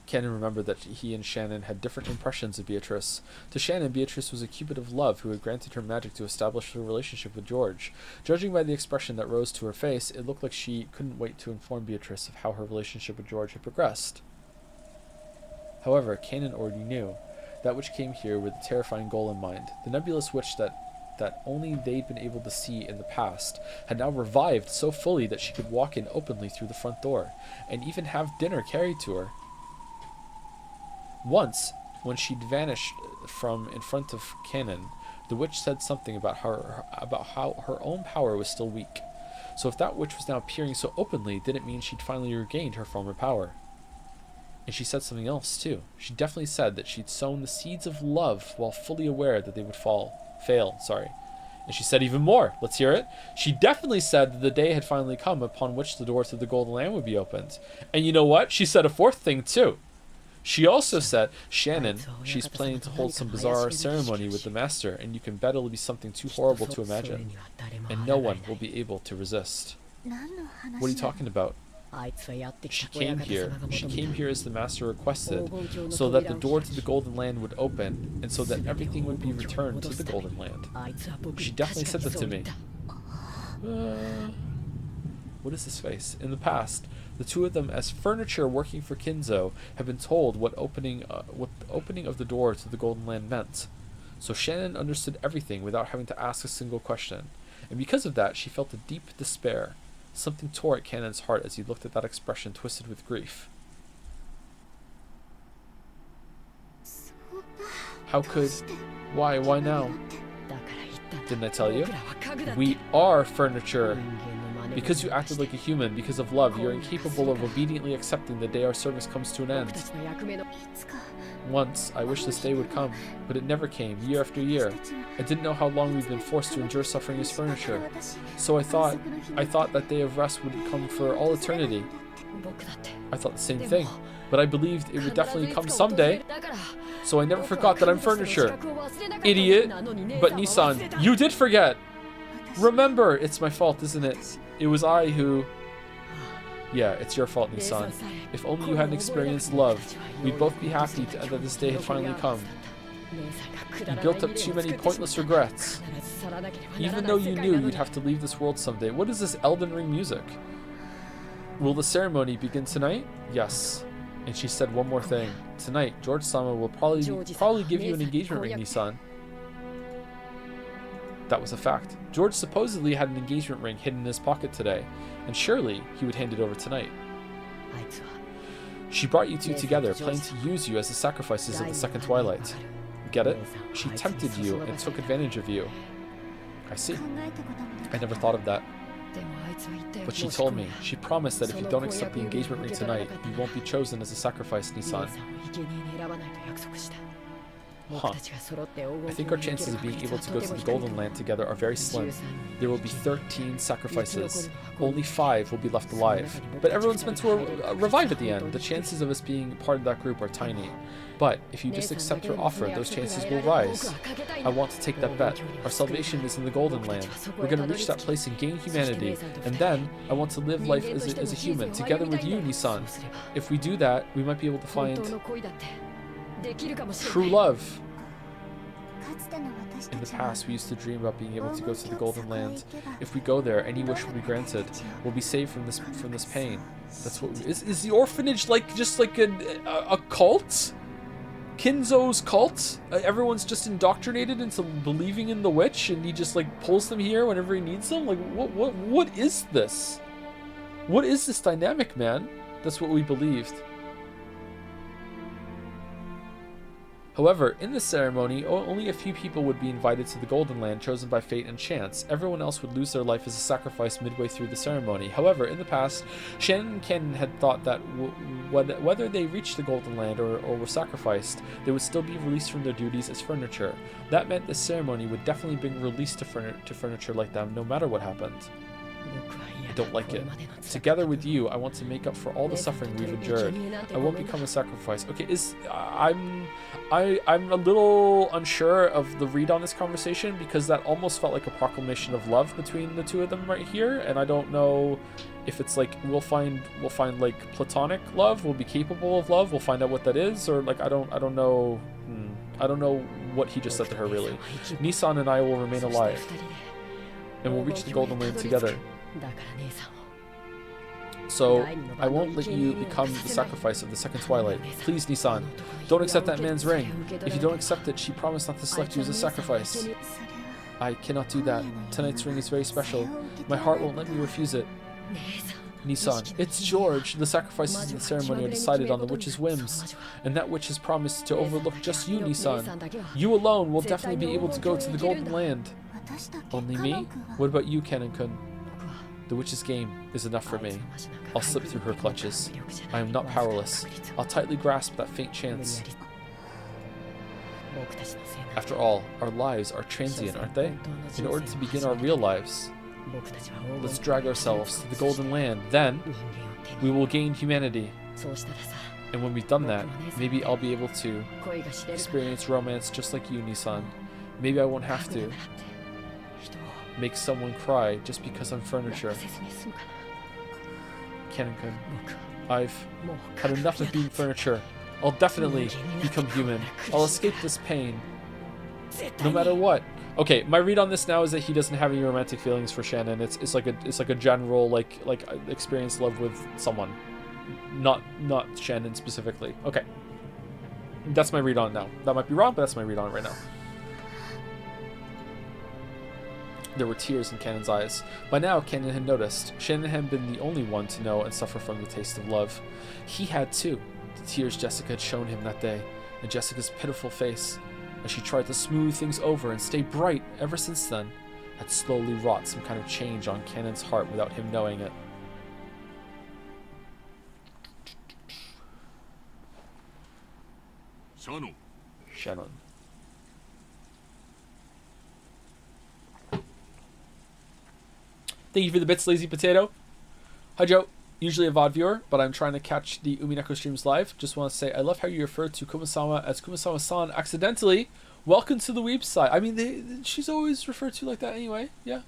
Kanon remembered that he and Shannon had different impressions of Beatrice. To Shannon, Beatrice was a cupid of love who had granted her magic to establish her relationship with George. Judging by the expression that rose to her face, it looked like she couldn't wait to inform Beatrice of how her relationship with George had progressed. However, Kanon already knew. That which came here with a terrifying goal in mind. The nebulous witch that only they'd been able to see in the past had now revived so fully that she could walk in openly through the front door, and even have dinner carried to her. Once, when she'd vanished from in front of Kanon, the witch said something about how her own power was still weak. So if that witch was now appearing so openly, did it mean she'd finally regained her former power? And she said something else, too. She definitely said that she'd sown the seeds of love while fully aware that they would fail. And she said even more. Let's hear it. She definitely said that the day had finally come upon which the door to the Golden Land would be opened. And you know what? She said a fourth thing, too. She also said, Shannon, she's planning to hold some bizarre ceremony with the master, and you can bet it'll be something too horrible to imagine. And no one will be able to resist. What are you talking about? She came here as the master requested, so that the door to the Golden Land would open, and so that everything would be returned to the Golden Land. She definitely said that to me. What is this face? In the past, the two of them, as furniture working for Kinzo, had been told what the opening of the door to the Golden Land meant. So Shannon understood everything without having to ask a single question, and because of that, she felt a deep despair. Something tore at Kanon's heart as he looked at that expression twisted with grief. How could... Why now? Didn't I tell you? We are furniture. Because you acted like a human, because of love, you're incapable of obediently accepting the day our service comes to an end. Once, I wished this day would come, but it never came, year after year. I didn't know how long we've been forced to endure suffering as furniture. So I thought that day of rest would come for all eternity. I thought the same thing, but I believed it would definitely come someday. So I never forgot that I'm furniture. Idiot! But Nissan, you did forget! Remember, it's my fault, isn't it? It was I who... Yeah, it's your fault, Nissan. If only you hadn't experienced love, we'd both be happy that this day had finally come. You built up too many pointless regrets. Even though you knew you'd have to leave this world someday. What is this Elden Ring music? Will the ceremony begin tonight? Yes. And she said one more thing. Tonight, George-sama will probably give you an engagement ring, Nissan. That was a fact. George supposedly had an engagement ring hidden in his pocket today, and surely he would hand it over tonight. She brought you two together, planning to use you as the sacrifices of the Second Twilight. Get it? She tempted you and took advantage of you. I see. I never thought of that. But she told me, she promised that if you don't accept the engagement ring tonight, you won't be chosen as a sacrifice, Nissan. Huh. I think our chances of being able to go to the Golden Land together are very slim. There will be 13 sacrifices. Only 5 will be left alive. But everyone's meant to revive at the end. The chances of us being part of that group are tiny. But if you just accept her offer, those chances will rise. I want to take that bet. Our salvation is in the Golden Land. We're going to reach that place and gain humanity. And then, I want to live life as a human, together with you, Nissan. If we do that, we might be able to find true love. In the past, we used to dream about being able to go to the Golden Land. If we go there, any wish will be granted. We'll be saved from this pain. That's what is the orphanage just like a cult? Kinzo's cult? Everyone's just indoctrinated into believing in the witch, and he just like pulls them here whenever he needs them. Like what is this? What is this dynamic, man? That's what we believed. However, in this ceremony, only a few people would be invited to the Golden Land, chosen by fate and chance. Everyone else would lose their life as a sacrifice midway through the ceremony. However, in the past, Shannon and Ken had thought that whether they reached the Golden Land or were sacrificed, they would still be released from their duties as furniture. That meant this ceremony would definitely bring release to furniture like them, no matter what happened. I don't like it. Together with you, I want to make up for all the suffering we've endured. I won't become a sacrifice. Okay, I'm a little unsure of the read on this conversation, because that almost felt like a proclamation of love between the two of them right here, and I don't know if it's like we'll find like platonic love, we'll be capable of love, we'll find out what that is, or like I don't know. I don't know what he just said to her really. Nissan and I will remain alive, and we'll reach the Golden Land together. So, I won't let you become the sacrifice of the second twilight. Please, Nissan, don't accept that man's ring. If you don't accept it, she promised not to select you as a sacrifice. I cannot do that. Tonight's ring is very special. My heart won't let me refuse it. Nissan, it's George. The sacrifices in the ceremony are decided on the witch's whims, and that witch has promised to overlook just you, Nissan. You alone will definitely be able to go to the Golden Land. Only me? What about you, Kennen-kun? The witch's game is enough for me. I'll slip through her clutches. I am not powerless. I'll tightly grasp that faint chance. After all, our lives are transient, aren't they? In order to begin our real lives, let's drag ourselves to the Golden Land. Then, we will gain humanity. And when we've done that, maybe I'll be able to experience romance just like you, Nissan. Maybe I won't have to make someone cry just because I'm furniture. Kennen-kun, I've had enough of being furniture. I'll definitely become human. I'll escape this pain, no matter what. Okay, my read on this now is that he doesn't have any romantic feelings for Shannon. It's like a general like experience love with someone, not Shannon specifically. Okay, that's my read on it now. That might be wrong, but that's my read on it right now. There were tears in Cannon's eyes. By now, Cannon had noticed. Shannon hadn't been the only one to know and suffer from the taste of love. He had too. The tears Jessica had shown him that day, and Jessica's pitiful face, as she tried to smooth things over and stay bright ever since then, had slowly wrought some kind of change on Cannon's heart without him knowing it. Shannon. Thank you for the bits, Lazy Potato. Hi, Joe. Usually a VOD viewer, but I'm trying to catch the Umineko streams live. Just want to say, I love how you refer to Kumasama as Kumasama-san accidentally. Welcome to the weeb side. I mean, she's always referred to like that anyway. Yeah.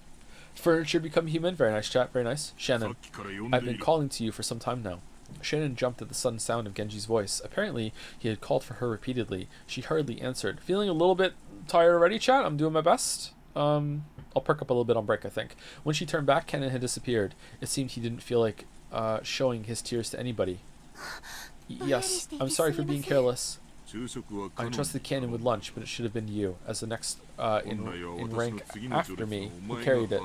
Furniture become human. Very nice chat. Very nice. Shannon, I've been calling to you for some time now. Shannon jumped at the sudden sound of Genji's voice. Apparently, he had called for her repeatedly. She hurriedly answered. Feeling a little bit tired already, chat? I'm doing my best. I'll perk up a little bit on break, I think. When she turned back, Kennen had disappeared. It seemed he didn't feel like showing his tears to anybody. Yes, I'm sorry for being careless. I entrusted Kennen with lunch, but it should have been you, as the next in rank after me, who carried it.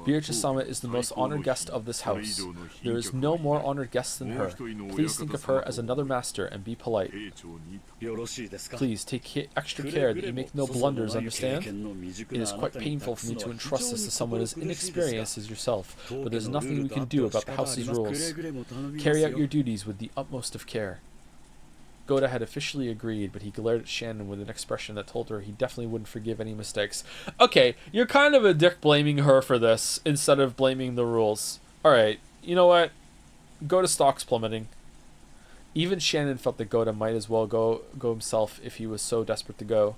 Beatrice-sama is the most honored guest of this house. There is no more honored guest than her. Please think of her as another master and be polite. Please take extra care that you make no blunders, understand? It is quite painful for me to entrust this to someone as inexperienced as yourself, but there's nothing we can do about the house's rules. Carry out your duties with the utmost of care. Goda had officially agreed, but he glared at Shannon with an expression that told her he definitely wouldn't forgive any mistakes. Okay, you're kind of a dick blaming her for this instead of blaming the rules. Alright, you know what? Goda stock's plummeting. Even Shannon felt that Goda might as well go himself if he was so desperate to go.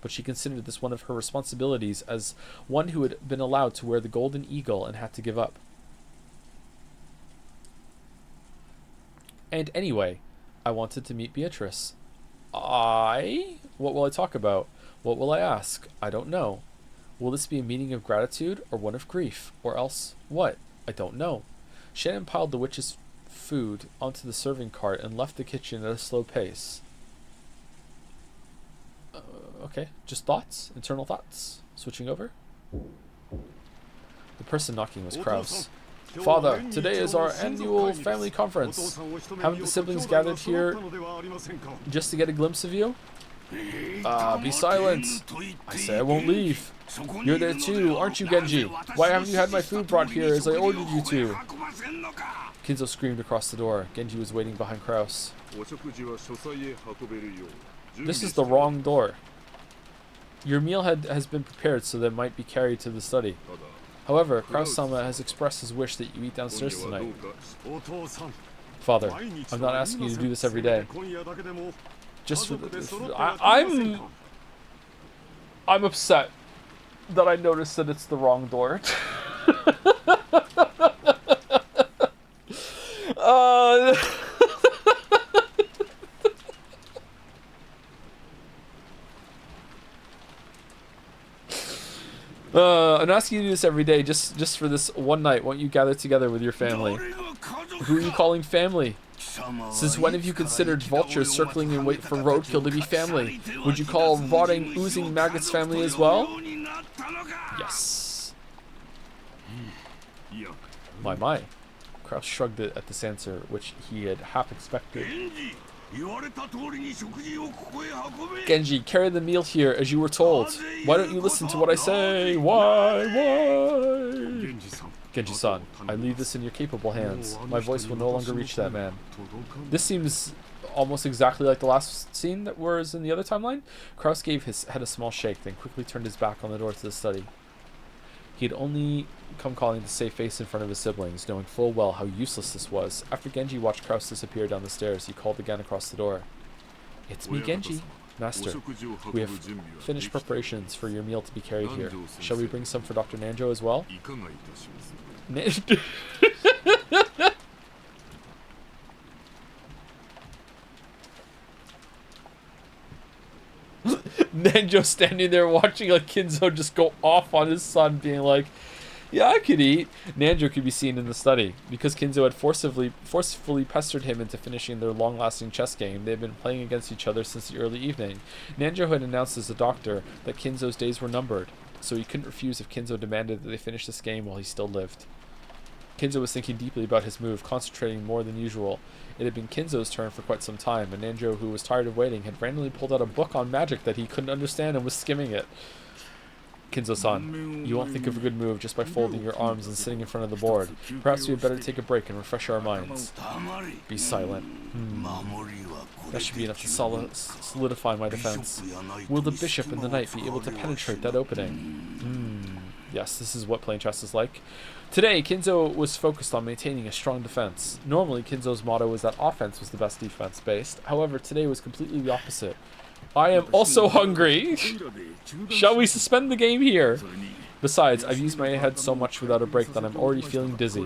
But she considered this one of her responsibilities as one who had been allowed to wear the golden eagle and had to give up. And anyway, I wanted to meet Beatrice. What will I talk about? What will I ask? I don't know. Will this be a meeting of gratitude or one of grief? Or else what? I don't know. Shannon piled the witch's food onto the serving cart and left the kitchen at a slow pace. Okay, just thoughts? Internal thoughts? Switching over? The person knocking was Kraus. Father, today is our annual family conference. Haven't the siblings gathered here just to get a glimpse of you? Be silent. I say I won't leave. You're there too, aren't you, Genji? Why haven't you had my food brought here as I ordered you to? Kinzo screamed across the door. Genji was waiting behind Kraus. This is the wrong door. Your meal has been prepared so that it might be carried to the study. However, Kraus-sama has expressed his wish that you eat downstairs tonight. Father, I'm not asking you to do this every day. Just for I'm upset that I noticed that it's the wrong door. I'm asking you to do this every day, just for this one night. Won't you gather together with your family? Who are you calling family? Since when have you considered vultures circling in wait for roadkill to be family? Would you call rotting, oozing maggots family as well? Yes. My. Kraus shrugged at this answer, which he had half expected. Genji, carry the meal here as you were told. Why don't you listen to what I say? Why? Genji-san, I leave this in your capable hands. My voice will no longer reach that man. This seems almost exactly like the last scene that was in the other timeline. Kraus gave his head a small shake, then quickly turned his back on the door to the study. He had only come calling to save face in front of his siblings, knowing full well how useless this was. After Genji watched Kraus disappear down the stairs, he called again across the door. It's me, Genji. Master, we have finished preparations for your meal to be carried here. Shall we bring some for Dr. Nanjo as well? Nanjo standing there watching like Kinzo just go off on his son, being like, yeah, I could eat. Nanjo could be seen in the study. Because Kinzo had forcefully pestered him into finishing their long-lasting chess game, they had been playing against each other since the early evening. Nanjo had announced as a doctor that Kinzo's days were numbered, so he couldn't refuse if Kinzo demanded that they finish this game while he still lived. Kinzo was thinking deeply about his move, concentrating more than usual. It had been Kinzo's turn for quite some time, and Nanjo, who was tired of waiting, had randomly pulled out a book on magic that he couldn't understand and was skimming it. Kinzo-san, you won't think of a good move just by folding your arms and sitting in front of the board. Perhaps we had better take a break and refresh our minds. Be silent. That should be enough to solidify my defense. Will the bishop and the knight be able to penetrate that opening? Yes, this is what playing chess is like. Today, Kinzo was focused on maintaining a strong defense. Normally, Kinzo's motto was that offense was the best defense based. However, today was completely the opposite. I am also hungry. Shall we suspend the game here? Besides, I've used my head so much without a break that I'm already feeling dizzy.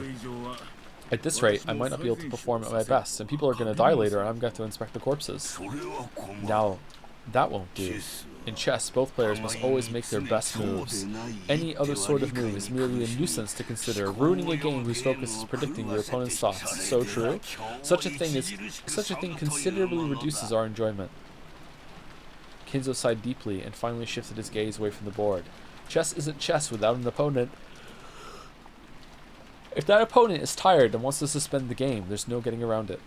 At this rate, I might not be able to perform at my best, and people are going to die later, and I'm going to inspect the corpses. Now, that won't do. In chess, both players must always make their best moves. Any other sort of move is merely a nuisance to consider, ruining a game whose focus is predicting your opponent's thoughts. So true. Such a thing considerably reduces our enjoyment. Kinzo sighed deeply and finally shifted his gaze away from the board. Chess isn't chess without an opponent. If that opponent is tired and wants to suspend the game, there's no getting around it.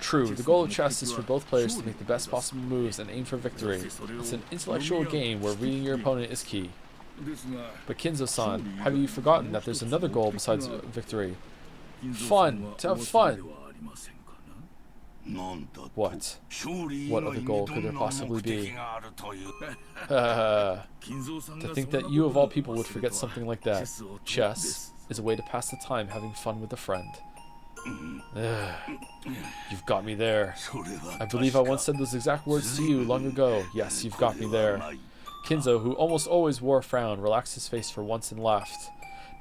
True, the goal of chess is for both players to make the best possible moves and aim for victory. It's an intellectual game where reading your opponent is key. But Kinzo-san, have you forgotten that there's another goal besides victory? Fun, to have fun. What? What other goal could there possibly be? To think that you of all people would forget something like that. Chess is a way to pass the time having fun with a friend. You've got me there. I believe I once said those exact words to you long ago. Yes, you've got me there. Kinzo, who almost always wore a frown, relaxed his face for once and laughed.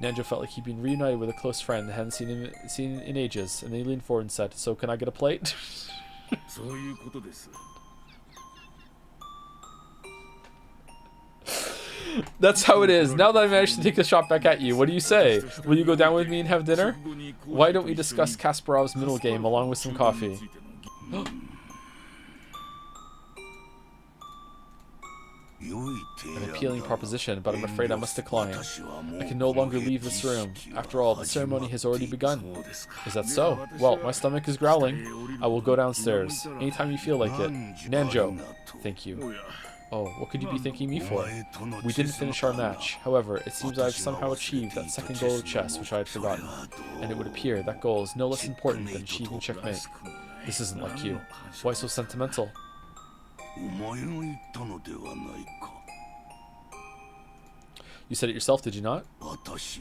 Nanjo felt like he'd been reunited with a close friend they hadn't seen in ages, and then he leaned forward and said, "So can I get a plate?" That's how it is. Now that I managed to take the shot back at you, what do you say? Will you go down with me and have dinner? Why don't we discuss Kasparov's middle game along with some coffee? An appealing proposition, but I'm afraid I must decline. I can no longer leave this room. After all, the ceremony has already begun. Is that so? Well, my stomach is growling. I will go downstairs. Anytime you feel like it. Nanjo. Thank you. Oh, what could you be thanking me for? We didn't finish our match. However, it seems I've somehow achieved that second goal of chess, which I had forgotten. And it would appear that goal is no less important than achieving checkmate. This isn't like you. Why so sentimental? You said it yourself, did you not?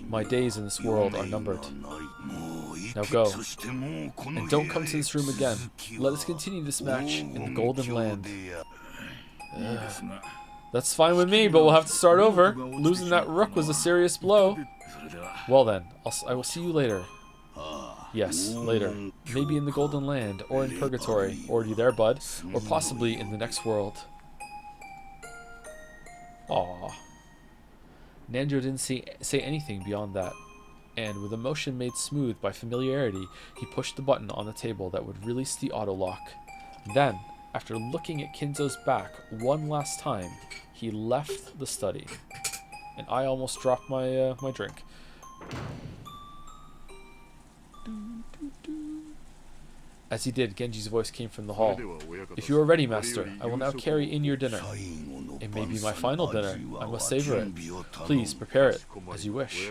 My days in this world are numbered. Now go. And don't come to this room again. Let us continue this match in the Golden Land. That's fine with me, but we'll have to start over. Losing that rook was a serious blow. Well then, I will see you later. Yes, later. Maybe in the Golden Land, or in Purgatory. Already there, bud. Or possibly in the next world. Aww. Nanjo didn't say anything beyond that. And with a motion made smooth by familiarity, he pushed the button on the table that would release the auto-lock. Then, after looking at Kinzo's back one last time, he left the study. And I almost dropped my my drink. As he did, Genji's voice came from the hall. If you are ready, master, I will now carry in your dinner. It may be my final dinner. I must savor it. Please, prepare it, as you wish.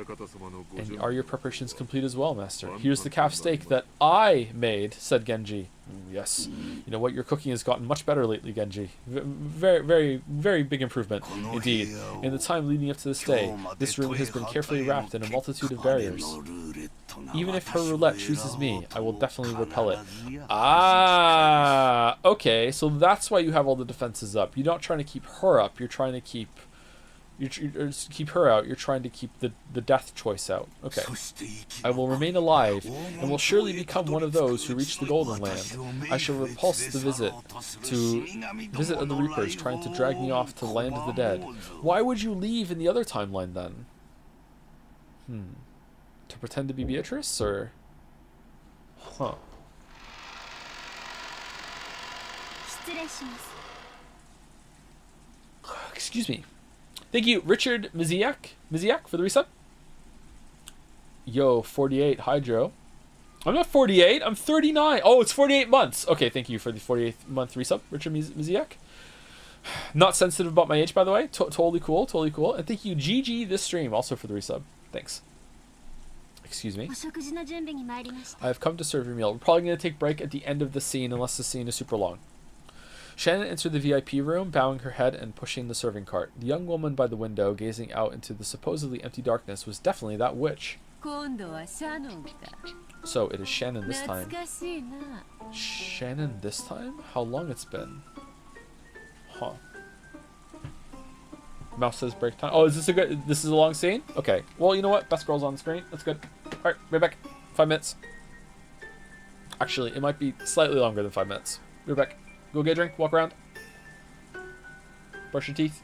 And are your preparations complete as well, master? Here's the calf steak that I made, said Genji. Yes. You know what, your cooking has gotten much better lately, Genji. Very, very, very big improvement, indeed. In the time leading up to this day, this room has been carefully wrapped in a multitude of barriers. Even if her roulette chooses me, I will definitely repel it. Ah, okay, so that's why you have all the defenses up. You're not trying to keep her up, you're trying to keep her out, you're trying to keep the death choice out. Okay. I will remain alive, and will surely become one of those who reach the Golden Land. I shall repulse the visit of the Reapers trying to drag me off to the land of the dead. Why would you leave in the other timeline then? To pretend to be Beatrice, or? Huh. Excuse me. Thank you, Richard Miziak for the resub. Yo, 48. Hi, Joe. I'm not 48. I'm 39. Oh, it's 48 months. Okay, thank you for the 48th month resub, Richard Miziak. Not sensitive about my age, by the way. Totally cool. Totally cool. And thank you, GG this stream, also for the resub. Thanks. Excuse me. I have come to serve your meal. We're probably going to take a break at the end of the scene, unless the scene is super long. Shannon entered the VIP room, bowing her head and pushing the serving cart. The young woman by the window, gazing out into the supposedly empty darkness, was definitely that witch. So it is Shannon this time. Shannon this time? How long it's been? Huh. Mouse says break time. Oh, is this this is a long scene? Okay. Well, you know what? Best girl's on the screen. That's good. Alright, right back. 5 minutes. Actually, it might be slightly longer than 5 minutes. Right back. Go get a drink, walk around. Brush your teeth.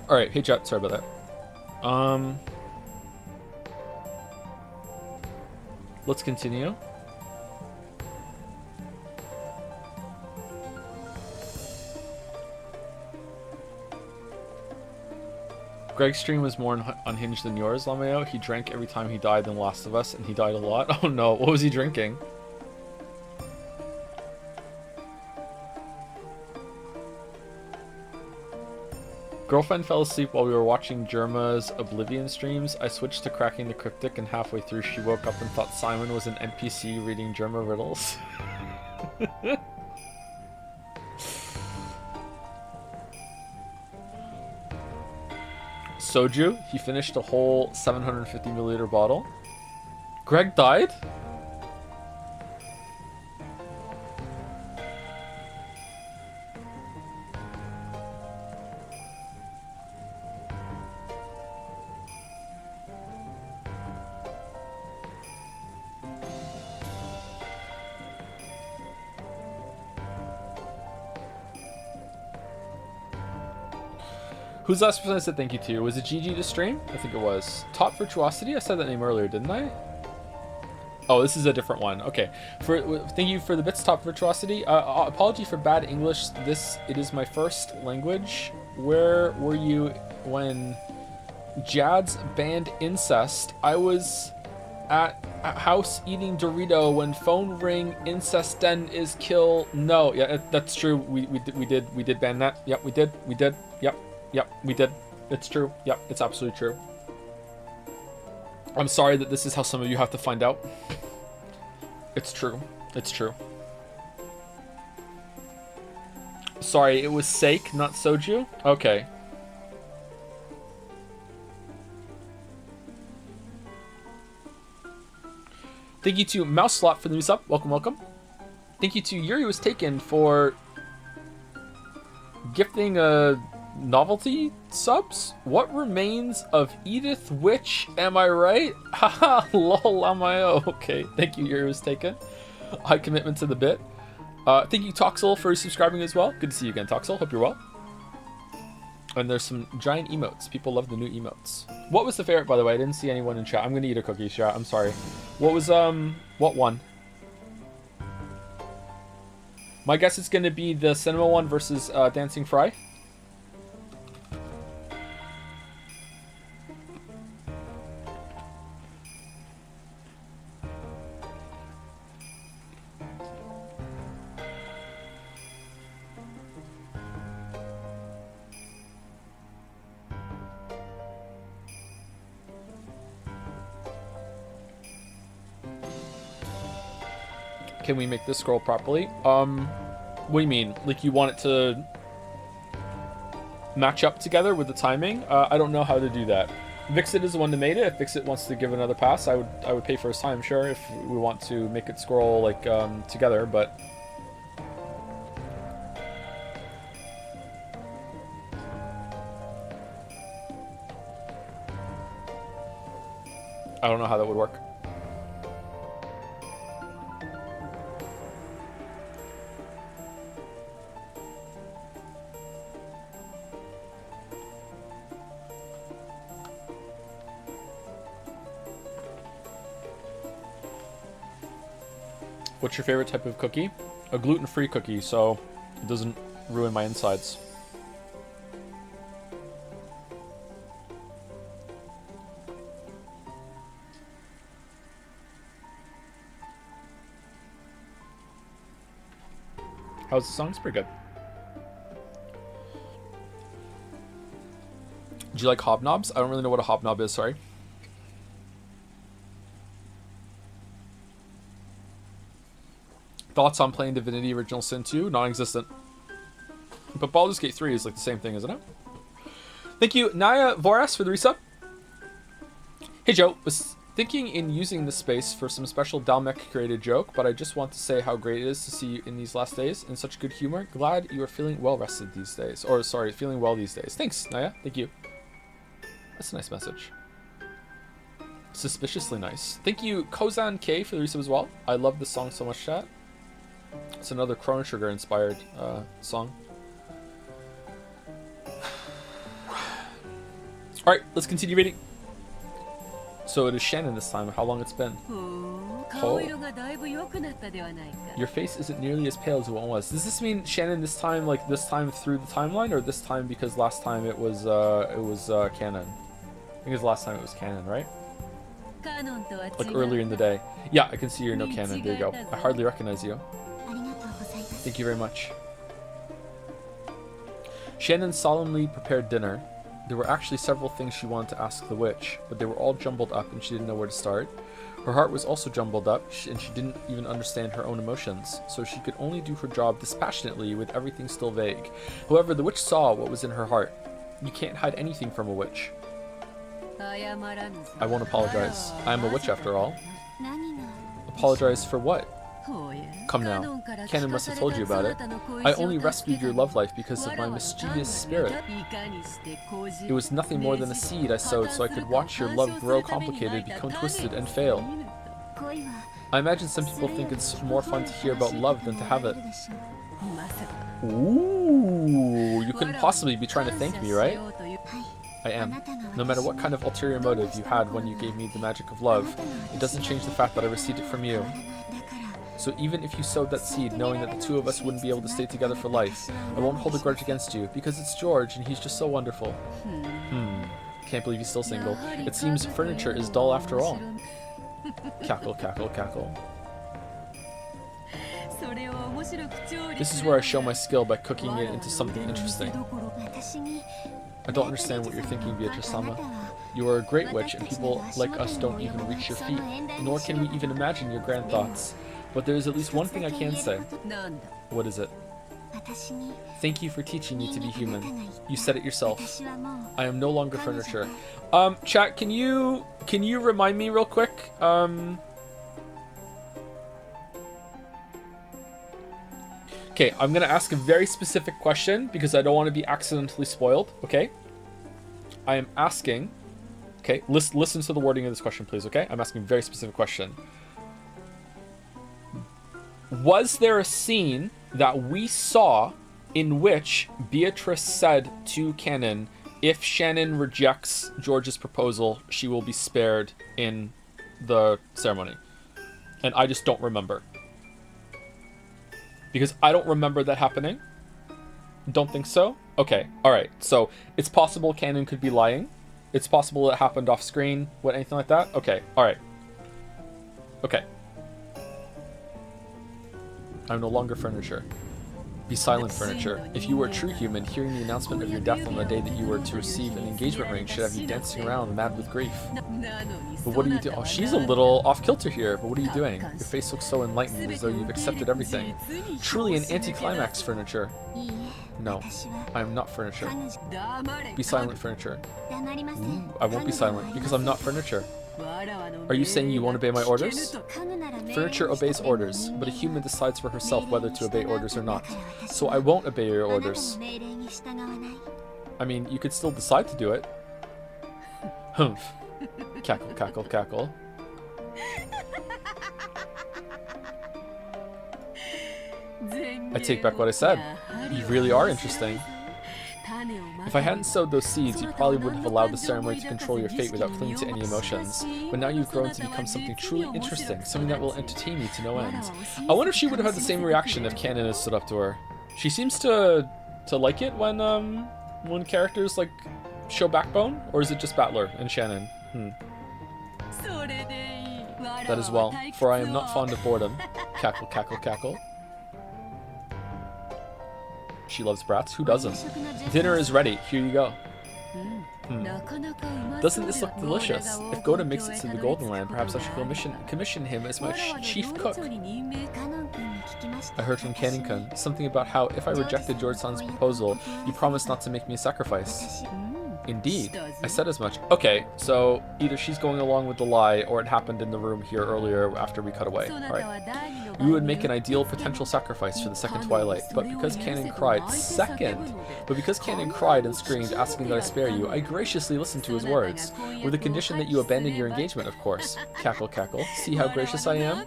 Alright, hey chat, sorry about that. Let's continue. Greg's stream was more unhinged than yours, Lameo. He drank every time he died in Last of Us, and he died a lot. Oh no, what was he drinking? Girlfriend fell asleep while we were watching Germa's Oblivion streams. I switched to cracking the cryptic, and halfway through she woke up and thought Simon was an NPC reading Germa riddles. Soju, he finished a whole 750 milliliter bottle. Greg died? Who's the last person I said thank you to? Was it GG to stream? I think it was. Top Virtuosity? I said that name earlier, didn't I? Oh, this is a different one. Okay. Thank you for the bits, Top Virtuosity. Apology for bad English. It is my first language. Where were you when Jad's banned incest? I was at a house eating Dorito when phone ring incest den is kill. No, yeah, that's true. We did ban that. Yep, we did. Yep, we did. It's true. Yep, it's absolutely true. I'm sorry that this is how some of you have to find out. It's true. It's true. Sorry, it was sake, not soju? Okay. Thank you to Mouse Slot for the new sub. Welcome, welcome. Thank you to Yuri Was Taken for gifting a novelty subs. What remains of Edith Witch? Am I right? Haha, lol, am I? Okay, thank you, Yuri Was Taken. High commitment to the bit. Thank you, Toxel, for subscribing as well. Good to see you again, Toxel. Hope you're well. And there's some giant emotes. People love the new emotes. What was the favorite, by the way? I didn't see anyone in chat. I'm gonna eat a cookie, chat. I'm sorry. What was, what one? My guess is gonna be the cinema one versus Dancing Fry. Can we make this scroll properly? What do you mean? Like you want it to match up together with the timing? I don't know how to do that. Vixit is the one that made it. If Vixit wants to give another pass, I would pay for his time, sure, if we want to make it scroll like together, but I don't know how that would work. What's your favorite type of cookie? A gluten-free cookie, so it doesn't ruin my insides. How's the song? It's pretty good. Do you like hobnobs? I don't really know what a hobnob is, sorry. Thoughts on playing Divinity Original Sin 2? Non-existent. But Baldur's Gate 3 is like the same thing, isn't it? Thank you, Naya Voras, for the resub. Hey Joe, was thinking in using this space for some special Dalmec created joke, but I just want to say how great it is to see you in these last days in such good humor. Glad you are feeling well rested these days. Or sorry, feeling well these days. Thanks, Naya. Thank you. That's a nice message. Suspiciously nice. Thank you, Kozan K, for the resub as well. I love this song so much, chat. It's another Chrono Trigger inspired song. Alright, let's continue reading. So it is Shannon this time. How long it's been? Oh. Your face isn't nearly as pale as it was. Does this mean Shannon this time, like this time through the timeline, or this time because last time it was canon? I think it was last time it was canon, right? Like earlier in the day. Yeah, I can see you're no canon. There you go. I hardly recognize you. Thank you very much. Shannon solemnly prepared dinner. There were actually several things she wanted to ask the witch, but they were all jumbled up and she didn't know where to start. Her heart was also jumbled up, and she didn't even understand her own emotions, so she could only do her job dispassionately with everything still vague. However, the witch saw what was in her heart. You can't hide anything from a witch. I won't apologize. I am a witch after all. Apologize for what? Come now. Canon must have told you about it. I only rescued your love life because of my mischievous spirit. It was nothing more than a seed I sowed so I could watch your love grow complicated, become twisted, and fail. I imagine some people think it's more fun to hear about love than to have it. Ooh, you couldn't possibly be trying to thank me, right? I am. No matter what kind of ulterior motive you had when you gave me the magic of love, it doesn't change the fact that I received it from you. So even if you sowed that seed knowing that the two of us wouldn't be able to stay together for life, I won't hold a grudge against you, because it's George and he's just so wonderful. Can't believe he's still single. It seems furniture is dull after all. Cackle, cackle, cackle. This is where I show my skill by cooking it into something interesting. I don't understand what you're thinking, Beatrice-sama. You are a great witch, and people like us don't even reach your feet, nor can we even imagine your grand thoughts. But there is at least one thing I can say. What is it? Thank you for teaching me to be human. You said it yourself. I am no longer furniture. Chat, can you remind me real quick? Okay, I'm gonna ask a very specific question because I don't want to be accidentally spoiled. Okay, I am asking. Okay, listen to the wording of this question, please. Okay, I'm asking a very specific question. Was there a scene that we saw in which Beatrice said to Canon, if Shannon rejects George's proposal, she will be spared in the ceremony? And I just don't remember. Because I don't remember that happening. Don't think so? Okay, alright. So, it's possible Canon could be lying. It's possible it happened off screen. What, anything like that? Okay, alright. Okay. I'm no longer furniture. Be silent, furniture. If you were a true human, hearing the announcement of your death on the day that you were to receive an engagement ring should have you dancing around mad with grief. But what are you doing? Oh, she's a little off-kilter here, but what are you doing? Your face looks so enlightened, as though you've accepted everything. Truly an anti-climax, furniture. No, I am not furniture. Be silent, furniture. Ooh, I won't be silent, because I'm not furniture. Are you saying you won't obey my orders? Furniture obeys orders, but a human decides for herself whether to obey orders or not. So I won't obey your orders. I mean, you could still decide to do it. Humph. Cackle, cackle, cackle. I take back what I said. You really are interesting. If I hadn't sowed those seeds, you probably wouldn't have allowed the ceremony to control your fate without clinging to any emotions. But now you've grown to become something truly interesting, something that will entertain me to no end. I wonder if she would have had the same reaction if Canon had stood up to her. She seems to like it when characters like show backbone, or is it just Battler and Shannon? That as well, for I am not fond of boredom. Cackle, cackle, cackle. She loves brats. Who doesn't? Dinner is ready. Here you go. Doesn't this look delicious? If Goda makes it to the Golden Land, perhaps I should commission him as my chief cook. I heard from Canon-kun something about how if I rejected George-san's proposal, you promised not to make me a sacrifice. Indeed. I said as much. Okay, so either she's going along with the lie, or it happened in the room here earlier after we cut away. Alright. You would make an ideal potential sacrifice for the second twilight, but because Canon cried and screamed, asking that I spare you, I graciously listened to his words. With the condition that you abandon your engagement, of course. Cackle, cackle. See how gracious I am?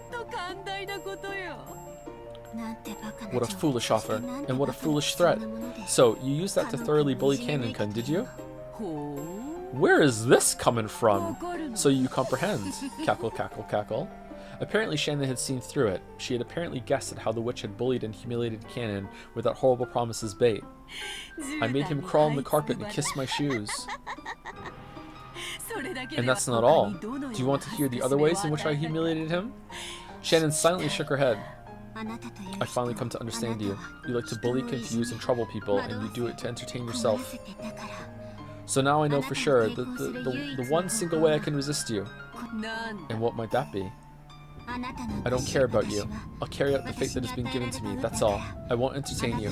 What a foolish offer, and what a foolish threat. So, you used that to thoroughly bully Canon-kun, did you? Where is this coming from? So you comprehend. Cackle, cackle, cackle. Apparently Shannon had seen through it. She had apparently guessed at how the witch had bullied and humiliated Canon with that horrible promise as bait. I made him crawl on the carpet and kiss my shoes. And that's not all. Do you want to hear the other ways in which I humiliated him? Shannon silently shook her head. I finally come to understand you. You like to bully, confuse, and trouble people, and you do it to entertain yourself. So now I know for sure the one single way I can resist you. And what might that be? I don't care about you. I'll carry out the fate that has been given to me, that's all. I won't entertain you.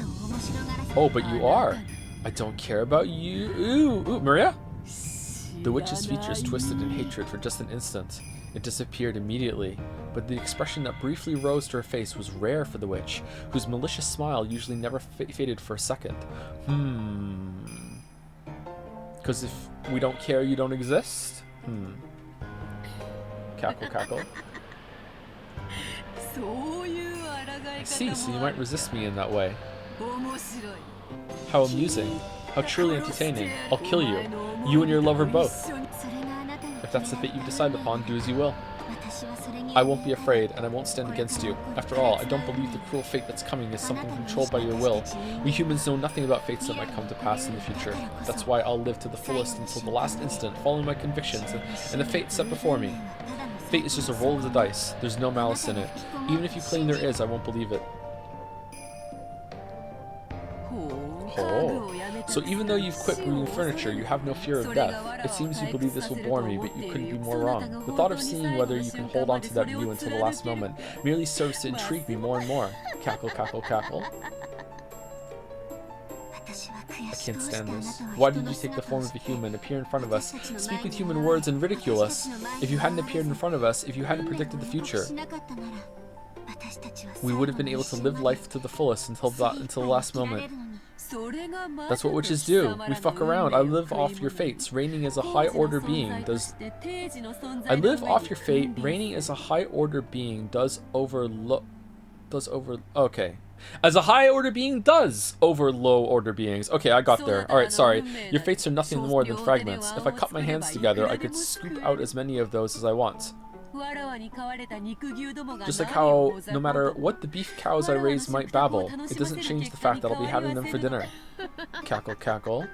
Oh, but you are. I don't care about you. Ooh, Maria? The witch's features twisted in hatred for just an instant. It disappeared immediately, but the expression that briefly rose to her face was rare for the witch, whose malicious smile usually never faded for a second. Because if we don't care, you don't exist? Cackle, cackle. I see, so you might resist me in that way. How amusing. How truly entertaining. I'll kill you. You and your lover both. If that's the fate you decide upon, do as you will. I won't be afraid, and I won't stand against you. After all, I don't believe the cruel fate that's coming is something controlled by your will. We humans know nothing about fates that might come to pass in the future. That's why I'll live to the fullest until the last instant, following my convictions and the fate set before me. Fate is just a roll of the dice. There's no malice in it. Even if you claim there is, I won't believe it. Oh. So even though you've quit moving furniture, you have no fear of death. It seems you believe this will bore me, but you couldn't be more wrong. The thought of seeing whether you can hold on to that view until the last moment merely serves to intrigue me more and more. Cackle, cackle, cackle. I can't stand this. Why did you take the form of a human, appear in front of us, speak with human words, and ridicule us? If you hadn't appeared in front of us, if you hadn't predicted the future, we would have been able to live life to the fullest until the last moment. That's what witches do. We fuck around. I live off your fates, reigning as a high order being. Okay. As a high order being does over low order beings. Okay, I got there. Alright, sorry. Your fates are nothing more than fragments. If I cut my hands together, I could scoop out as many of those as I want. Just like how, no matter what the beef cows I raise might babble, it doesn't change the fact that I'll be having them for dinner. Cackle, cackle.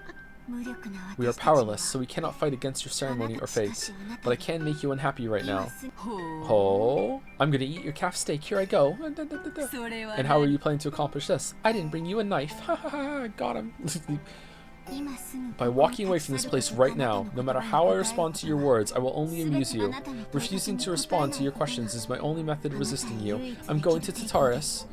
We are powerless, so we cannot fight against your ceremony or fate. But I can make you unhappy right now. Oh, I'm gonna eat your calf steak. Here I go. And how are you planning to accomplish this? I didn't bring you a knife. Ha ha ha, got him. By walking away from this place right now, no matter how I respond to your words, I will only amuse you. Refusing to respond to your questions is my only method of resisting you. I'm going to Tataris.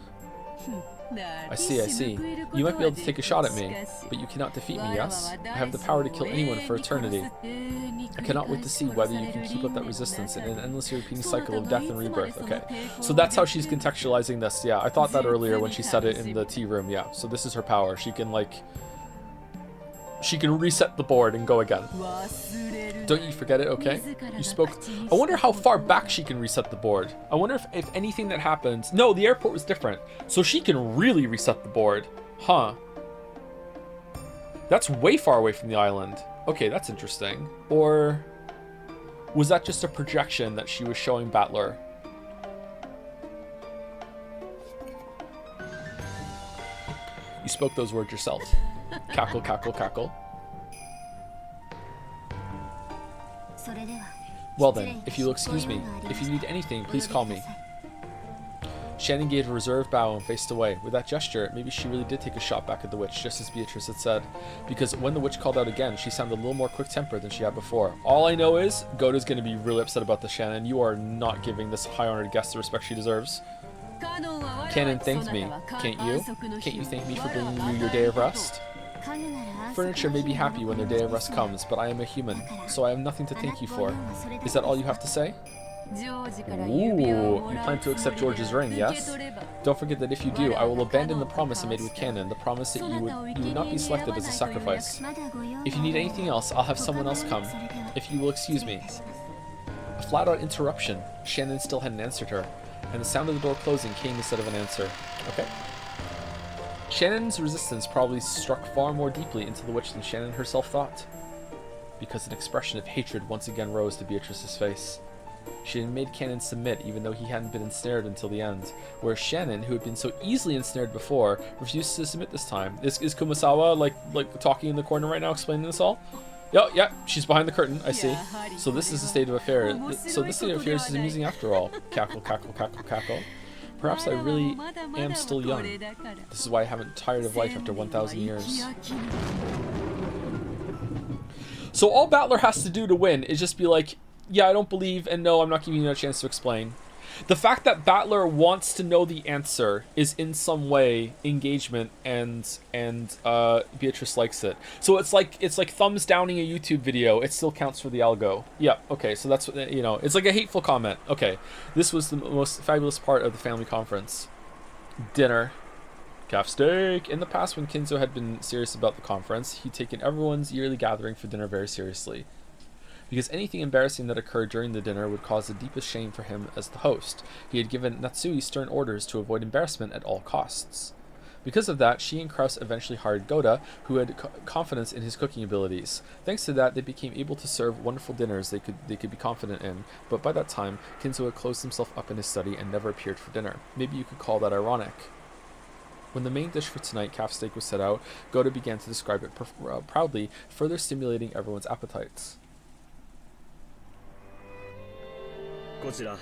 I see. You might be able to take a shot at me, but you cannot defeat me, yes? I have the power to kill anyone for eternity. I cannot wait to see whether you can keep up that resistance in an endlessly repeating cycle of death and rebirth. Okay, so that's how she's contextualizing this. Yeah, I thought that earlier when she said it in the tea room. Yeah, so this is her power. She can, like... She can reset the board and go again. Don't you forget it, okay? You spoke... I wonder how far back she can reset the board. I wonder if anything that happens... No, the airport was different. So she can really reset the board. Huh. That's way far away from the island. Okay, that's interesting. Or... was that just a projection that she was showing Battler? You spoke those words yourself. Cackle, cackle, cackle. Well then, if you'll excuse me, if you need anything, please call me. Shannon gave a reserved bow and faced away. With that gesture, maybe she really did take a shot back at the witch, just as Beatrice had said. Because when the witch called out again, she sounded a little more quick-tempered than she had before. All I know is, Goda's going to be really upset about this, Shannon. You are not giving this high-honored guest the respect she deserves. Canon thanked me, can't you? Can't you thank me for bringing you your day of rest? Furniture may be happy when their day of rest comes, but I am a human, so I have nothing to thank you for. Is that all you have to say? Ooh, you plan to accept George's ring, yes? Don't forget that if you do, I will abandon the promise I made with Canon, the promise that you would not be selected as a sacrifice. If you need anything else, I'll have someone else come, if you will excuse me. A flat-out interruption. Shannon still hadn't answered her, and the sound of the door closing came instead of an answer. Okay. Shannon's resistance probably struck far more deeply into the witch than Shannon herself thought. because an expression of hatred once again rose to Beatrice's face. She had made Cannon submit even though he hadn't been ensnared until the end, whereas Shannon, who had been so easily ensnared before, refused to submit this time. Is Kumasawa like talking in the corner right now, explaining this all? Yeah, she's behind the curtain, I see. So this is the state of affairs. So this state of affairs is amusing after all. Cackle, cackle, cackle, cackle. Perhaps I really am still young. This is why I haven't tired of life after 1,000 years. So all Battler has to do to win is just be like, yeah, I don't believe, and no, I'm not giving you a chance to explain. The fact that Battler wants to know the answer is in some way engagement, and Beatrice likes it. So it's like thumbs downing a YouTube video. It still counts for the algo. Yeah, okay, so that's what, you know, it's like a hateful comment. Okay, this was the most fabulous part of the family conference. Dinner. Calf steak. In the past, when Kinzo had been serious about the conference, he'd taken everyone's yearly gathering for dinner very seriously. Because anything embarrassing that occurred during the dinner would cause the deepest shame for him as the host. He had given Natsui stern orders to avoid embarrassment at all costs. Because of that, she and Kraus eventually hired Goda, who had confidence in his cooking abilities. Thanks to that, they became able to serve wonderful dinners they could be confident in, but by that time, Kinzo had closed himself up in his study and never appeared for dinner. Maybe you could call that ironic. When the main dish for tonight, calf steak, was set out, Goda began to describe it proudly, further stimulating everyone's appetites. The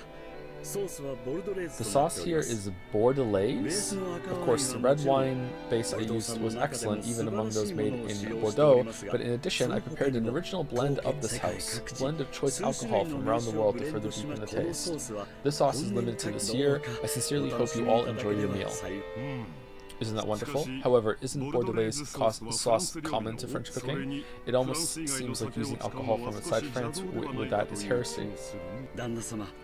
sauce here is Bordelaise. Of course, the red wine base I used was excellent, even among those made in Bordeaux, but in addition, I prepared an original blend of this house, a blend of choice alcohol from around the world to further deepen the taste. This sauce is limited to this year. I sincerely hope you all enjoy your meal. Isn't that wonderful? However, isn't Bordelaise sauce common to French cooking? It almost seems like using alcohol from outside France with that is heresy.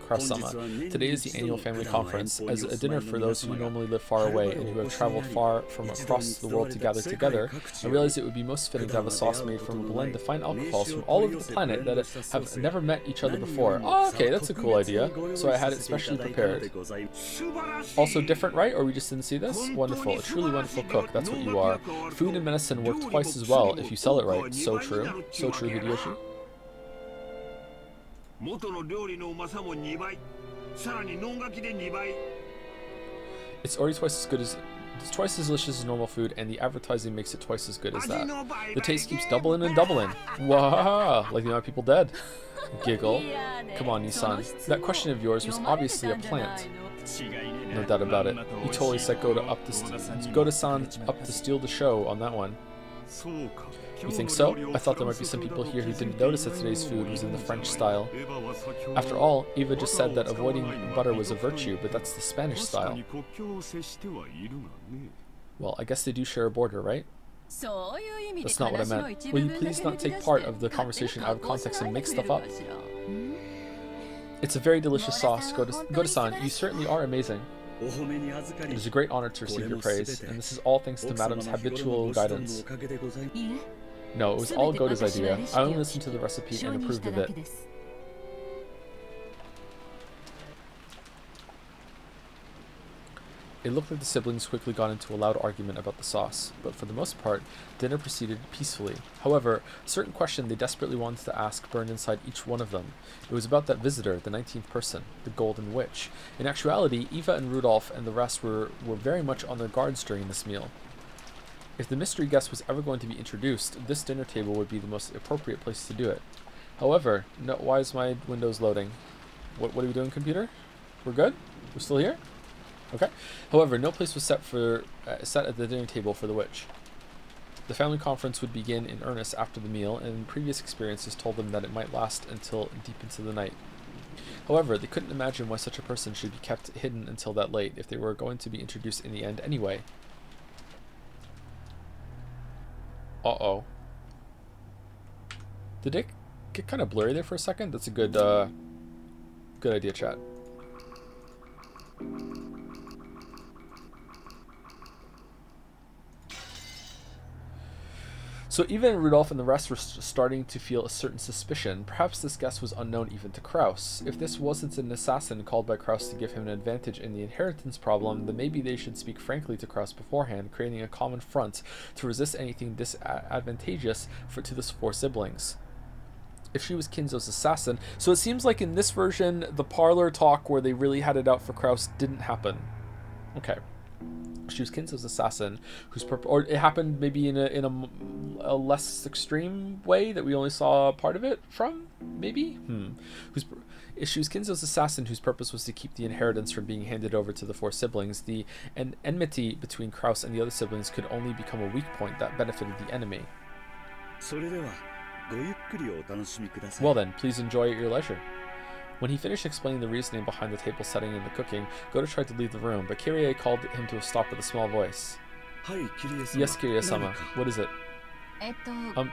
Kraus-sama, today is the annual family conference. As a dinner for those who normally live far away and who have traveled far from across the world to gather together, I realized it would be most fitting to have a sauce made from a blend of fine alcohols from all over the planet that have never met each other before. Oh, okay, that's a cool idea. So I had it specially prepared. Also different, right? Or we just didn't see this? Wonderful. Truly wonderful cook, that's what you are. Food and medicine work twice as well if you sell it right. So true. So true, Hideyoshi. It's already it's twice as delicious as normal food, and the advertising makes it twice as good as that. The taste keeps doubling and doubling. Wow, like the amount of people dead. Giggle. Come on, Nissan. That question of yours was obviously a plant. No doubt about it. You totally set Goda-san up to steal the show on that one. You think so? I thought there might be some people here who didn't notice that today's food was in the French style. After all, Eva just said that avoiding butter was a virtue, but that's the Spanish style. Well, I guess they do share a border, right? That's not what I meant. Will you please not take part of the conversation out of context and make stuff up? It's a very delicious sauce, Goda-san. You certainly are amazing. It is a great honor to receive your praise, and this is all thanks to Madame's habitual guidance. No, it was all Goda's idea. I only listened to the recipe and approved of it. It looked like the siblings quickly got into a loud argument about the sauce, but for the most part, dinner proceeded peacefully. However, a certain question they desperately wanted to ask burned inside each one of them. It was about that visitor, the 19th person, the Golden Witch. In actuality, Eva and Rudolph and the rest were very much on their guards during this meal. If the mystery guest was ever going to be introduced, this dinner table would be the most appropriate place to do it. However, no, why is my Windows loading? What are we doing, computer? We're good? We're still here? Okay. However, no place was set at the dinner table for the witch. The family conference would begin in earnest after the meal, and previous experiences told them that it might last until deep into the night. However, they couldn't imagine why such a person should be kept hidden until that late if they were going to be introduced in the end anyway. Uh-oh. Did it get kind of blurry there for a second? That's a good idea, chat. So even Rudolph and the rest were starting to feel a certain suspicion. Perhaps this guest was unknown even to Kraus. If this wasn't an assassin called by Kraus to give him an advantage in the inheritance problem, then maybe they should speak frankly to Kraus beforehand, creating a common front to resist anything disadvantageous to the four siblings. if she was Kinzo's assassin. So it seems like in this version, the parlor talk where they really had it out for Kraus didn't happen. Okay. She was Kinzo's assassin, or it happened maybe in a less extreme way that we only saw part of it from, maybe? She was Kinzo's assassin whose purpose was to keep the inheritance from being handed over to the 4 siblings. The enmity between Kraus and the other siblings could only become a weak point that benefited the enemy. Well then, please enjoy at your leisure. When he finished explaining the reasoning behind the table setting and the cooking, Goto tried to leave the room, but Kyrie called him to a stop with a small voice. Yes, Kyrie-sama. What is it?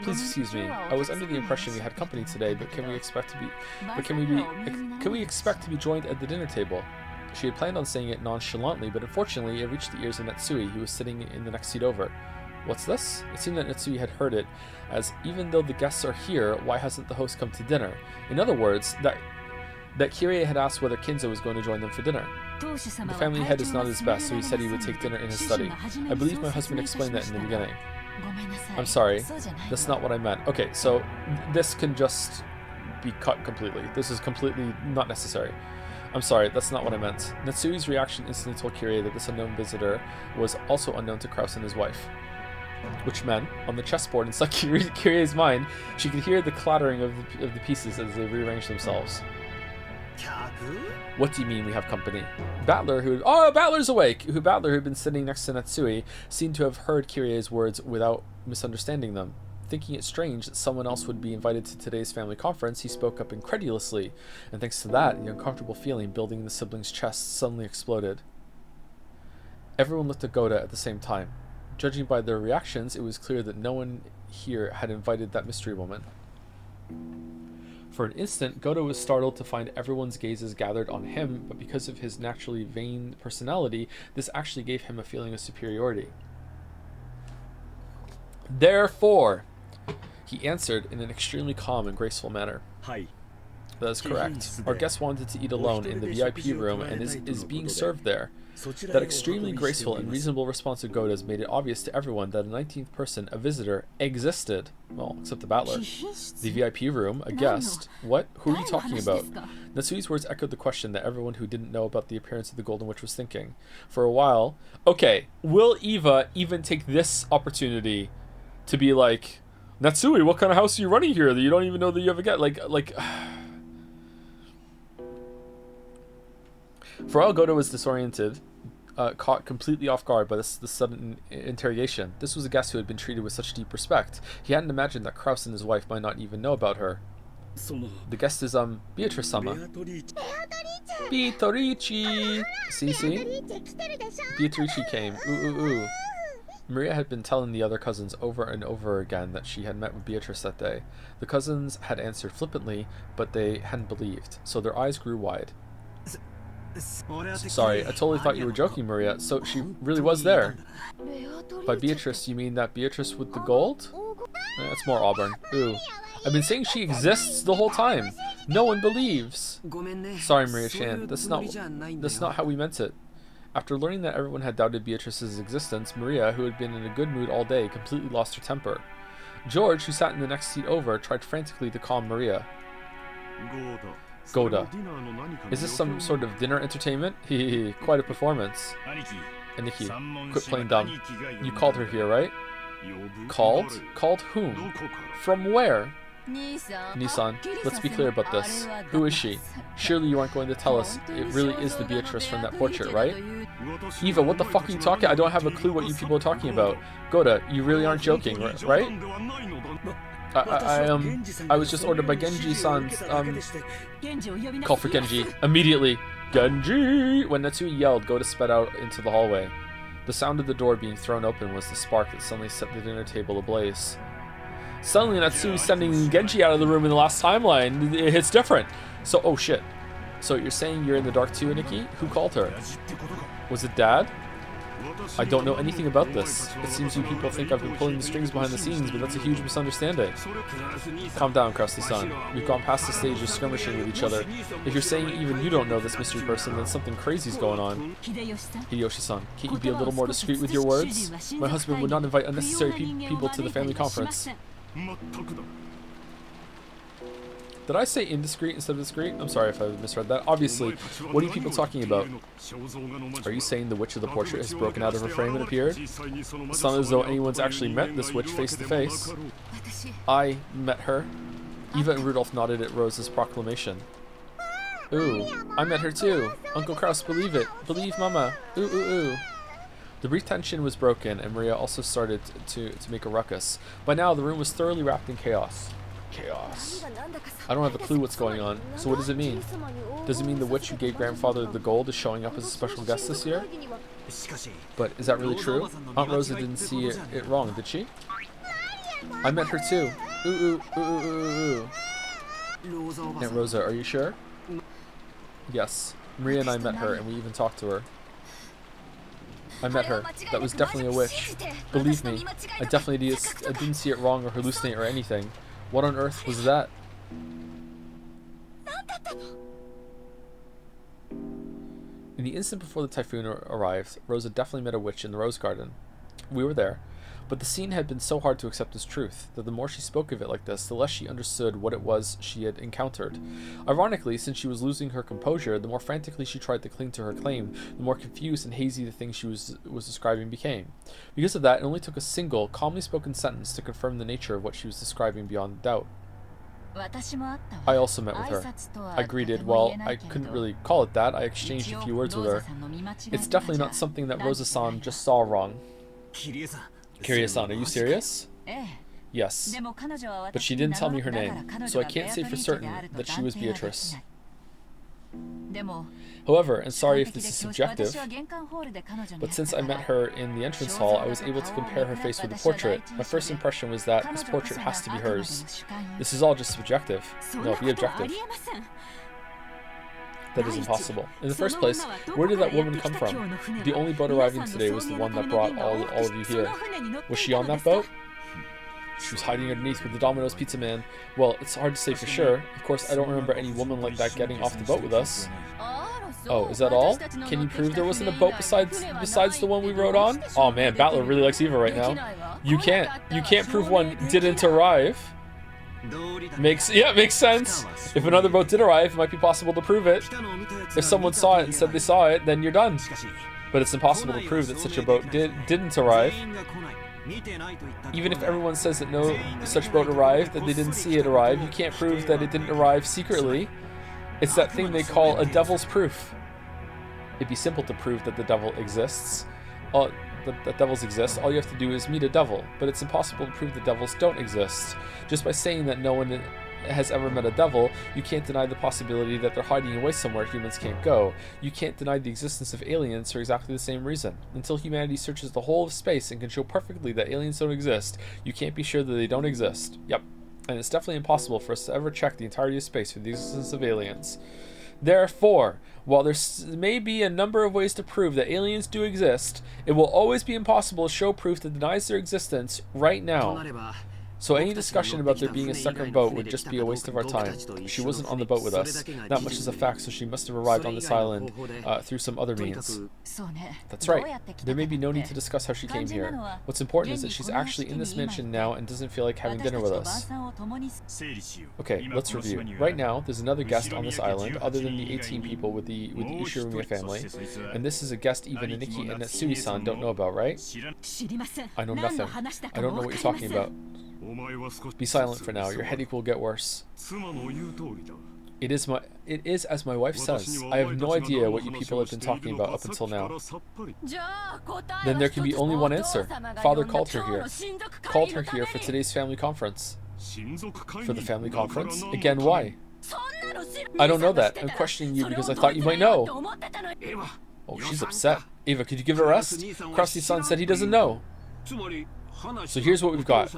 Please excuse me. I was under the impression we had company today, but can we expect to be joined at the dinner table? She had planned on saying it nonchalantly, but unfortunately it reached the ears of Natsui, who was sitting in the next seat over. What's this? It seemed that Natsui had heard it as, even though the guests are here, why hasn't the host come to dinner? In other words, that Kyrie had asked whether Kinzo was going to join them for dinner. The family head is not his best, so he said he would take dinner in his study. I believe my husband explained that in the beginning. I'm sorry, that's not what I meant. Okay, so this can just be cut completely. This is completely not necessary. I'm sorry, that's not what I meant. Natsui's reaction instantly told Kyrie that this unknown visitor was also unknown to Kraus and his wife. Which meant, on the chessboard inside Kyrie's mind, she could hear the clattering of the pieces as they rearranged themselves. What do you mean we have company? Battler's awake! Battler, who had been sitting next to Natsui, seemed to have heard Kyrie's words without misunderstanding them. Thinking it strange that someone else would be invited to today's family conference, he spoke up incredulously, and thanks to that, the uncomfortable feeling building in the siblings' chests suddenly exploded. Everyone looked at Goda at the same time. Judging by their reactions, it was clear that no one here had invited that mystery woman. For an instant, Goto was startled to find everyone's gazes gathered on him, but because of his naturally vain personality, this actually gave him a feeling of superiority. Therefore, he answered in an extremely calm and graceful manner. That is correct. Our guest wanted to eat alone in the VIP room and is being served there. That extremely graceful and reasonable response of Goda's made it obvious to everyone that a 19th person, a visitor, existed. Well, except the Battler. The VIP room, a guest. What? Who are you talking about? Natsui's words echoed the question that everyone who didn't know about the appearance of the Golden Witch was thinking. For a while... Okay, will Eva even take this opportunity to be like, Natsui, what kind of house are you running here that you don't even know that you have a guest? Like... For all Goto was disoriented, caught completely off guard by this sudden interrogation. This was a guest who had been treated with such deep respect. He hadn't imagined that Kraus and his wife might not even know about her. The guest is, Beatrice-sama. Beatrice! See? Beatrice came. Ooh. Maria had been telling the other cousins over and over again that she had met with Beatrice that day. The cousins had answered flippantly, but they hadn't believed, so their eyes grew wide. Sorry, I totally thought you were joking, Maria. So she really was there. By Beatrice, you mean that Beatrice with the gold? That's more Auburn. Ooh. I've been saying she exists the whole time. No one believes. Sorry, Maria-chan. That's not how we meant it. After learning that everyone had doubted Beatrice's existence, Maria, who had been in a good mood all day, completely lost her temper. George, who sat in the next seat over, tried frantically to calm Maria. Goda. Is this some sort of dinner entertainment? Hehe, quite a performance. Aniki, quit playing dumb. You called her here, right? Called? Called whom? From where? Nissan, let's be clear about this. Who is she? Surely you aren't going to tell us it really is the Beatrice from that portrait, right? Eva, what the fuck are you talking? I don't have a clue what you people are talking about. Goda, you really aren't joking, right? I was just ordered by Genji-san's, call for Genji. Immediately. Genji! When Natsui yelled, Goda sped out into the hallway. The sound of the door being thrown open was the spark that suddenly set the dinner table ablaze. Suddenly Natsui sending Genji out of the room in the last timeline. It hits different. So, oh shit. So you're saying you're in the dark too, Nikki? Who called her? Was it Dad? I don't know anything about this. It seems you people think I've been pulling the strings behind the scenes, but that's a huge misunderstanding. Calm down, Krusty-san. We've gone past the stage of skirmishing with each other. If you're saying even you don't know this mystery person, then something crazy's going on. Hideyoshi-san, can't you be a little more discreet with your words? My husband would not invite unnecessary people to the family conference. Did I say indiscreet instead of discreet? I'm sorry if I misread that. Obviously, what are you people talking about? Are you saying the witch of the portrait has broken out of her frame and appeared? It's not as though anyone's actually met this witch face to face. I met her. Eva and Rudolph nodded at Rose's proclamation. Ooh, I met her too. Uncle Kraus, believe it. Believe Mama. Ooh, ooh, ooh. The brief tension was broken, and Maria also started to make a ruckus. By now, the room was thoroughly wrapped in chaos. Chaos. I don't have a clue what's going on. So what does it mean? Does it mean the witch who gave grandfather the gold is showing up as a special guest this year? But is that really true? Aunt Rosa didn't see it wrong, did she? I met her too. Ooh, ooh, ooh, ooh, ooh, ooh. Aunt Rosa, are you sure? Yes. Maria and I met her, and we even talked to her. I met her. That was definitely a witch. Believe me, I didn't see it wrong or hallucinate or anything. What on earth was that? In the instant before the typhoon arrived, Rosa definitely met a witch in the rose garden. We were there. But the scene had been so hard to accept as truth that the more she spoke of it like this, the less she understood what it was she had encountered. Ironically, since she was losing her composure, the more frantically she tried to cling to her claim, the more confused and hazy the things she was describing became. Because of that, it only took a single, calmly spoken sentence to confirm the nature of what she was describing beyond doubt. I also met with her. I greeted. Well, I couldn't really call it that. I exchanged a few words with her. It's definitely not something that Rosa-san just saw wrong. Kiria-san, are you serious? Yes. But she didn't tell me her name, so I can't say for certain that she was Beatrice. However, and sorry if this is subjective, but since I met her in the entrance hall, I was able to compare her face with the portrait. My first impression was that this portrait has to be hers. This is all just subjective. No, be objective. That is impossible. In the first place, where did that woman come from? The only boat arriving today was the one that brought all of you here. Was she on that boat? She was hiding underneath with the Domino's pizza man. Well, it's hard to say for sure. Of course, I don't remember any woman like that getting off the boat with us. Oh, is that all? Can you prove there wasn't a boat besides the one we rode on? Oh man, Battler really likes Eva right now. You can't prove one didn't arrive. Makes sense. If another boat did arrive, it might be possible to prove it. If someone saw it and said they saw it, then you're done. But it's impossible to prove that such a boat didn't arrive. Even if everyone says that no such boat arrived, that they didn't see it arrive, you can't prove that it didn't arrive secretly. It's that thing they call a devil's proof. It'd be simple to prove that the devil exists. That devils exist, all you have to do is meet a devil, but it's impossible to prove that devils don't exist. Just by saying that no one has ever met a devil, you can't deny the possibility that they're hiding away somewhere humans can't go. You can't deny the existence of aliens for exactly the same reason. Until humanity searches the whole of space and can show perfectly that aliens don't exist, you can't be sure that they don't exist. Yep. And it's definitely impossible for us to ever check the entirety of space for the existence of aliens. Therefore, while there may be a number of ways to prove that aliens do exist, it will always be impossible to show proof that denies their existence right now. So any discussion about there being a second boat would just be a waste of our time. She wasn't on the boat with us. Not much is a fact, so she must have arrived on this island through some other means. That's right. There may be no need to discuss how she came here. What's important is that she's actually in this mansion now and doesn't feel like having dinner with us. Okay, let's review. Right now, there's another guest on this island, other than the 18 people with the Ishirumi family. And this is a guest even Niki and Natsui-san don't know about, right? I know nothing. I don't know what you're talking about. Be silent for now. Your headache will get worse. It is as my wife says. I have no idea what you people have been talking about up until now. Then there can be only one answer. Father called her here. Called her here for today's family conference. For the family conference? Again, why? I don't know that. I'm questioning you because I thought you might know. Oh, she's upset. Eva, could you give it a rest? Krusty-san said he doesn't know. So here's what we've got.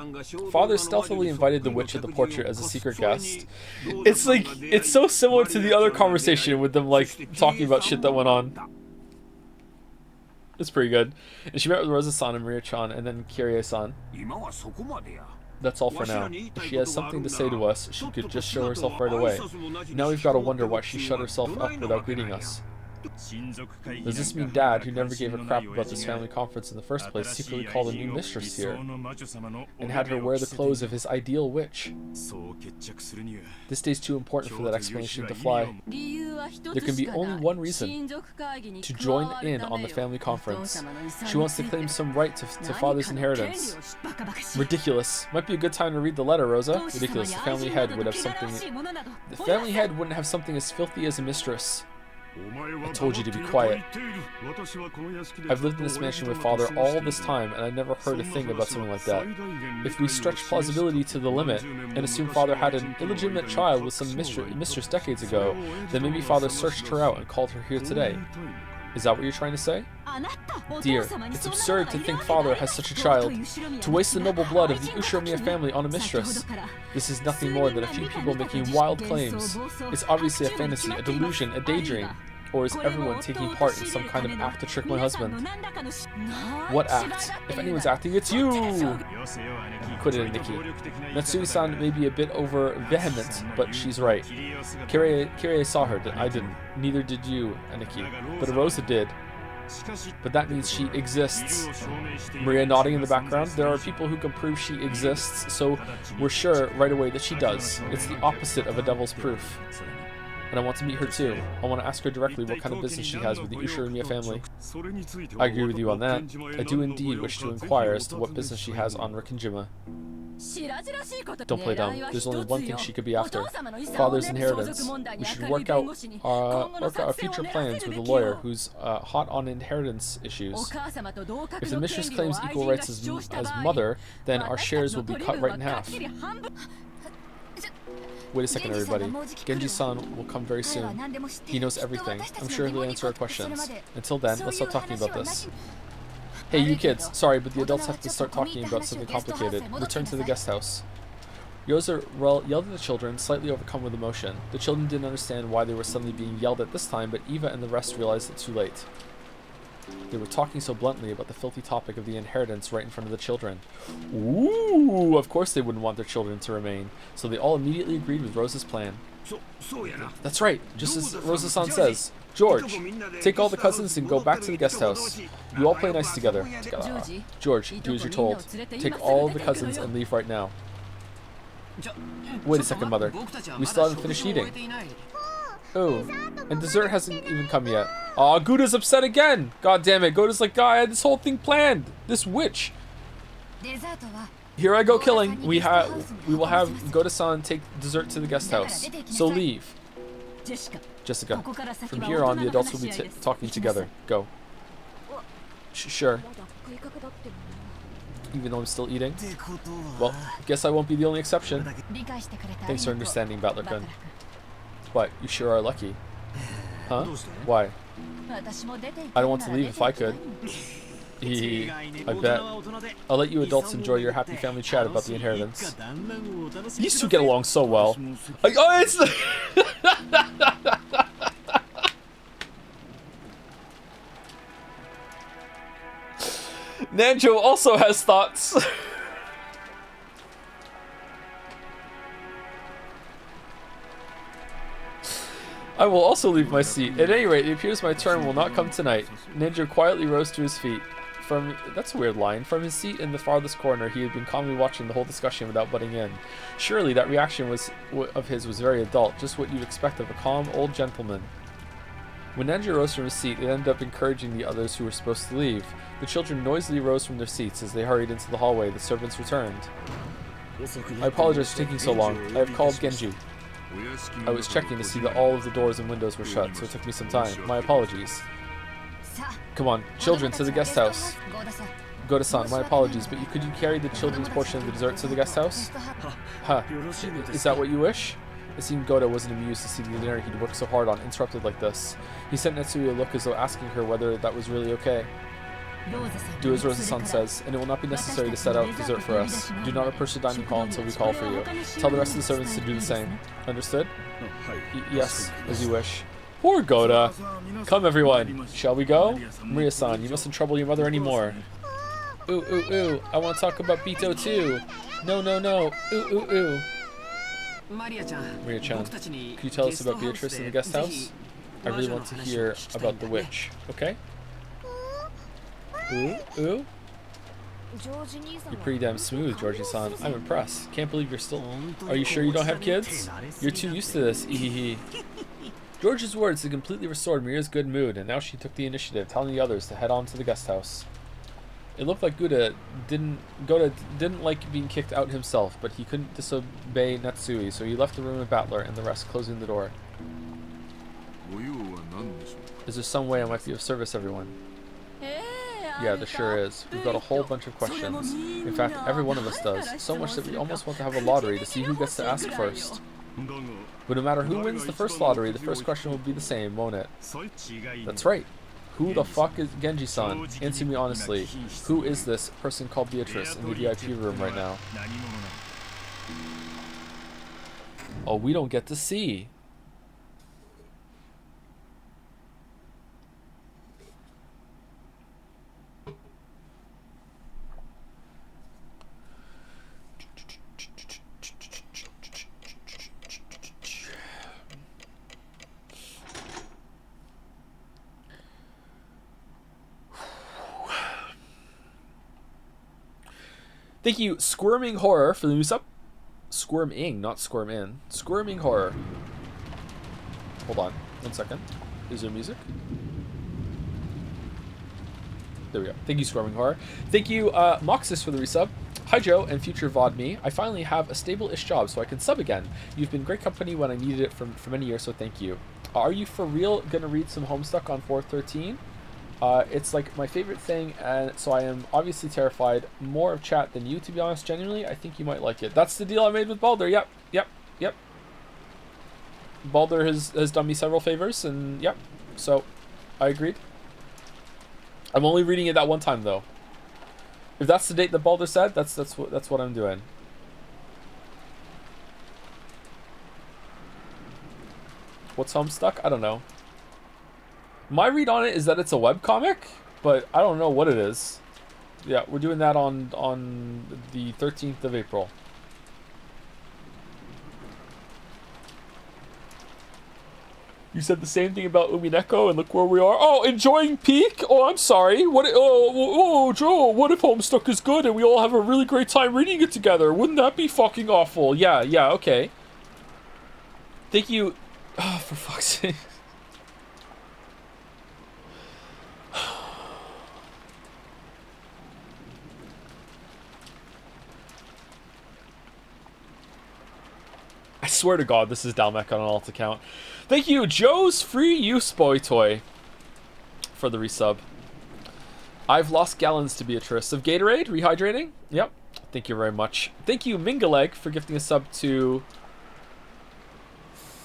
Father stealthily invited the witch of the portrait as a secret guest. It's like, it's so similar to the other conversation with them like talking about shit that went on. It's pretty good. And she met with Rosa-san and Maria-chan and then Kirie-san. That's all for now. If she has something to say to us, she could just show herself right away. Now we've got to wonder why she shut herself up without greeting us. Does this mean Dad, who never gave a crap about this family conference in the first place, secretly called a new mistress here and had her wear the clothes of his ideal witch? This day's too important for that explanation to fly. There can be only one reason: to join in on the family conference. She wants to claim some right to Father's inheritance. Ridiculous. Might be a good time to read the letter, Rosa. Ridiculous. The family head would have something. The family head wouldn't have something as filthy as a mistress. I told you to be quiet. I've lived in this mansion with Father all this time, and I never heard a thing about something like that. If we stretch plausibility to the limit, and assume Father had an illegitimate child with some mistress decades ago, then maybe Father searched her out and called her here today. Is that what you're trying to say? Dear, it's absurd to think Father has such a child. To waste the noble blood of the Ushiramiya family on a mistress. This is nothing more than a few people making wild claims. It's obviously a fantasy, a delusion, a daydream. Or is everyone taking part in some kind of act to trick my husband? What act? If anyone's acting, it's you! Quit it, Nikki. Natsui-san may be a bit over vehement, but she's right. Kirie saw her, I didn't. Neither did you, Aniki. But Rosa did. But that means she exists. Maria nodding in the background. There are people who can prove she exists, so we're sure right away that she does. It's the opposite of a devil's proof. And I want to meet her too. I want to ask her directly what kind of business she has with the Ushiramiya family. I agree with you on that. I do indeed wish to inquire as to what business she has on Rikkinjima. Don't play dumb. There's only one thing she could be after. Father's inheritance. We should work out our future plans with a lawyer who's hot on inheritance issues. If the mistress claims equal rights as mother, then our shares will be cut right in half. Wait a second, everybody. Genji-san will come very soon. He knows everything. I'm sure he'll answer our questions. Until then, let's start talking about this. Hey, you kids. Sorry, but the adults have to start talking about something complicated. Return to the guest house. Yoza yelled at the children, slightly overcome with emotion. The children didn't understand why they were suddenly being yelled at this time, but Eva and the rest realized it too late. They were talking so bluntly about the filthy topic of the inheritance right in front of the children. Ooh, of course they wouldn't want their children to remain, so they all immediately agreed with Rosa's plan. That's right, just as Rosa-san says. George, take all the cousins and go back to the guest house. You all play nice together. George, do as you're told. Take all the cousins and leave right now. Wait a second, Mother. We still haven't finished eating. Oh, and dessert hasn't even come yet. Aw, Guda's upset again! God damn it, Guda's like, God, I had this whole thing planned! This witch! Here I go killing. We will have Goda-san take dessert to the guest house. So leave. Jessica, from here on, the adults will be talking together. Go. Sure. Even though I'm still eating? Well, guess I won't be the only exception. Thanks for understanding, Battler-kun. What? You sure are lucky. Huh? Why? I don't want to leave if I could. I bet. I'll let you adults enjoy your happy family chat about the inheritance. These two get along so well. Like, oh, it's the Nanjo also has thoughts. I will also leave my seat. At any rate, it appears my turn will not come tonight. Ninja quietly rose to his feet. That's a weird line. From his seat in the farthest corner, he had been calmly watching the whole discussion without butting in. Surely that reaction of his was very adult, just what you'd expect of a calm old gentleman. When Ninja rose from his seat, it ended up encouraging the others who were supposed to leave. The children noisily rose from their seats as they hurried into the hallway. The servants returned. I apologize for taking so long. I have called Genji. I was checking to see that all of the doors and windows were shut, so it took me some time. My apologies. Come on, children, to the guest house. Goda-san, my apologies, but could you carry the children's portion of the dessert to the guest house? Huh. Is that what you wish? It seemed Goda wasn't amused to see the dinner he'd worked so hard on interrupted like this. He sent Netsui a look as though asking her whether that was really okay. Do as Rosa-san says, and it will not be necessary to set out dessert for us. Do not approach the dining hall until we call for you. Tell the rest of the servants to do the same. Understood? Yes, as you wish. Poor Goda. Come, everyone. Shall we go? Maria-san, you mustn't trouble your mother anymore. Ooh, ooh, ooh. I want to talk about Bito too. No, no, no. Ooh, ooh, ooh. Maria-chan, could you tell us about Beatrice in the guest house? I really want to hear about the witch. Okay? Ooh, ooh. You're pretty damn smooth, Georgie-san. I'm impressed. Can't believe you're still... Are you sure you don't have kids? You're too used to this. Ehehe. George's words had completely restored Mira's good mood, and now she took the initiative, telling the others to head on to the guest house. It looked like Gota didn't like being kicked out himself, but he couldn't disobey Natsui, so he left the room with Battler and the rest, closing the door. Is there some way I might be of service, everyone? Yeah, there sure is. We've got a whole bunch of questions. In fact, every one of us does. So much that we almost want to have a lottery to see who gets to ask first. But no matter who wins the first lottery, the first question will be the same, won't it? That's right. Who the fuck is Genji-san? Answer me honestly. Who is this person called Beatrice in the VIP room right now? Oh, we don't get to see. Thank you, Squirming Horror, for the new sub. Squirming, not squirm in. Squirming Horror. Hold on, 1 second. Is there music? There we go. Thank you, Squirming Horror. Thank you, Moxis, for the resub. Hi, Joe, and future VOD me. I finally have a stable-ish job, so I can sub again. You've been great company when I needed it for many years, so thank you. Are you for real gonna read some Homestuck on 413? It's like my favorite thing, and so I am obviously terrified more of chat than you, to be honest. Genuinely, I think you might like it. That's the deal I made with Balder. Yep. Balder has done me several favors, and yep. So, I agreed. I'm only reading it that one time though. If that's the date that Balder said, that's what I'm doing. What's Homestuck? I don't know. My read on it is that it's a webcomic, but I don't know what it is. Yeah, we're doing that on the 13th of April. You said the same thing about Umineko, and look where we are. Oh, enjoying peak? Oh, I'm sorry. What? Oh, Joe, what if Homestuck is good and we all have a really great time reading it together? Wouldn't that be fucking awful? Yeah, okay. Thank you. Oh, for fuck's sake. I swear to God, this is Dalmec on an alt account. Thank you, Joe's Free Use Boy Toy, for the resub. I've lost gallons to Beatrice. Of Gatorade? Rehydrating? Yep. Thank you very much. Thank you, Mingaleg, for gifting a sub to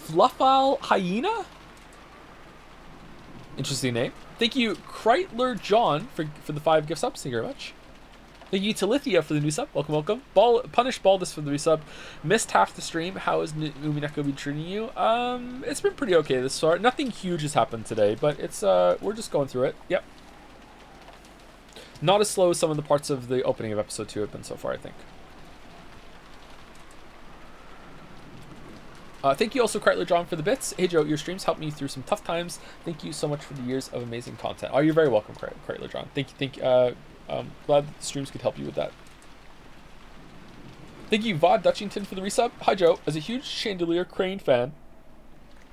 Fluffal Hyena? Interesting name. Thank you, Kreitler John, for the 5 gift subs. Thank you very much. Thank you to Lithia for the new sub. Welcome. Punish Baldus for the resub. Missed half the stream. How has Umineko been treating you? It's been pretty okay this far. Nothing huge has happened today, but it's we're just going through it. Yep. Not as slow as some of the parts of the opening of episode 2 have been so far, I think. Thank you also, Kreitler John, for the bits. Hey Joe, your streams helped me through some tough times. Thank you so much for the years of amazing content. Oh, you're very welcome, Kreitler John. Thank you. Glad the streams could help you with that. Thank you, Vod Dutchington, for the resub. Hi, Joe. As a huge Chandelier Crane fan,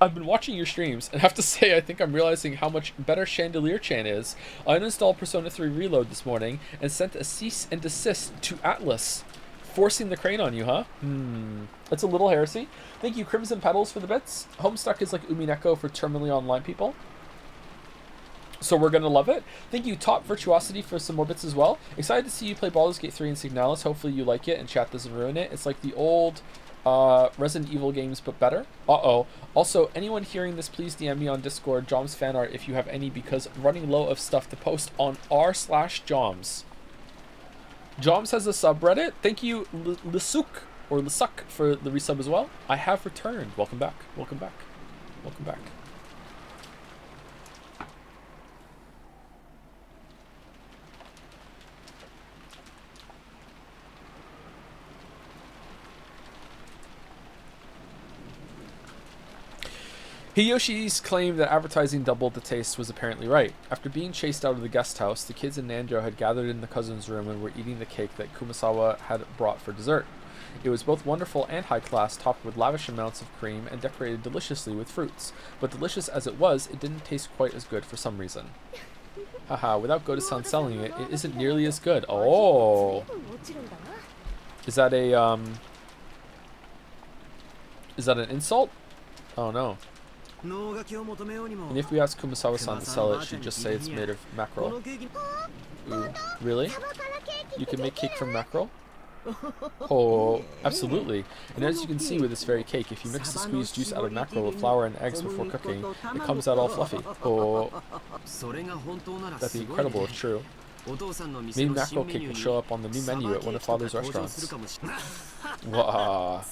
I've been watching your streams, and have to say, I think I'm realizing how much better Chandelier Chan is. I uninstalled Persona 3 Reload this morning and sent a cease and desist to Atlas. Forcing the crane on you, huh? That's a little heresy. Thank you, Crimson Petals, for the bits. Homestuck is like Umineko for terminally online people, so we're gonna love it. Thank you, Top Virtuosity, for some more bits as well. Excited to see you play Baldur's Gate 3 and Signalis. Hopefully you like it and chat doesn't ruin it. It's like the old Resident Evil games, but better. Also, anyone hearing this, please DM me on Discord, Joms fan art, if you have any, because I'm running low of stuff to post on r/Joms. Joms has a subreddit. Thank you, Lisuk, or Lisuk, for the resub as well. I have returned. Welcome back. Hideyoshi's claim that advertising doubled the taste was apparently right. After being chased out of the guest house, the kids and Nanjo had gathered in the cousin's room and were eating the cake that Kumasawa had brought for dessert. It was both wonderful and high class, topped with lavish amounts of cream and decorated deliciously with fruits. But delicious as it was, it didn't taste quite as good for some reason. Haha, without Goto-san selling it, it isn't nearly as good. Oh! Is that a, is that an insult? Oh no. And if we ask Kumasawa-san to sell it, she'd just say it's made of mackerel. Ooh, really? You can make cake from mackerel? Oh, absolutely. And as you can see with this very cake, if you mix the squeezed juice out of mackerel with flour and eggs before cooking, it comes out all fluffy. Oh, that'd be incredible if true. Maybe mackerel cake will show up on the new menu at one of Father's restaurants. Wow.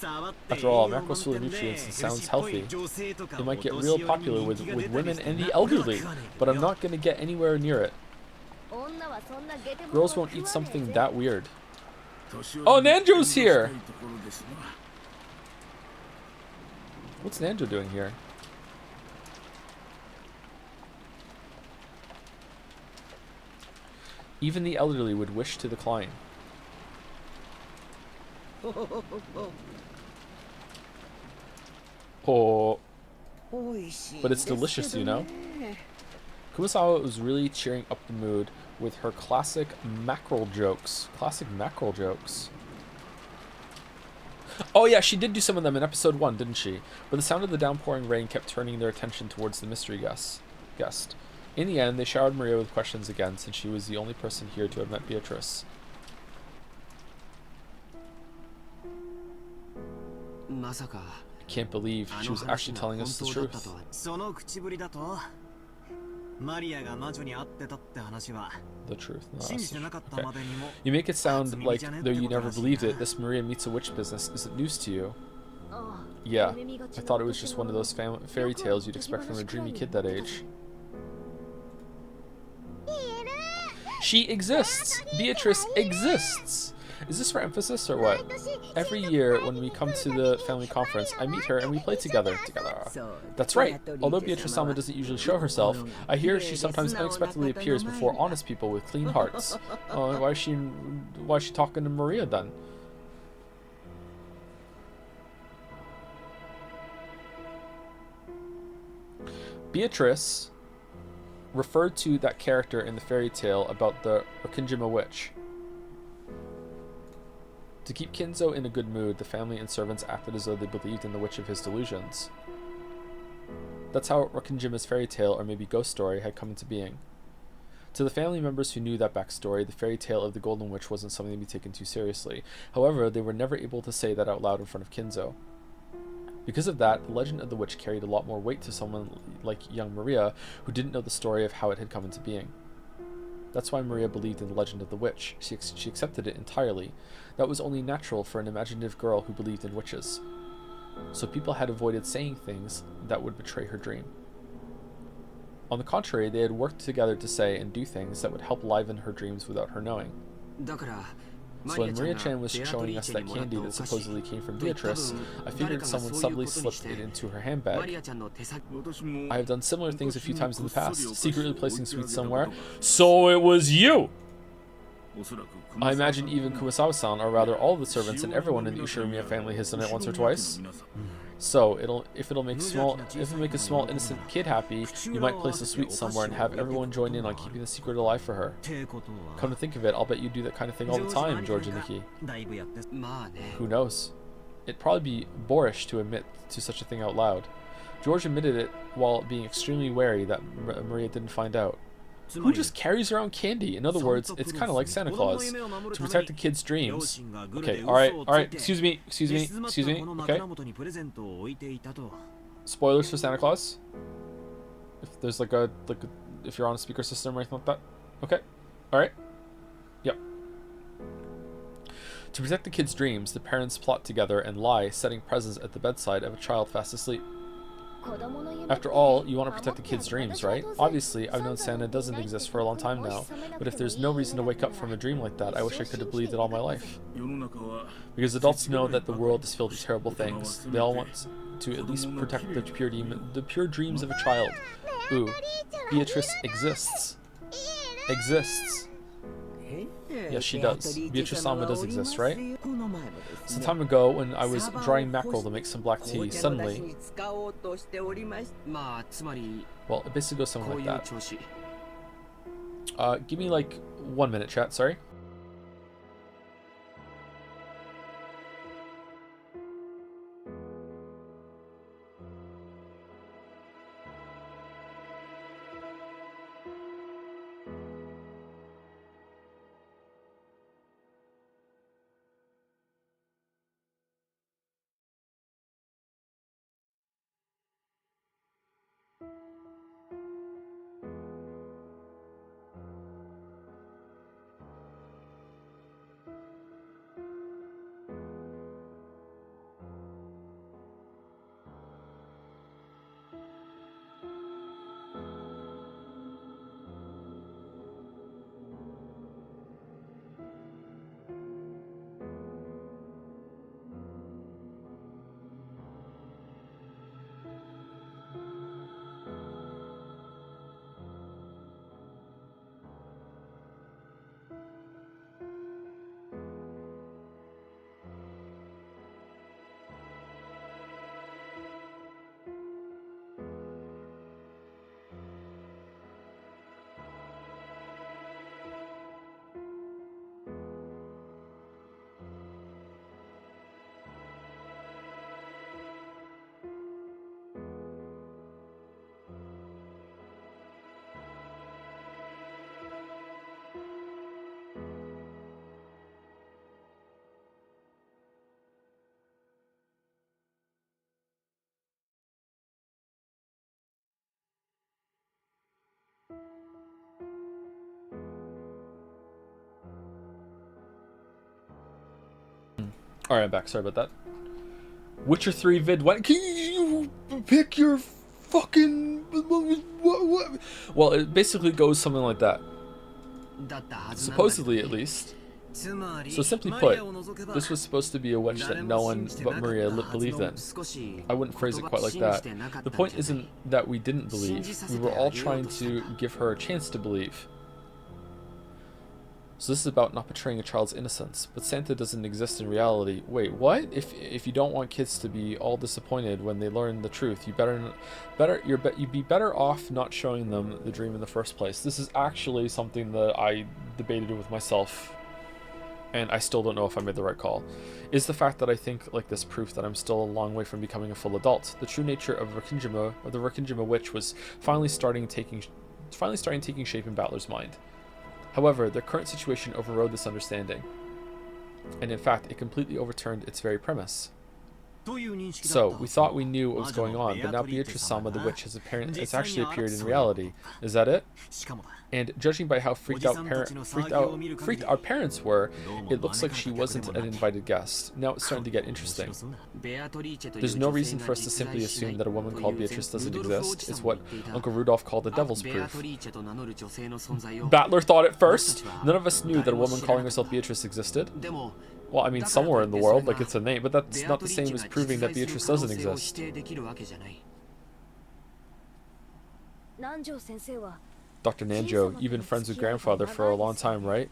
After all, mackerel's full of nutrients and sounds healthy. It might get real popular with women and the elderly, but I'm not going to get anywhere near it. Girls won't eat something that weird. Oh, Nanjo's here! What's Nanjo doing here? Even the elderly would wish to decline. Oh. But it's delicious, you know? Kumasawa was really cheering up the mood with her classic mackerel jokes. Classic mackerel jokes. Oh yeah, she did do some of them in episode 1, didn't she? But the sound of the downpouring rain kept turning their attention towards the mystery guest. In the end, they showered Maria with questions again, since she was the only person here to have met Beatrice. I can't believe she was actually telling us the truth. The truth. No, okay. You make it sound like though you never believed it, this Maria meets a witch business isn't news to you. Yeah, I thought it was just one of those fairy tales you'd expect from a dreamy kid that age. She exists! Beatrice exists! Is this for emphasis or what? Every year when we come to the family conference, I meet her and we play together. That's right. Although Beatrice-sama doesn't usually show herself, I hear she sometimes unexpectedly appears before honest people with clean hearts. Why is she talking to Maria then? Beatrice referred to that character in the fairy tale about the Okinjima witch. To keep Kinzo in a good mood, the family and servants acted as though they believed in the witch of his delusions. That's how Okinjima's fairy tale, or maybe ghost story, had come into being. To the family members who knew that backstory, the fairy tale of the Golden Witch wasn't something to be taken too seriously. However, they were never able to say that out loud in front of Kinzo. Because of that, the legend of the witch carried a lot more weight to someone like young Maria, who didn't know the story of how it had come into being. That's why Maria believed in the legend of the witch. She accepted it entirely. That was only natural for an imaginative girl who believed in witches. So people had avoided saying things that would betray her dream. On the contrary, they had worked together to say and do things that would help liven her dreams without her knowing. So when Maria-chan was showing us that candy that supposedly came from Beatrice, I figured someone subtly slipped it into her handbag. I have done similar things a few times in the past, secretly placing sweets somewhere. So it was you! I imagine even Kumasawa-san, or rather all the servants and everyone in the Ushiromiya family has done it once or twice. So if it'll make a small innocent kid happy, you might place a sweet somewhere and have everyone join in on keeping the secret alive for her. Come to think of it, I'll bet you do that kind of thing all the time, George and Nikki. Who knows? It'd probably be boorish to admit to such a thing out loud. George admitted it while being extremely wary that Maria didn't find out. Who just carries around candy? In other words, it's kind of like Santa Claus. To protect the kids' dreams. Okay, alright, excuse me, okay? Spoilers for Santa Claus? If there's if you're on a speaker system or anything like that? Okay, alright. Yep. To protect the kids' dreams, the parents plot together and lie, setting presents at the bedside of a child fast asleep. After all, you want to protect the kids' dreams, right? Obviously, I've known Santa doesn't exist for a long time now, but if there's no reason to wake up from a dream like that, I wish I could have believed it all my life. Because adults know that the world is filled with terrible things. They all want to at least protect the pure dreams of a child. Ooh, Beatrice exists. Exists. Yes, she does. Beatrice-sama does exist, right? Some time ago, when I was drying mackerel to make some black tea, suddenly... Well, it basically goes something like that. Give me like 1 minute, chat, sorry. Alright, I'm back. Sorry about that. Witcher 3 vid. What? Can you pick your fucking... What? Well, it basically goes something like that. Supposedly, at least. So simply put, this was supposed to be a witch that no one but Maria believed in. I wouldn't phrase it quite like that. The point isn't that we didn't believe. We were all trying to give her a chance to believe. So this is about not betraying a child's innocence, but Santa doesn't exist in reality. Wait, what? If you don't want kids to be all disappointed when they learn the truth, you'd be better off not showing them the dream in the first place. This is actually something that I debated with myself, and I still don't know if I made the right call. Is the fact that I think like this proof that I'm still a long way from becoming a full adult. The true nature of the Rikkinjima witch was finally starting taking shape in Battler's mind. However, the current situation overrode this understanding, and in fact, it completely overturned its very premise. So, we thought we knew what was going on, but now Beatrice-sama the witch has actually appeared in reality. Is that it? And judging by how freaked our parents were, it looks like she wasn't an invited guest. Now it's starting to get interesting. There's no reason for us to simply assume that a woman called Beatrice doesn't exist. It's what Uncle Rudolph called the devil's proof. Battler thought at first. None of us knew that a woman calling herself Beatrice existed. Well, I mean, somewhere in the world, like it's a name, but that's not the same as proving that Beatrice doesn't exist. Dr. Nanjo, you've been friends with grandfather for a long time, right?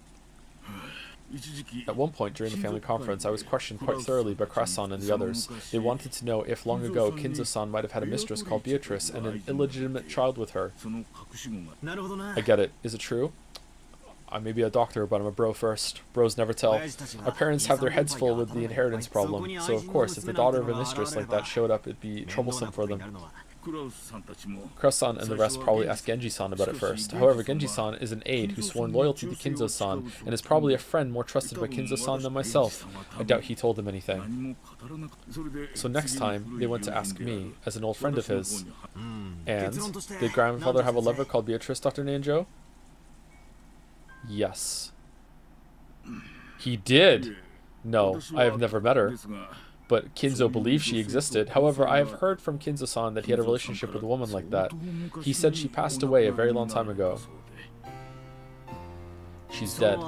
At one point during the family conference, I was questioned quite thoroughly by Krasan and the others. They wanted to know if long ago Kinzo-san might have had a mistress called Beatrice and an illegitimate child with her. I get it. Is it true? I may be a doctor, but I'm a bro first. Bros never tell. Our parents have their heads full with the inheritance problem, so of course, if the daughter of a mistress like that showed up, it'd be troublesome for them. Krasan and the rest probably asked Genji-san about it first. However, Genji-san is an aide who's sworn loyalty to Kinzo-san, and is probably a friend more trusted by Kinzo-san than myself. I doubt he told them anything. So next time, they went to ask me, as an old friend of his. And, did grandfather have a lover called Beatrice, Dr. Nanjo? Yes. He did! No, I have never met her. But Kinzo believes she existed. However, I have heard from Kinzo-san that he had a relationship with a woman like that. He said she passed away a very long time ago. She's dead.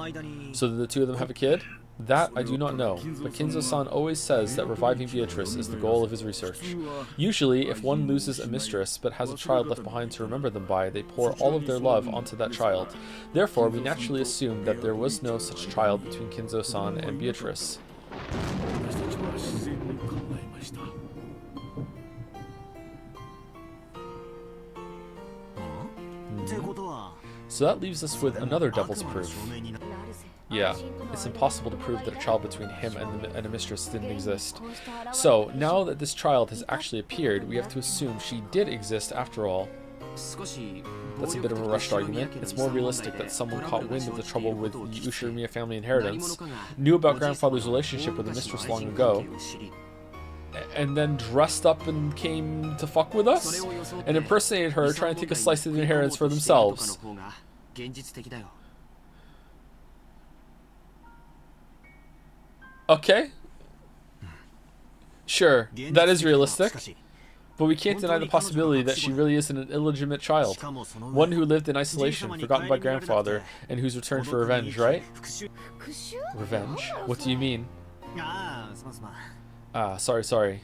So did the two of them have a kid? That I do not know, but Kinzo-san always says that reviving Beatrice is the goal of his research. Usually, if one loses a mistress but has a child left behind to remember them by, they pour all of their love onto that child. Therefore, we naturally assume that there was no such child between Kinzo-san and Beatrice. So that leaves us with another devil's proof. Yeah, it's impossible to prove that a child between him and a mistress didn't exist. So, now that this child has actually appeared, we have to assume she did exist after all. That's a bit of a rushed argument. It's more realistic that someone caught wind of the trouble with the Ushirimiya family inheritance, knew about grandfather's relationship with the mistress long ago, and then dressed up and came to fuck with us? And impersonated her, trying to take a slice of the inheritance for themselves. Okay. Sure, that is realistic. But we can't deny the possibility that she really is an illegitimate child. One who lived in isolation, forgotten by grandfather, and who's returned for revenge, right? Revenge? What do you mean? Sorry.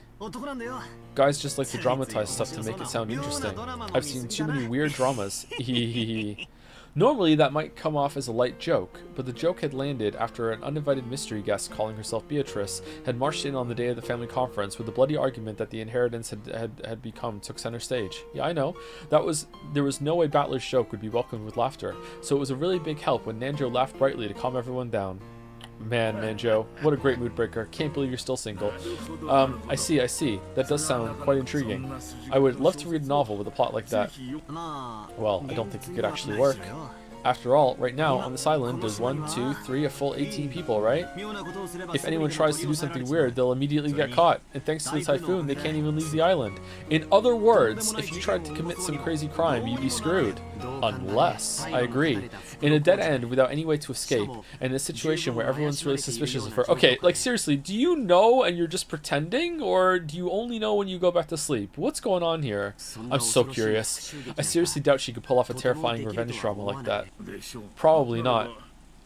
Guys just like to dramatize stuff to make it sound interesting. I've seen too many weird dramas. Normally that might come off as a light joke, but the joke had landed after an uninvited mystery guest calling herself Beatrice had marched in on the day of the family conference with the bloody argument that the inheritance had become took center stage. Yeah, I know. There was no way Battler's joke would be welcomed with laughter, so it was a really big help when Nanjo laughed brightly to calm everyone down. Man, Nanjo, what a great mood breaker. Can't believe you're still single. I see. That does sound quite intriguing. I would love to read a novel with a plot like that. Well, I don't think it could actually work. After all, right now, on this island, there's 1, 2, 3, a full 18 people, right? If anyone tries to do something weird, they'll immediately get caught, and thanks to the typhoon, they can't even leave the island. In other words, if you tried to commit some crazy crime, you'd be screwed. Unless, I agree, in a dead end without any way to escape, and in a situation where everyone's really suspicious of her. Okay, like seriously, do you know and you're just pretending, or do you only know when you go back to sleep? What's going on here? I'm so curious. I seriously doubt she could pull off a terrifying revenge drama like that. Probably not.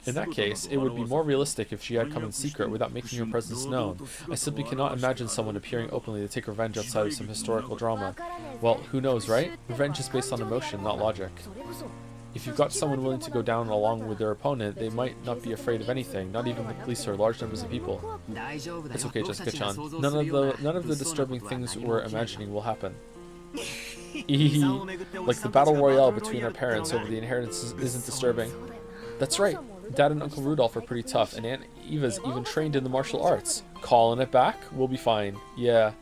In that case, it would be more realistic if she had come in secret without making her presence known. I simply cannot imagine someone appearing openly to take revenge outside of some historical drama. Well, who knows, right? Revenge is based on emotion, not logic. If you've got someone willing to go down along with their opponent, they might not be afraid of anything, not even the police or large numbers of people. It's okay, Jessica-chan. None of the disturbing things we're imagining will happen. Like the battle royale between our parents over the inheritance isn't disturbing. That's right. Dad and Uncle Rudolph are pretty tough, and Aunt Eva's even trained in the martial arts. Calling it back? We'll be fine. Yeah.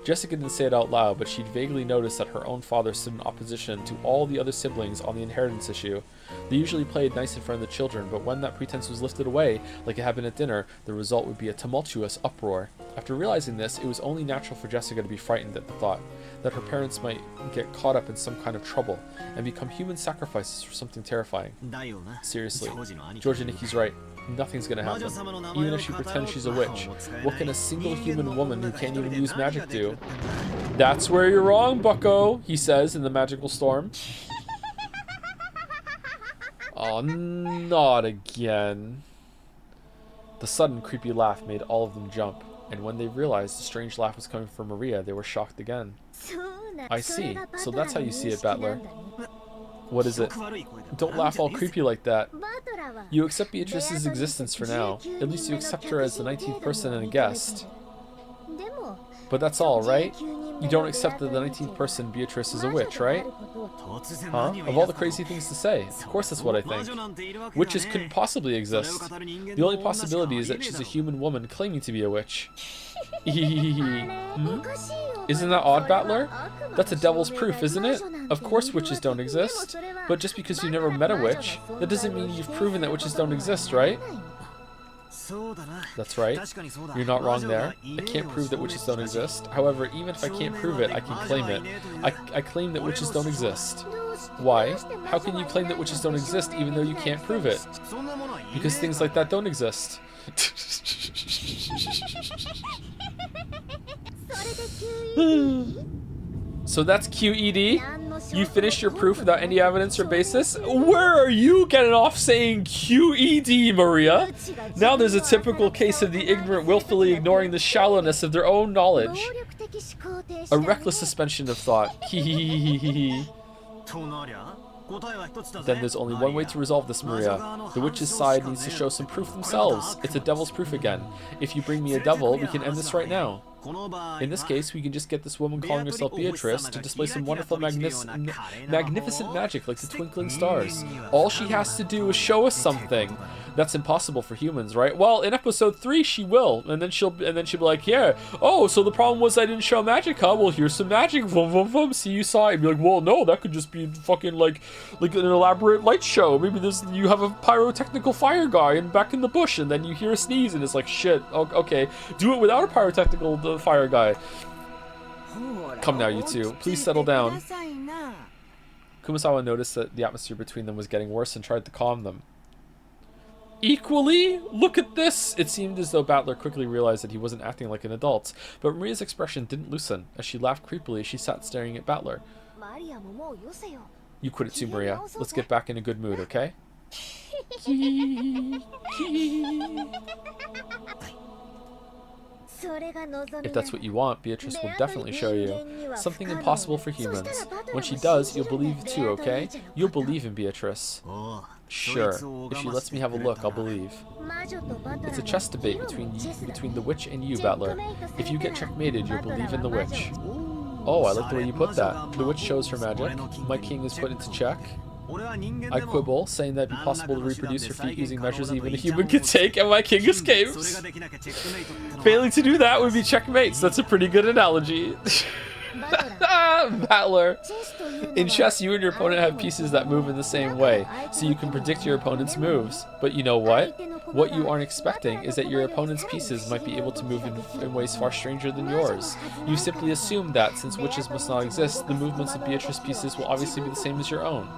Jessica didn't say it out loud, but she'd vaguely noticed that her own father stood in opposition to all the other siblings on the inheritance issue. They usually played nice in front of the children, but when that pretense was lifted away, like it had been at dinner, the result would be a tumultuous uproar. After realizing this, it was only natural for Jessica to be frightened at the thought that her parents might get caught up in some kind of trouble and become human sacrifices for something terrifying. Seriously, Georgia Nikki's right. Nothing's gonna happen. Even if she pretends she's a witch, what can a single human woman who can't even use magic do? That's where you're wrong, bucko, he says in the magical storm. Oh, not again. The sudden creepy laugh made all of them jump, and when they realized the strange laugh was coming from Maria, they were shocked again. I see. So that's how you see it, Battler. What is it? Don't laugh all creepy like that. You accept Beatrice's existence for now. At least you accept her as the 19th person and a guest. But that's all, right? You don't accept that the 19th person, Beatrice, is a witch, right? Huh? Of all the crazy things to say, of course that's what I think. Witches couldn't possibly exist. The only possibility is that she's a human woman claiming to be a witch. Hmm? Isn't that odd, Battler? That's a devil's proof, isn't it? Of course witches don't exist. But just because you've never met a witch, that doesn't mean you've proven that witches don't exist, right? That's right. You're not wrong there. I can't prove that witches don't exist. However, even if I can't prove it, I can claim it. I claim that witches don't exist. Why? How can you claim that witches don't exist even though you can't prove it? Because things like that don't exist. So that's QED. You finished your proof without any evidence or basis? Where are you getting off saying QED, Maria? Now there's a typical case of the ignorant willfully ignoring the shallowness of their own knowledge. A reckless suspension of thought. Hehehehe. Then there's only one way to resolve this, Maria. The witch's side needs to show some proof themselves. It's a devil's proof again. If you bring me a devil, we can end this right now. In this case, we can just get this woman calling herself Beatrice to display some wonderful magnificent magic like the twinkling stars. All she has to do is show us something. That's impossible for humans, right? Well, in episode 3 she will, and then she'll be like, yeah, oh, so the problem was I didn't show magic, huh? Well, here's some magic. Vroom, vroom, vroom. See, you saw it. And be like, well, no, that could just be fucking like an elaborate light show. Maybe you have a pyrotechnical fire guy and back in the bush, and then you hear a sneeze, and it's like, shit. Okay, do it without a pyrotechnical fire guy. Come now, you two. Please settle down. Kumasawa noticed that the atmosphere between them was getting worse and tried to calm them. Equally? Look at this! It seemed as though Battler quickly realized that he wasn't acting like an adult, but Maria's expression didn't loosen. As she laughed creepily, she sat staring at Battler. You quit it too, Maria. Let's get back in a good mood, okay? If that's what you want, Beatrice will definitely show you. Something impossible for humans. When she does, you'll believe too, okay? You'll believe in Beatrice. Sure. If she lets me have a look, I'll believe. It's a chess debate between the witch and you, Battler. If you get checkmated, you'll believe in the witch. Oh, I like the way you put that. The witch shows her magic. My king is put into check. I quibble, saying that it'd be possible to reproduce her feat using measures even a human could take, and my king escapes. Failing to do that would be checkmates. That's a pretty good analogy. Battler. In chess, you and your opponent have pieces that move in the same way, so you can predict your opponent's moves. But you know what? What you aren't expecting is that your opponent's pieces might be able to move in ways far stranger than yours. You simply assumed that, since witches must not exist, the movements of Beatrice's pieces will obviously be the same as your own.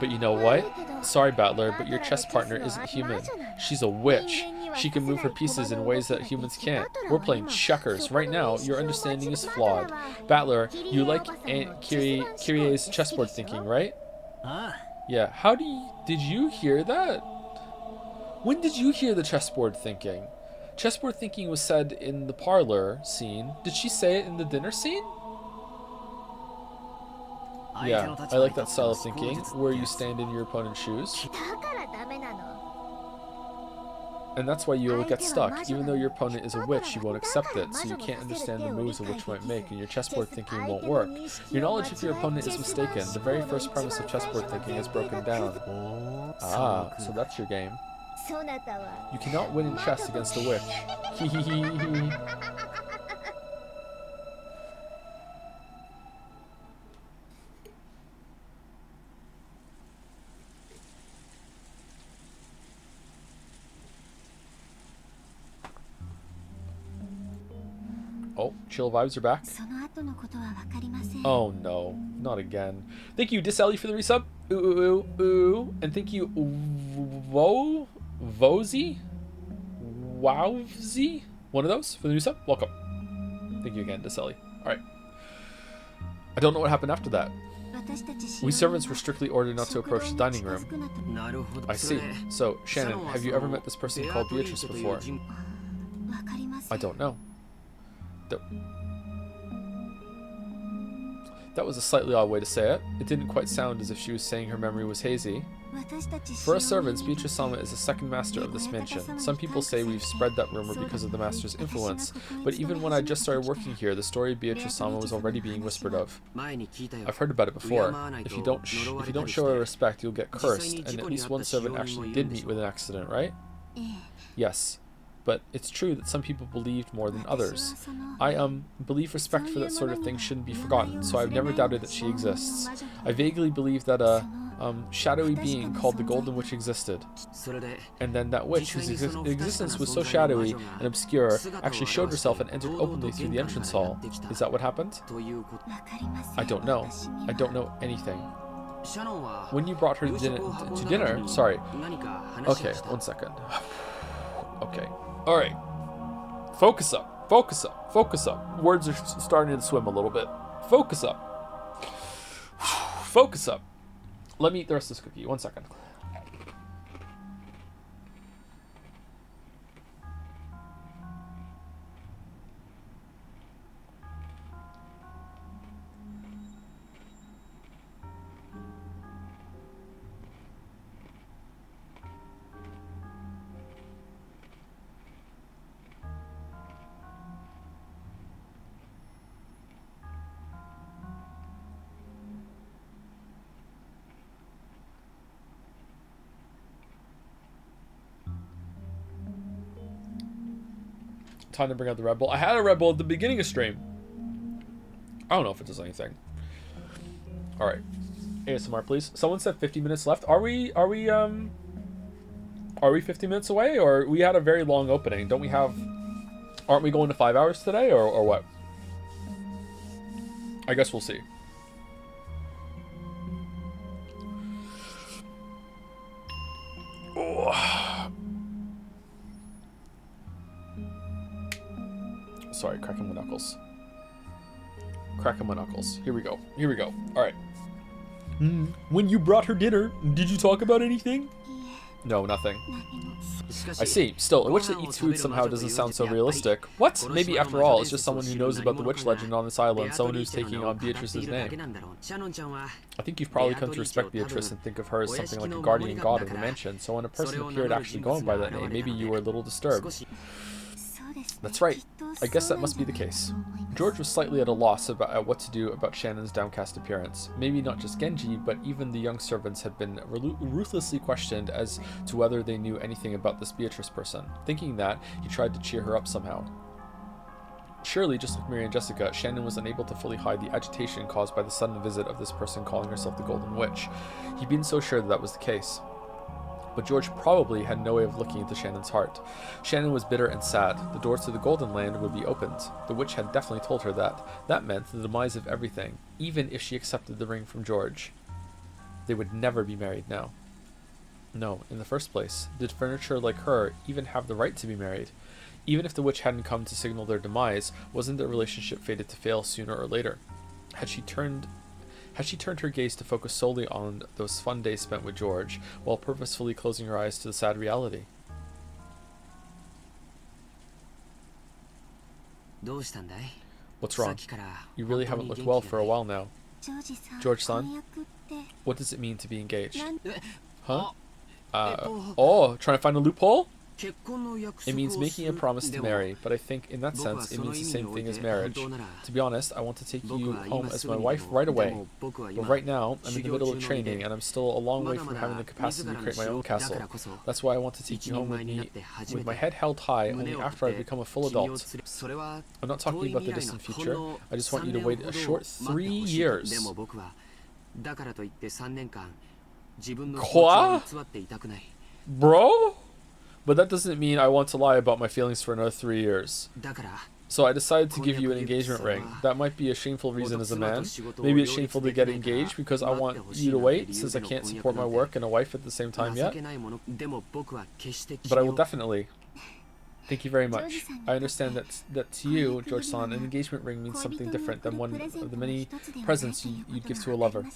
But you know what? Sorry, Battler, but your chess partner isn't human. She's a witch. She can move her pieces in ways that humans can't. We're playing checkers. Right now, your understanding is flawed. Battler, you like Kyrie's chessboard thinking, right? Yeah. Did you hear that? When did you hear the chessboard thinking? Chessboard thinking was said in the parlor scene. Did she say it in the dinner scene? Yeah, I like that style of thinking, where you stand in your opponent's shoes. And that's why you'll get stuck. Even though your opponent is a witch, you won't accept it, so you can't understand the moves a witch might make, and your chessboard thinking won't work. Your knowledge of your opponent is mistaken. The very first premise of chessboard thinking is broken down. Ah, so that's your game. You cannot win in chess against a witch. Hehehehe. Oh, chill vibes are back. Oh no, not again. Thank you, Diselli, for the resub. Ooh. And thank you, Wowzy? One of those for the new sub. Welcome. Thank you again, Diselli. Alright. I don't know what happened after that. We servants were strictly ordered not to approach the dining room. I see. So, Shannon, have you ever met this person called Beatrice before? I don't know. That was a slightly odd way to say it. It didn't quite sound as if she was saying her memory was hazy. For us servants, Beatrice-sama is the second master of this mansion. Some people say we've spread that rumor because of the master's influence, but even when I just started working here, the story of Beatrice-sama was already being whispered of. I've heard about it before. If you don't show her respect, you'll get cursed, and at least one servant actually did meet with an accident, right? Yes. But it's true that some people believed more than others. I believe respect for that sort of thing shouldn't be forgotten, so I've never doubted that she exists. I vaguely believe that a shadowy being called the Golden Witch existed. And then that witch, whose existence was so shadowy and obscure, actually showed herself and entered openly through the entrance hall. Is that what happened? I don't know. I don't know anything. When you brought her to dinner, sorry. Okay, 1 second. Okay. Alright. Focus up. Focus up. Focus up. Words are starting to swim a little bit. Focus up. Focus up. Let me eat the rest of this cookie. 1 second. Time to bring out the Red Bull. I had a Red Bull at the beginning of stream. I don't know if it does anything. All right, ASMR, please. Someone said 50 minutes left. Are we 50 minutes away, or we had a very long opening? Don't we have? Aren't we going to 5 hours today, or what? I guess we'll see. Oh. Sorry, cracking my knuckles. Cracking my knuckles. Here we go. Here we go. All right. When you brought her dinner, did you talk about anything? No, nothing. I see. Still, a witch that eats food somehow doesn't sound so realistic. What? Maybe after all, it's just someone who knows about the witch legend on this island, someone who's taking on Beatrice's name. I think you've probably come to respect Beatrice and think of her as something like a guardian god of the mansion, so when a person appeared actually going by that name, maybe you were a little disturbed. That's right. I guess that must be the case. George was slightly at a loss about what to do about Shannon's downcast appearance. Maybe not just Genji, but even the young servants had been ruthlessly questioned as to whether they knew anything about this Beatrice person. Thinking that, he tried to cheer her up somehow. Surely, just like Mary and Jessica, Shannon was unable to fully hide the agitation caused by the sudden visit of this person calling herself the Golden Witch. He'd been so sure that that was the case. But George probably had no way of looking into Shannon's heart. Shannon was bitter and sad. The doors to the Golden Land would be opened. The witch had definitely told her that. That meant the demise of everything, even if she accepted the ring from George. They would never be married now. No, in the first place, did furniture like her even have the right to be married? Even if the witch hadn't come to signal their demise, wasn't their relationship fated to fail sooner or later? Had she turned her gaze to focus solely on those fun days spent with George, while purposefully closing her eyes to the sad reality? What's wrong? You really haven't looked well for a while now. George-san, what does it mean to be engaged? Huh? Trying to find a loophole? It means making a promise to marry, but I think in that sense it means the same thing as marriage. To be honest, I want to take you home as my wife right away. But right now, I'm in the middle of training and I'm still a long way from having the capacity to create my own castle. That's why I want to take you home with me, with my head held high, only after I become a full adult. I'm not talking about the distant future. I just want you to wait a short 3 years. Quoi? Bro? But that doesn't mean I want to lie about my feelings for another 3 years. So I decided to give you an engagement ring. That might be a shameful reason as a man. Maybe it's shameful to get engaged because I want you to wait, since I can't support my work and a wife at the same time yet. But I will definitely. Thank you very much. I understand that to you, George-san, an engagement ring means something different than one of the many presents you'd give to a lover.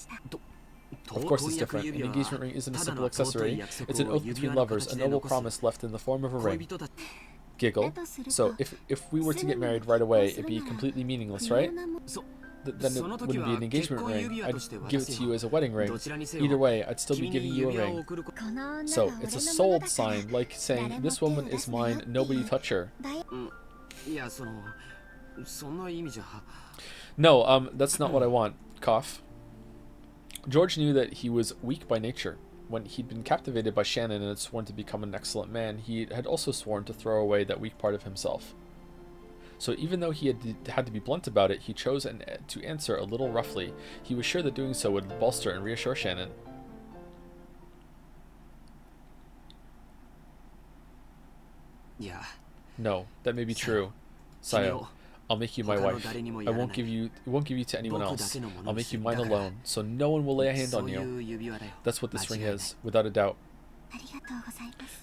Of course it's different. An engagement ring isn't a simple accessory. It's an oath between lovers, a noble promise left in the form of a ring. Giggle. So, if we were to get married right away, it'd be completely meaningless, right? Then it wouldn't be an engagement ring. I'd give it to you as a wedding ring. Either way, I'd still be giving you a ring. So, it's a sold sign, like saying, this woman is mine, nobody touch her. No, that's not what I want. Cough. George knew that he was weak by nature. When he'd been captivated by Shannon and had sworn to become an excellent man, he had also sworn to throw away that weak part of himself. So even though he had to be blunt about it, he chose to answer a little roughly. He was sure that doing so would bolster and reassure Shannon. No, that may be true. Sayo. I'll make you my wife. I won't give you to anyone else. I'll make you mine alone, so no one will lay a hand on you. That's what this ring is, without a doubt.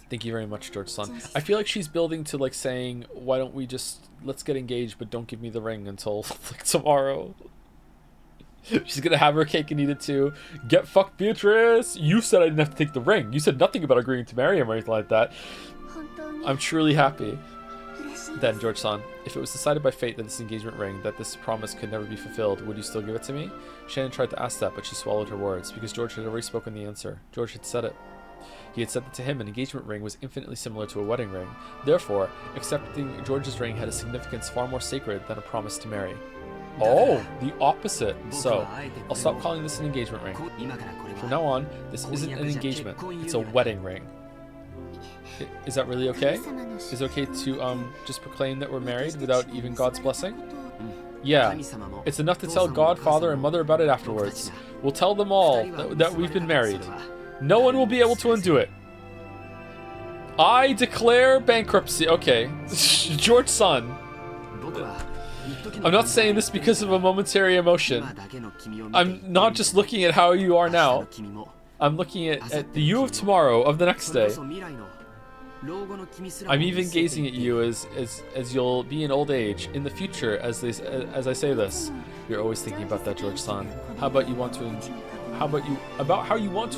Thank you very much, George-san. I feel like she's building to like saying, why don't we just let's get engaged, but don't give me the ring until like tomorrow. She's gonna have her cake and eat it too. Get fucked, Beatrice! You said I didn't have to take the ring. You said nothing about agreeing to marry him or anything like that. I'm truly happy. Then, George-san, if it was decided by fate that this engagement ring, that this promise could never be fulfilled, would you still give it to me? Shannon tried to ask that, but she swallowed her words, because George had already spoken the answer. George had said it. He had said that to him an engagement ring was infinitely similar to a wedding ring. Therefore, accepting George's ring had a significance far more sacred than a promise to marry. Oh, the opposite. So, I'll stop calling this an engagement ring. From now on, this isn't an engagement, it's a wedding ring. Is that really okay? Is it okay to just proclaim that we're married without even God's blessing? Yeah, it's enough to tell God, Father, and Mother about it afterwards. We'll tell them all that we've been married. No one will be able to undo it. I declare bankruptcy. Okay, George-san. I'm not saying this because of a momentary emotion. I'm not just looking at how you are now. I'm looking at the you of tomorrow, of the next day. I'm even gazing at you as you'll be in old age, in the future, as I say this. You're always thinking about that, George-san. How about you want to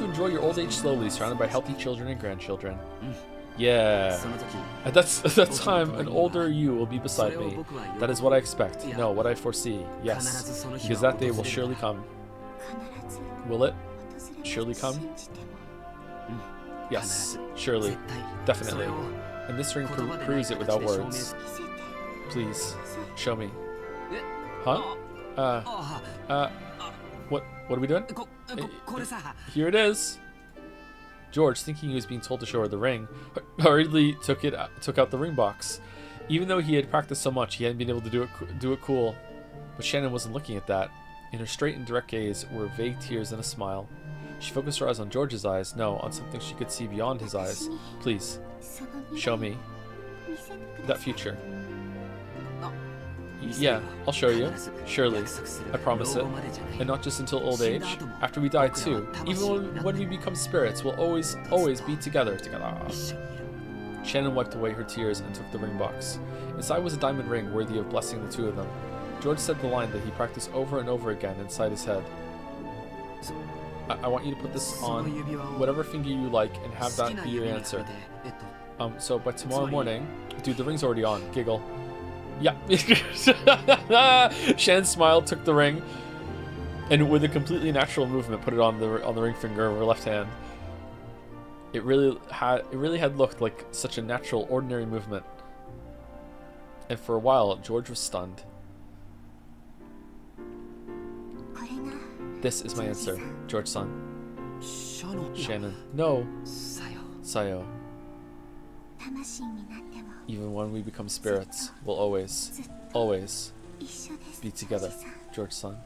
enjoy your old age slowly, surrounded by healthy children and grandchildren. Yeah. At that time, an older you will be beside me. That is what I expect. No, what I foresee. Yes. Because that day will surely come. Will it surely come? Yes. Surely. Definitely. And this ring proves it without words. Please. Show me. Huh? What are we doing? Here it is. George, thinking he was being told to show her the ring, hurriedly took out the ring box. Even though he had practiced so much, he hadn't been able to do it cool. But Shannon wasn't looking at that. In her straight and direct gaze were vague tears and a smile. She focused her eyes on George's eyes, no, on something she could see beyond his eyes. Please, show me that future. Yeah, I'll show you. Surely. I promise it. And not just until old age. After we die too. Even when we become spirits, we'll always be together. Shannon wiped away her tears and took the ring box. Inside was a diamond ring worthy of blessing the two of them. George said the line that he practiced over and over again inside his head. I want you to put this on whatever finger you like and have that be your answer. So by tomorrow morning... Dude, the ring's already on. Giggle. Yeah. Shan smiled, took the ring, and with a completely natural movement, put it on the ring finger of her left hand. It really had looked like such a natural, ordinary movement. And for a while, George was stunned. This is my answer, George-san. Shannon. No. Sayo. Even when we become spirits, we'll always be together, George-san.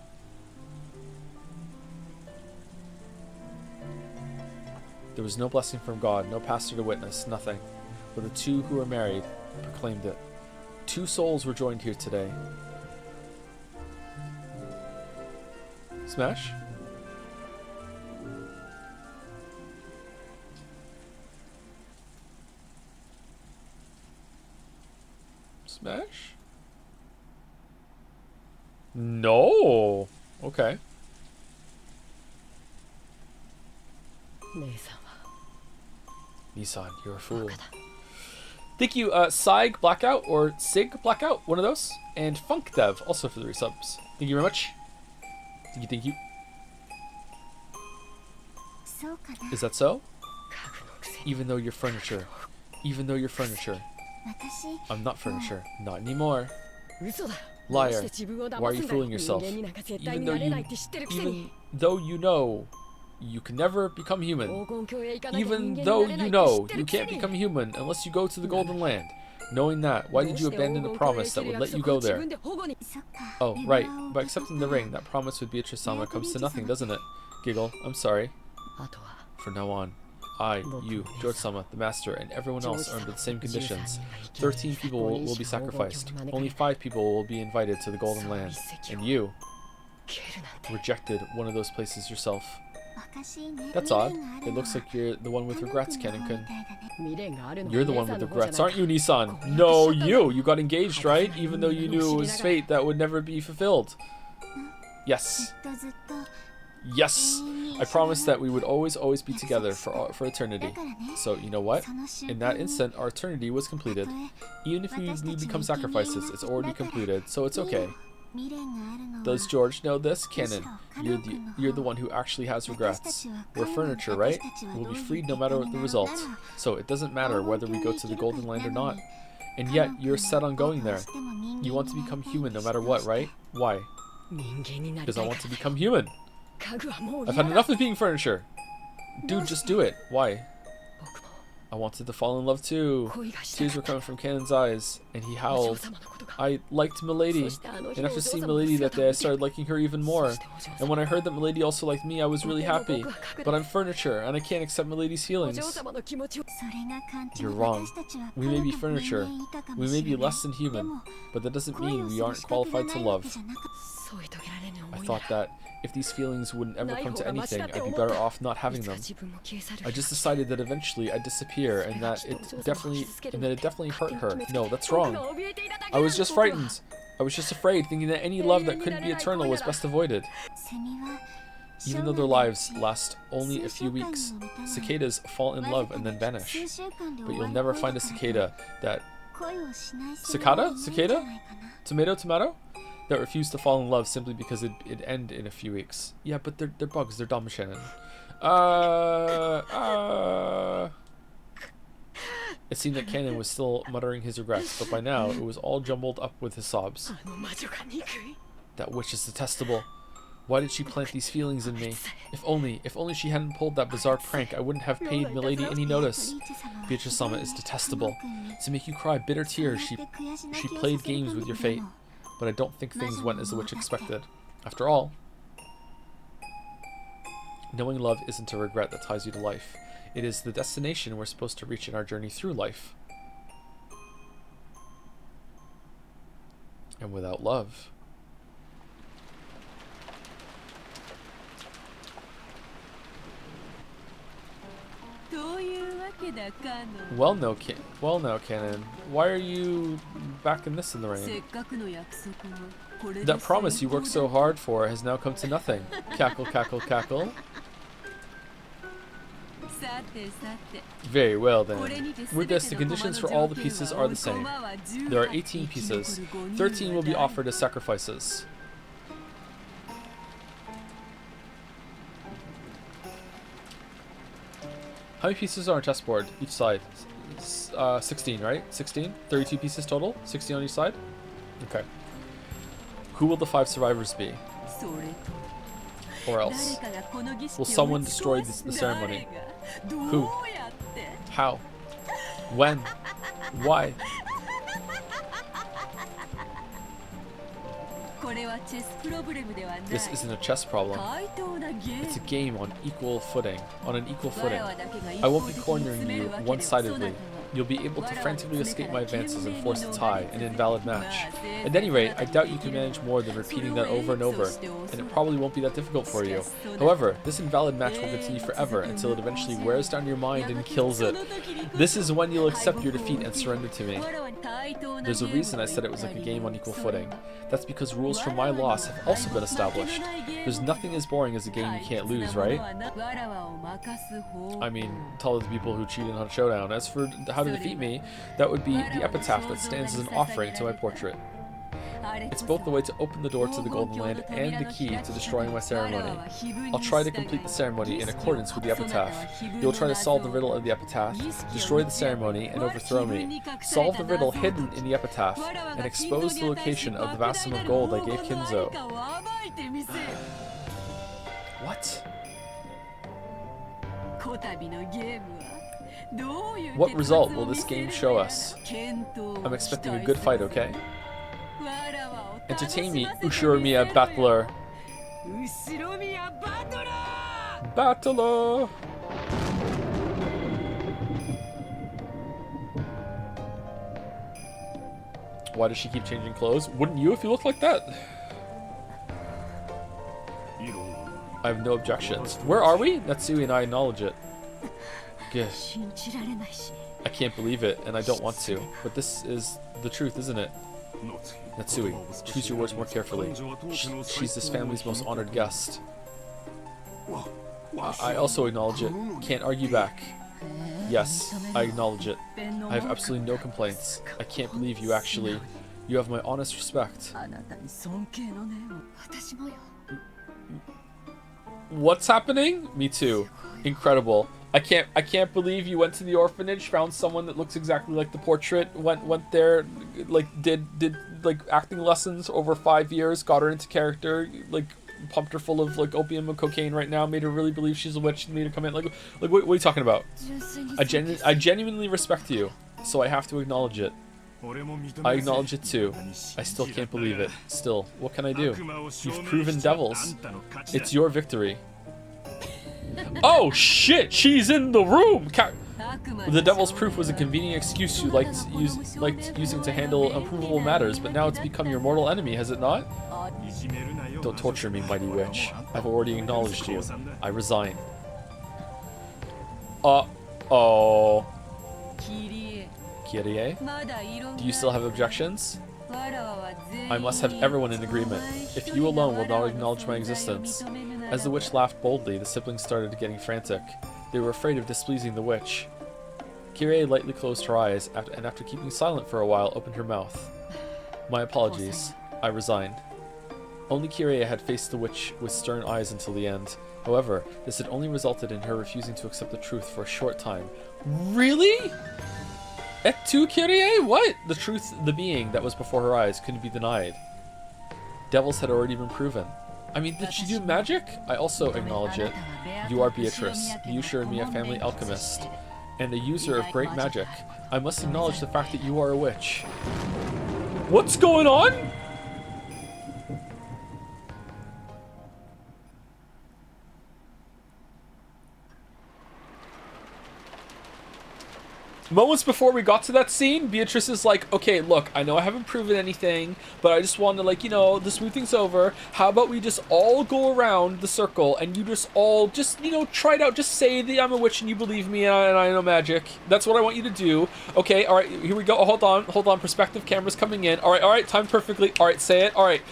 There was no blessing from God, no pastor to witness, nothing. But the two who were married proclaimed it. Two souls were joined here today. Smash? Smash? No. Okay. Nissan, you're a fool. Thank you, Sig Blackout or Sig Blackout, one of those, and Funk Dev also for the resubs. Thank you very much. Thank you. Is that so? Even though you're furniture. I'm not furniture. Not anymore. Liar. Why are you fooling yourself? Even though you know you can never become human. Even though you know you can't become human unless you go to the Golden Land. Knowing that, why did you abandon the promise that would let you go there? Oh, right. By accepting the ring, that promise with Beatrice-sama comes to nothing, doesn't it? Giggle. I'm sorry. From now on, I, you, George-sama, the master, and everyone else are under the same conditions. 13 people will be sacrificed. Only 5 people will be invited to the Golden Land. And you rejected one of those places yourself. That's odd. It looks like you're the one with regrets, Kanin-kun. You're the one with regrets, aren't you, Nissan? No, you! You got engaged, right? Even though you knew it was fate that would never be fulfilled. Yes. Yes. I promised that we would always be together for eternity. So, you know what? In that instant, our eternity was completed. Even if we become sacrifices, it's already completed, so it's okay. Does George know this? Canon, you're the one who actually has regrets. We're furniture, right? We'll be freed no matter what the result. So it doesn't matter whether we go to the Golden Land or not. And yet, you're set on going there. You want to become human no matter what, right? Why? Because I want to become human. I've had enough of being furniture. Dude, just do it. Why? I wanted to fall in love too. Tears were coming from Canon's eyes, and he howled. I liked Milady, and after seeing Milady that day, I started liking her even more. And when I heard that Milady also liked me, I was really happy. But I'm furniture, and I can't accept Milady's feelings. You're wrong. We may be furniture. We may be less than human, but that doesn't mean we aren't qualified to love. I thought that if these feelings wouldn't ever come to anything, I'd be better off not having them. I just decided that eventually I'd disappear, and that it definitely hurt her. No, that's wrong. I was just frightened. I was just afraid, thinking that any love that couldn't be eternal was best avoided. Even though their lives last only a few weeks, cicadas fall in love and then vanish. But you'll never find a cicada that... Cicada? Cicada? Tomato? Tomato? That refused to fall in love simply because it'd end in a few weeks. Yeah, but they're bugs. They're dumb, Shannon. It seemed that Canon was still muttering his regrets, but by now it was all jumbled up with his sobs. That witch is detestable. Why did she plant these feelings in me? If only she hadn't pulled that bizarre prank, I wouldn't have paid Milady any notice. Beatrice-sama is detestable. To make you cry bitter tears, she played games with your fate. But I don't think things went as the witch expected. After all, knowing love isn't a regret that ties you to life. It is the destination we're supposed to reach in our journey through life. And without love... Well, now, Canon, why are you back in this in the rain? That promise you worked so hard for has now come to nothing. Cackle, cackle, cackle. Very well then. With this, the conditions for all the pieces are the same. There are 18 pieces. 13 will be offered as sacrifices. How many pieces are on a chessboard each side? 16, right? 16? 32 pieces total? 16 on each side? Okay. Who will the 5 survivors be? Or else? Will someone destroy the ceremony? Who? How? When? Why? This isn't a chess problem. It's a game on equal footing. On an equal footing. I won't be cornering you one-sidedly. You'll be able to frantically escape my advances and force a tie, an invalid match. At any rate, I doubt you can manage more than repeating that over and over, and it probably won't be that difficult for you. However, this invalid match will continue forever until it eventually wears down your mind and kills it. This is when you'll accept your defeat and surrender to me. There's a reason I said it was like a game on equal footing. That's because rules for my loss have also been established. There's nothing as boring as a game you can't lose, right? I mean, tell the people who cheated on Showdown. As for how to defeat me, that would be the epitaph that stands as an offering to my portrait. It's both the way to open the door to the Golden Land and the key to destroying my ceremony. I'll try to complete the ceremony in accordance with the epitaph. You'll try to solve the riddle of the epitaph, destroy the ceremony, and overthrow me. Solve the riddle hidden in the epitaph, and expose the location of the vast sum of gold I gave Kinzo. What? What result will this game show us? I'm expecting a good fight, okay? Entertain me, Ushiromiya Battler. Battler! Why does she keep changing clothes? Wouldn't you if you looked like that? I have no objections. Where are we? Natsui and I acknowledge it. Good. I can't believe it, and I don't want to. But this is the truth, isn't it? Natsui, choose your words more carefully. She's this family's most honored guest. I also acknowledge it. Can't argue back. Yes, I acknowledge it. I have absolutely no complaints. I can't believe you actually... You have my honest respect. What's happening? Me too. Incredible. I can't believe you went to the orphanage, found someone that looks exactly like the portrait, went there, like did like acting lessons over 5 years, got her into character, like pumped her full of like opium and cocaine right now, made her really believe she's a witch, made her come in like what are you talking about? I genuinely respect you, so I have to acknowledge it. I acknowledge it too. I still can't believe it. Still, what can I do? You've proven devils. It's your victory. Oh shit! She's in the room. The devil's proof was a convenient excuse you liked using to handle unprovable matters, but now it's become your mortal enemy, has it not? Don't torture me, mighty witch. I've already acknowledged you. I resign. Uh-oh. Kyrie? Do you still have objections? I must have everyone in agreement. If you alone will not acknowledge my existence. As the witch laughed boldly, the siblings started getting frantic. They were afraid of displeasing the witch. Kyrie lightly closed her eyes, and after keeping silent for a while, opened her mouth. My apologies. I resign. Only Kyrie had faced the witch with stern eyes until the end. However, this had only resulted in her refusing to accept the truth for a short time. Really? Et tu, Kyrie? What? The truth, the being that was before her eyes, couldn't be denied. Devils had already been proven. I mean, did she do magic? I also acknowledge it. You are Beatrice, you sure me a family alchemist, and a user of great magic. I must acknowledge the fact that you are a witch. What's going on? Moments before we got to that scene, Beatrice is like, okay, look, I know I haven't proven anything, but I just want to, like, you know, the smooth thing's over. How about we just all go around the circle and you just all, you know, try it out. Just say that I'm a witch and you believe me and I know magic. That's what I want you to do. Okay, all right, here we go. Oh, hold on. Perspective camera's coming in. All right, timed perfectly. All right, say it. All right,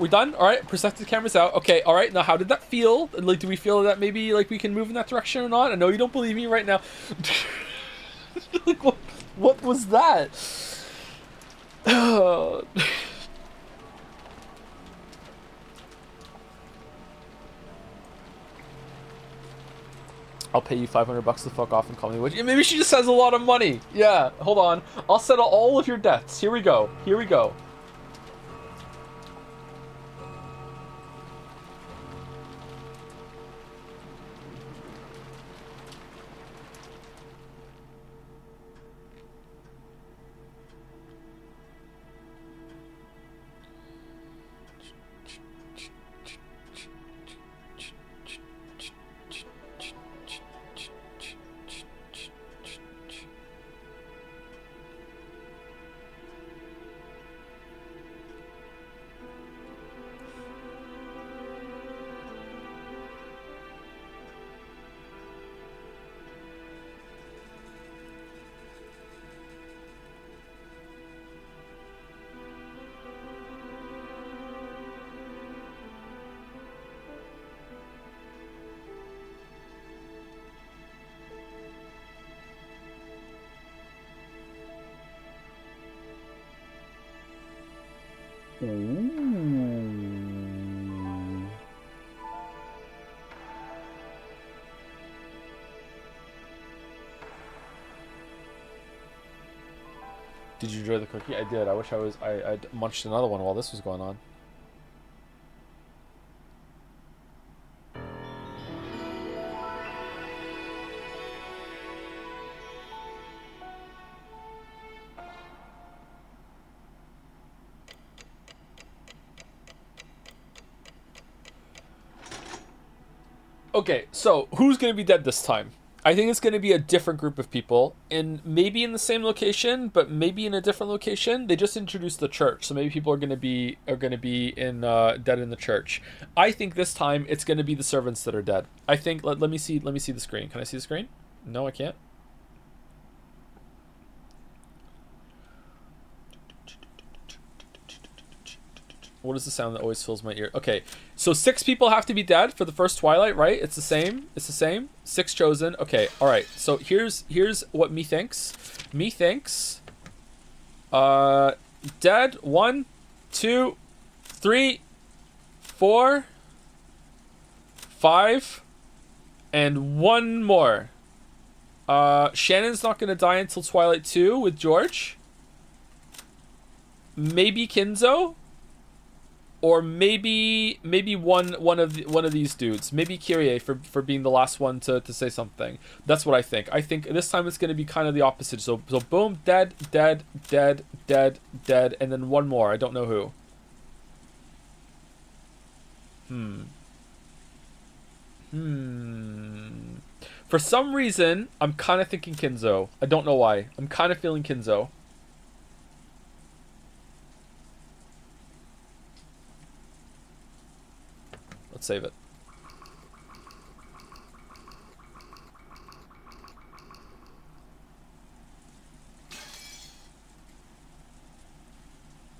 we're done. All right, perspective camera's out. Okay, all right, now how did that feel? Like, do we feel that maybe, like, we can move in that direction or not? I know you don't believe me right now. Like, what was that? I'll pay you $500 to fuck off and call me a witch. Yeah, maybe she just has a lot of money. Yeah, hold on. I'll settle all of your debts. Here we go. Did you enjoy the cookie? I did. I wish I munched another one while this was going on. Okay, so who's going to be dead this time? I think it's going to be a different group of people, and maybe in the same location, but maybe in a different location. They just introduced the church, so maybe people are going to be in dead in the church. I think this time it's going to be the servants that are dead. I think let me see the screen. Can I see the screen? No, I can't. What is the sound that always fills my ear? Okay, so 6 people have to be dead for the first Twilight, right? It's the same. It's the same. 6 chosen. Okay, all right. So here's what me thinks. Me thinks. Dead. 1, 2, 3, 4, 5, and 1 more. Shannon's not gonna die until Twilight 2 with George. Maybe Kinzo. Or maybe one of these dudes. Maybe Kyrie for being the last one to say something. That's what I think. I think this time it's gonna be kind of the opposite. So boom, dead, dead, dead, dead, dead, and then 1 more. I don't know who. For some reason, I'm kind of thinking Kinzo. I don't know why. I'm kind of feeling Kinzo. Let's save it.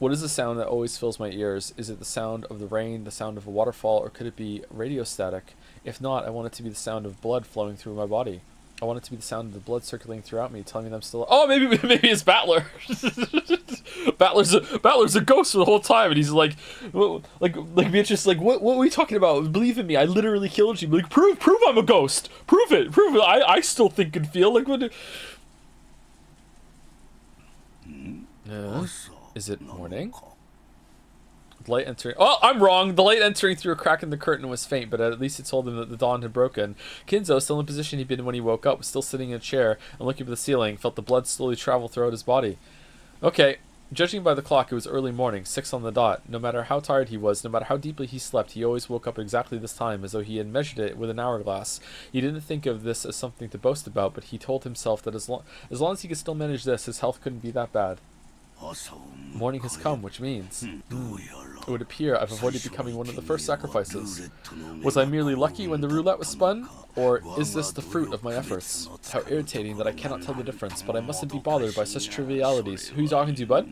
What is the sound that always fills my ears? Is it the sound of the rain, the sound of a waterfall, or could it be radio static? If not, I want it to be the sound of blood flowing through my body. I want it to be the sound of the blood circulating throughout me, telling me that I'm still... Oh, maybe it's Battler. Battler's a ghost for the whole time, and he's like Beatrice, like, what are we talking about? Believe in me, I literally killed you. Like, prove I'm a ghost. Prove it. I still think and feel like what. Is it morning? Light entering. Oh, I'm wrong. The light entering through a crack in the curtain was faint, but at least it told him that the dawn had broken. Kinzo, still in the position he'd been when he woke up, was still sitting in a chair and looking up at the ceiling, felt the blood slowly travel throughout his body. Okay, judging by the clock, it was early morning, 6 on the dot. No matter how tired he was, no matter how deeply he slept, he always woke up exactly this time, as though he had measured it with an hourglass. He didn't think of this as something to boast about, but he told himself that as long as he could still manage this, his health couldn't be that bad. Morning has come, which means it would appear I've avoided becoming one of the first sacrifices. Was I merely lucky when the roulette was spun? Or is this the fruit of my efforts? How irritating that I cannot tell the difference, but I mustn't be bothered by such trivialities. Who are you talking to, bud?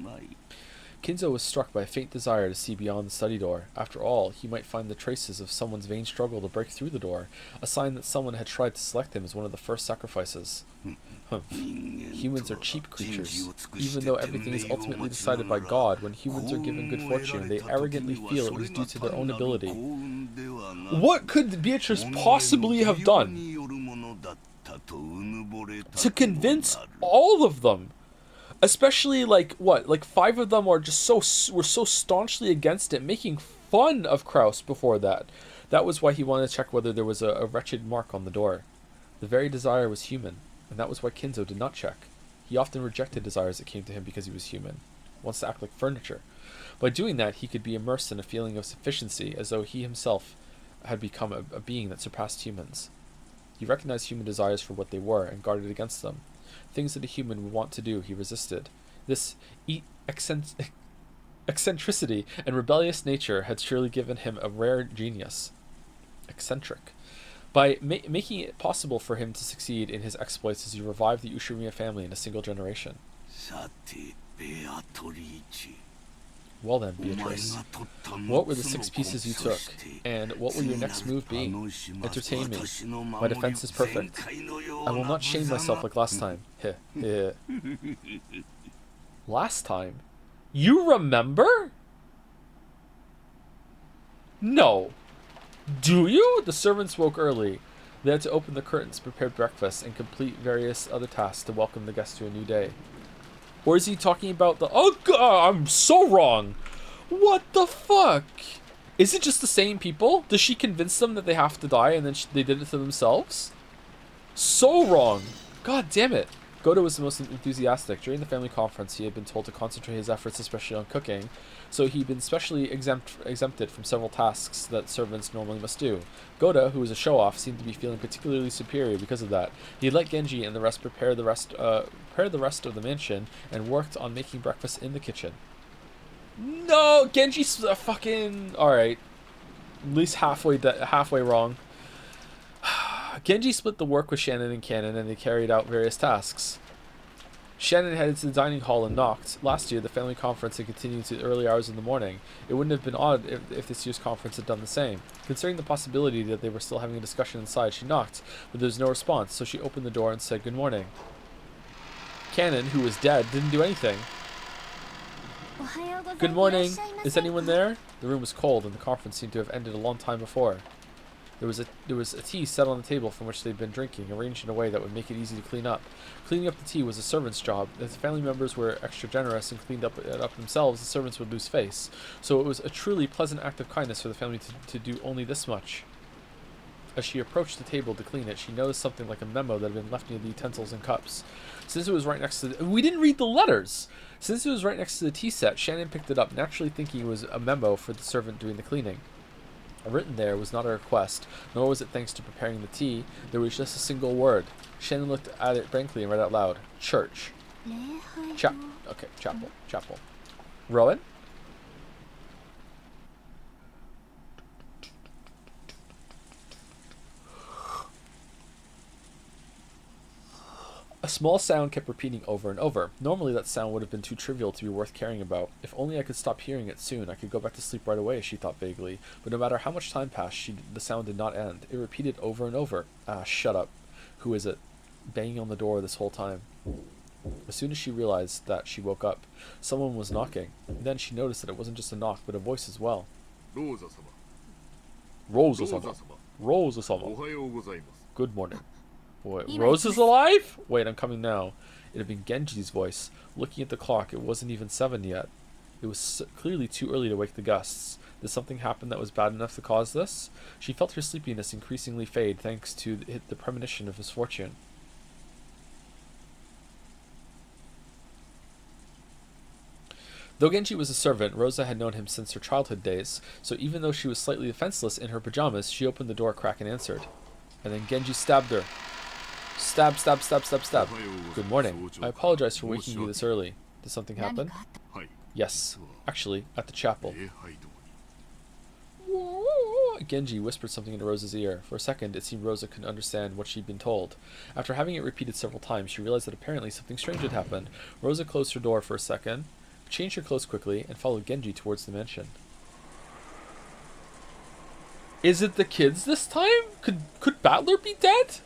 Kinzo was struck by a faint desire to see beyond the study door. After all, he might find the traces of someone's vain struggle to break through the door, a sign that someone had tried to select him as one of the first sacrifices. Humans are cheap creatures. Even though everything is ultimately decided by God, when humans are given good fortune, they arrogantly feel it was due to their own ability. What could Beatrice possibly have done to convince all of them? Especially, like, 5 of them were so staunchly against it, making fun of Kraus before that. That was why he wanted to check whether there was a wretched mark on the door. The very desire was human, and that was why Kinzo did not check. He often rejected desires that came to him because he was human. Wants to act like furniture. By doing that, he could be immersed in a feeling of sufficiency, as though he himself had become a being that surpassed humans. He recognized human desires for what they were, and guarded against them. Things that a human would want to do, he resisted. This eccentricity and rebellious nature had surely given him a rare genius. Eccentric. By making it possible for him to succeed in his exploits as he revived the Ushirima family in a single generation. Well then, Beatrice, what were the 6 pieces you took, and what will your next move be? Entertain me. My defense is perfect. I will not shame myself like last time. Last time? You remember? No. Do you? The servants woke early. They had to open the curtains, prepare breakfast, and complete various other tasks to welcome the guests to a new day. Or is he talking about the... Oh, God, I'm so wrong. What the fuck? Is it just the same people? Does she convince them that they have to die and then they did it to themselves? So wrong. God damn it. Goto was the most enthusiastic. During the family conference, he had been told to concentrate his efforts especially on cooking, so he'd been specially exempted from several tasks that servants normally must do. Goto, who was a show-off, seemed to be feeling particularly superior because of that. He had let Genji and the rest prepare the rest of the mansion and worked on making breakfast in the kitchen. No, Genji's fucking... Alright. At least halfway wrong. Genji split the work with Shannon and Cannon, and they carried out various tasks. Shannon headed to the dining hall and knocked. Last year, the family conference had continued to the early hours in the morning. It wouldn't have been odd if this year's conference had done the same. Considering the possibility that they were still having a discussion inside, she knocked, but there was no response, so she opened the door and said good morning. Cannon, who was dead, didn't do anything. Good morning. Is anyone there? The room was cold, and the conference seemed to have ended a long time before. There was a tea set on the table from which they'd been drinking, arranged in a way that would make it easy to clean up. Cleaning up the tea was a servant's job. If the family members were extra generous and cleaned it up themselves, the servants would lose face. So it was a truly pleasant act of kindness for the family to do only this much. As she approached the table to clean it, she noticed something like a memo that had been left near the utensils and cups. Since it was right next to we didn't read the letters! Since it was right next to the tea set, Shannon picked it up, naturally thinking it was a memo for the servant doing the cleaning. Written there was not a request, nor was it thanks to preparing the tea. There was just a single word. Shannon looked at it blankly and read out loud. Church. Chapel. Rowan? A small sound kept repeating over and over. Normally that sound would have been too trivial to be worth caring about. If only I could stop hearing it soon, I could go back to sleep right away, she thought vaguely. But no matter how much time passed, the sound did not end. It repeated over and over. Ah, shut up. Who is it? Banging on the door this whole time. As soon as she realized that, she woke up. Someone was knocking. Then she noticed that it wasn't just a knock, but a voice as well. Rosa-sama. Good morning. Wait, Rose is alive? Wait, I'm coming now. It had been Genji's voice. Looking at the clock, it wasn't even 7 yet. It was clearly too early to wake the guests. Did something happen that was bad enough to cause this? She felt her sleepiness increasingly fade thanks to the premonition of misfortune. Though Genji was a servant, Rosa had known him since her childhood days, so even though she was slightly defenseless in her pajamas, she opened the door a crack and answered. And then Genji stabbed her. Stab. Good morning. I apologize for waking you this early. Did something happen? Yes. Actually, at the chapel. Genji whispered something into Rosa's ear. For a second, it seemed Rosa couldn't understand what she'd been told. After having it repeated several times, she realized that apparently something strange had happened. Rosa closed her door for a second, changed her clothes quickly, and followed Genji towards the mansion. Is it the kids this time? Could Battler be dead?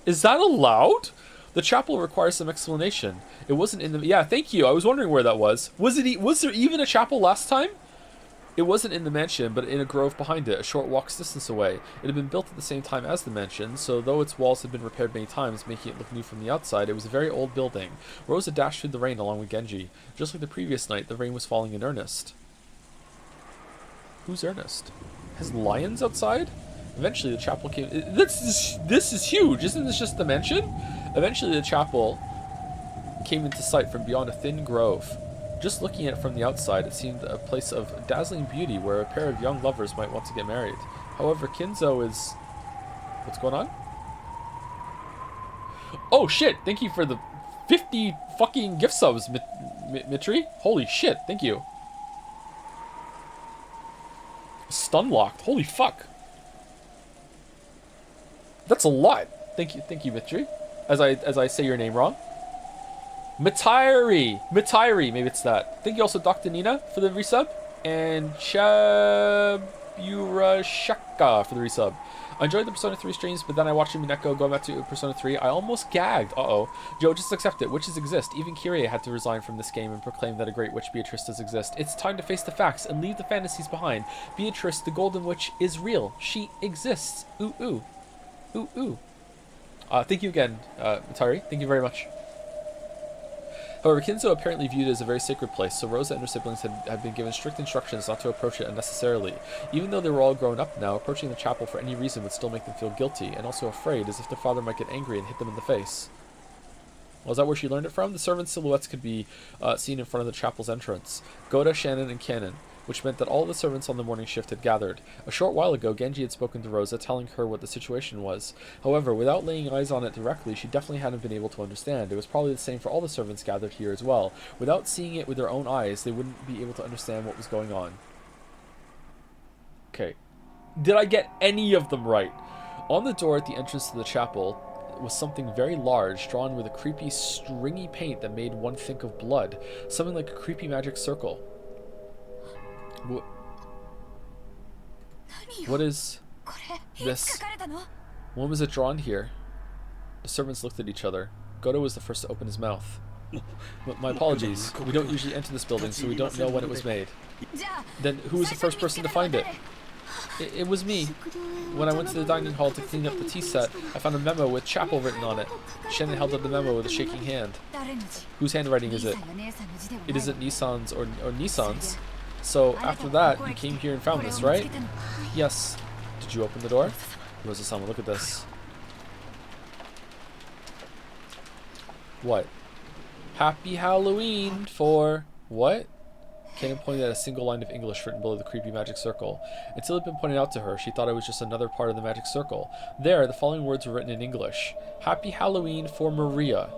Is that allowed? The chapel requires some explanation. It wasn't in the... Yeah, thank you. I was wondering where that was. Was there even a chapel last time? It wasn't in the mansion, but in a grove behind it, a short walk's distance away. It had been built at the same time as the mansion, so though its walls had been repaired many times, making it look new from the outside, it was a very old building. Rosa dashed through the rain along with Genji. Just like the previous night, the rain was falling in earnest. Who's Ernest? Has lions outside? Eventually the chapel came... This is huge! Isn't this just the mansion? Eventually the chapel came into sight from beyond a thin grove. Just looking at it from the outside, it seemed a place of dazzling beauty where a pair of young lovers might want to get married. However, Kinzo is... What's going on? Oh shit! Thank you for the 50 fucking gift subs, Mitri. Holy shit, thank you. Stun locked. Holy fuck. That's a lot. Thank you, Mitri. As I say your name wrong. Matairi, maybe it's that. Thank you also, Dr. Nina, for the resub, and Chaburashaka for the resub. I enjoyed the Persona 3 streams, but then I watched Umineko go back to Persona 3. I almost gagged. Joe, just accept it. Witches exist. Even Kyrie had to resign from this game and proclaim that a great witch Beatrice does exist. It's time to face the facts and leave the fantasies behind. Beatrice, the Golden Witch, is real. She exists. Ooh, ooh. Ooh, ooh. Thank you again, Atari. Thank you very much. However, Kinzo apparently viewed it as a very sacred place, so Rosa and her siblings had been given strict instructions not to approach it unnecessarily. Even though they were all grown up now, approaching the chapel for any reason would still make them feel guilty, and also afraid, as if their father might get angry and hit them in the face. Well, is that where she learned it from? The servants' silhouettes could be seen in front of the chapel's entrance. Goda, Shannon, and Cannon, which meant that all the servants on the morning shift had gathered. A short while ago, Genji had spoken to Rosa, telling her what the situation was. However, without laying eyes on it directly, she definitely hadn't been able to understand. It was probably the same for all the servants gathered here as well. Without seeing it with their own eyes, they wouldn't be able to understand what was going on. Okay. Did I get any of them right? On the door at the entrance to the chapel, was something very large, drawn with a creepy, stringy paint that made one think of blood. Something like a creepy magic circle. What is this? When was it drawn here? The servants looked at each other. Goto was the first to open his mouth. My apologies. We don't usually enter this building, so we don't know when it was made. Then who was the first person to find it? It was me. When I went to the dining hall to clean up the tea set, I found a memo with chapel written on it. Shannon held up the memo with a shaking hand. Whose handwriting is it? It isn't Nissan's or Nissan's. So after that, you came here and found this, right? Yes. Did you open the door? Rosa-sama, look at this. What? Happy Halloween for... What? Kanan pointed at a single line of English written below the creepy magic circle. Until it had been pointed out to her, she thought it was just another part of the magic circle. There, the following words were written in English. Happy Halloween for Maria.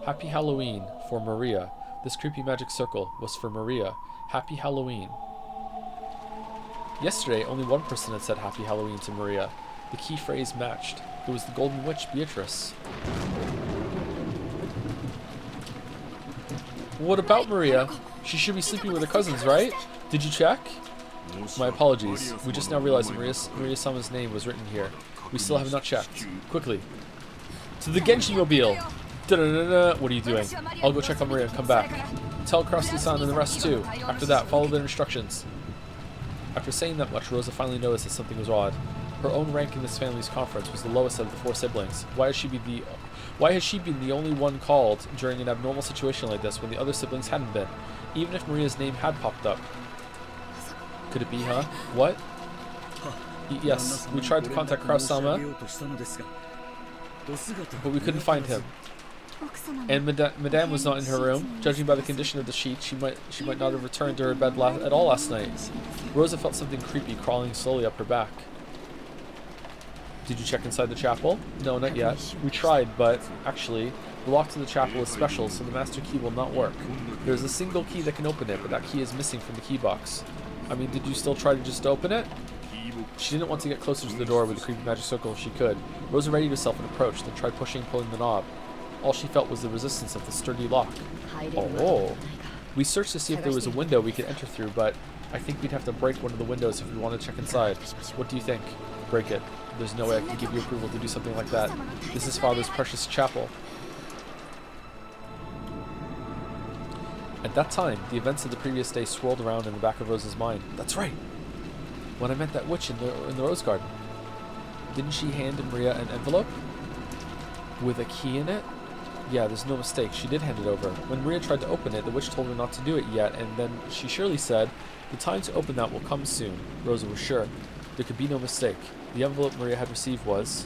Happy Halloween for Maria. This creepy magic circle was for Maria. Happy Halloween. Yesterday, only one person had said Happy Halloween to Maria. The key phrase matched. It was the Golden Witch, Beatrice. What about Maria? She should be sleeping with her cousins, right? Did you check? My apologies. We just now realized that Maria-sama's name was written here. We still have not checked. Quickly. To the Genshi-mobile! Da-da-da-da. What are you doing? I'll go check on Maria and come back. Tell Krusty-san and the rest too. After that, follow their instructions. After saying that much, Rosa finally noticed that something was odd. Her own rank in this family's conference was the lowest of the four siblings. Why has she been the only one called during an abnormal situation like this when the other siblings hadn't been? Even if Maria's name had popped up. Could it be, huh? What? Yes, we tried to contact Kraus-sama, but we couldn't find him. And Madame was not in her room. Judging by the condition of the sheet, she might not have returned to her bed at all last night. Rosa felt something creepy crawling slowly up her back. Did you check inside the chapel? No, not yet. We tried, but actually, the lock to the chapel is special, so the master key will not work. There's a single key that can open it, but that key is missing from the key box. I mean, did you still try to just open it? She didn't want to get closer to the door with the creepy magic circle if she could. Rosa readied herself and approached, then tried pushing and pulling the knob. All she felt was the resistance of the sturdy lock. Oh. We searched to see if there was a window we could enter through, but I think we'd have to break one of the windows if we wanted to check inside. What do you think? Break it. There's no way I can give you approval to do something like that. This is Father's precious chapel. At that time, the events of the previous day swirled around in the back of Rosa's mind. That's right! When I met that witch in the rose garden. Didn't she hand Maria an envelope? With a key in it? Yeah, there's no mistake. She did hand it over. When Maria tried to open it, the witch told her not to do it yet, and then she surely said, the time to open that will come soon. Rosa was sure. There could be no mistake. The envelope Maria had received was...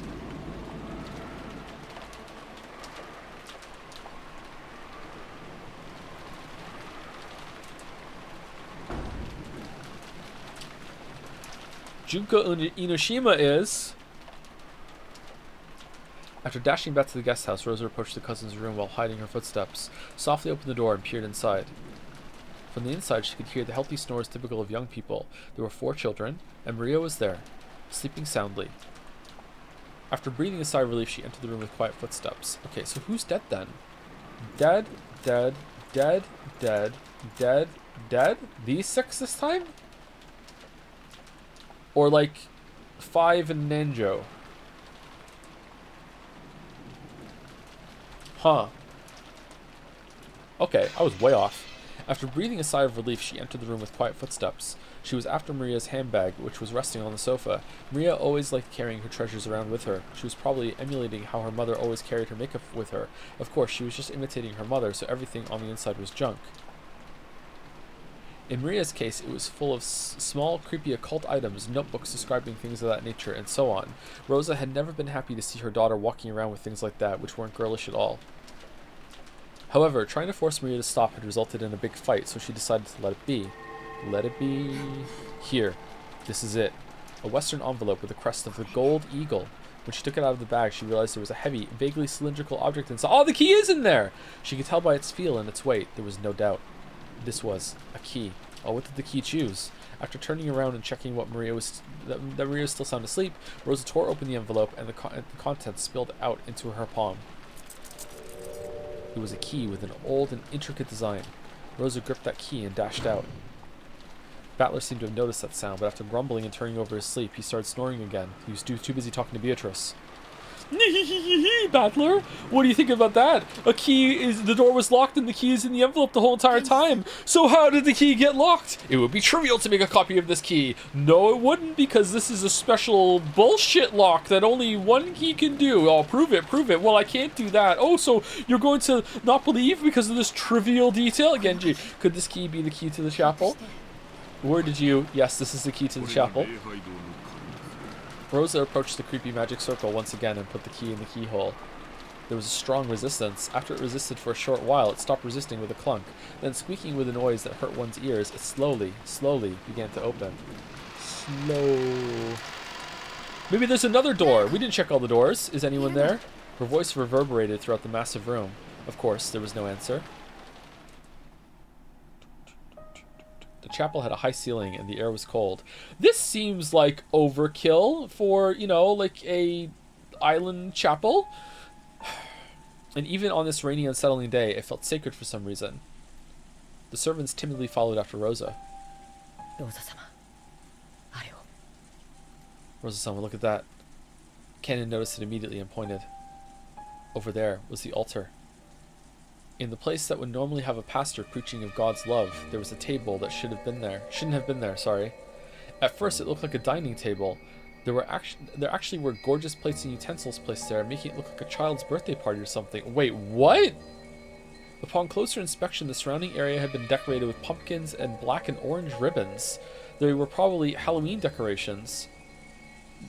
Junko Inoshima is... After dashing back to the guest house, Rosa approached the cousin's room while hiding her footsteps, softly opened the door and peered inside. From the inside, she could hear the healthy snores typical of young people. There were 4 children, and Maria was there, sleeping soundly. After breathing a sigh of relief, she entered the room with quiet footsteps. Okay, so who's dead then? Dead, dead, dead, dead, dead, dead? These 6 this time? Or like 5 in Nanjo? Huh. Okay, I was way off. After breathing a sigh of relief, she entered the room with quiet footsteps. She was after Maria's handbag, which was resting on the sofa. Maria always liked carrying her treasures around with her. She was probably emulating how her mother always carried her makeup with her. Of course, she was just imitating her mother, so everything on the inside was junk. In Maria's case, it was full of small, creepy occult items, notebooks describing things of that nature, and so on. Rosa had never been happy to see her daughter walking around with things like that, which weren't girlish at all. However, trying to force Maria to stop had resulted in a big fight, so she decided to let it be. Let it be... Here. This is it. A western envelope with the crest of the gold eagle. When she took it out of the bag, she realized there was a heavy, vaguely cylindrical object inside. Oh, the key is in there! She could tell by its feel and its weight. There was no doubt. This was a key. Oh, what did the key choose? After turning around and checking that Maria was still sound asleep, Rosa tore open the envelope and the contents spilled out into her palm. It was a key with an old and intricate design. Rosa gripped that key and dashed out. Battler seemed to have noticed that sound, but after grumbling and turning over his sleep, he started snoring again. He was too busy talking to Beatrice. Battler, what do you think about that? The door was locked and the key is in the envelope the whole entire time. So how did the key get locked? It would be trivial to make a copy of this key. No, it wouldn't, because this is a special bullshit lock that only one key can do. Oh, prove it. Well, I can't do that. Oh, so you're going to not believe because of this trivial detail? Genji, could this key be the key to the chapel? Where did you... Yes, this is the key to the chapel. Rosa approached the creepy magic circle once again and put the key in the keyhole. There was a strong resistance. After it resisted for a short while, it stopped resisting with a clunk. Then, squeaking with a noise that hurt one's ears, it slowly began to open. Slow. Maybe there's another door. We didn't check all the doors. Is anyone there? Her voice reverberated throughout the massive room. Of course, there was no answer. The chapel had a high ceiling and the air was cold. This seems like overkill for, like a island chapel. And even on this rainy, unsettling day, it felt sacred for some reason. The servants timidly followed after Rosa. Rosa-sama, look at that. Canon noticed it immediately and pointed. Over there was the altar. In the place that would normally have a pastor preaching of God's love, there was a table that shouldn't have been there, sorry. At first, it looked like a dining table. There actually were gorgeous plates and utensils placed there, making it look like a child's birthday party or something. Wait, what? Upon closer inspection, the surrounding area had been decorated with pumpkins and black and orange ribbons. They were probably Halloween decorations.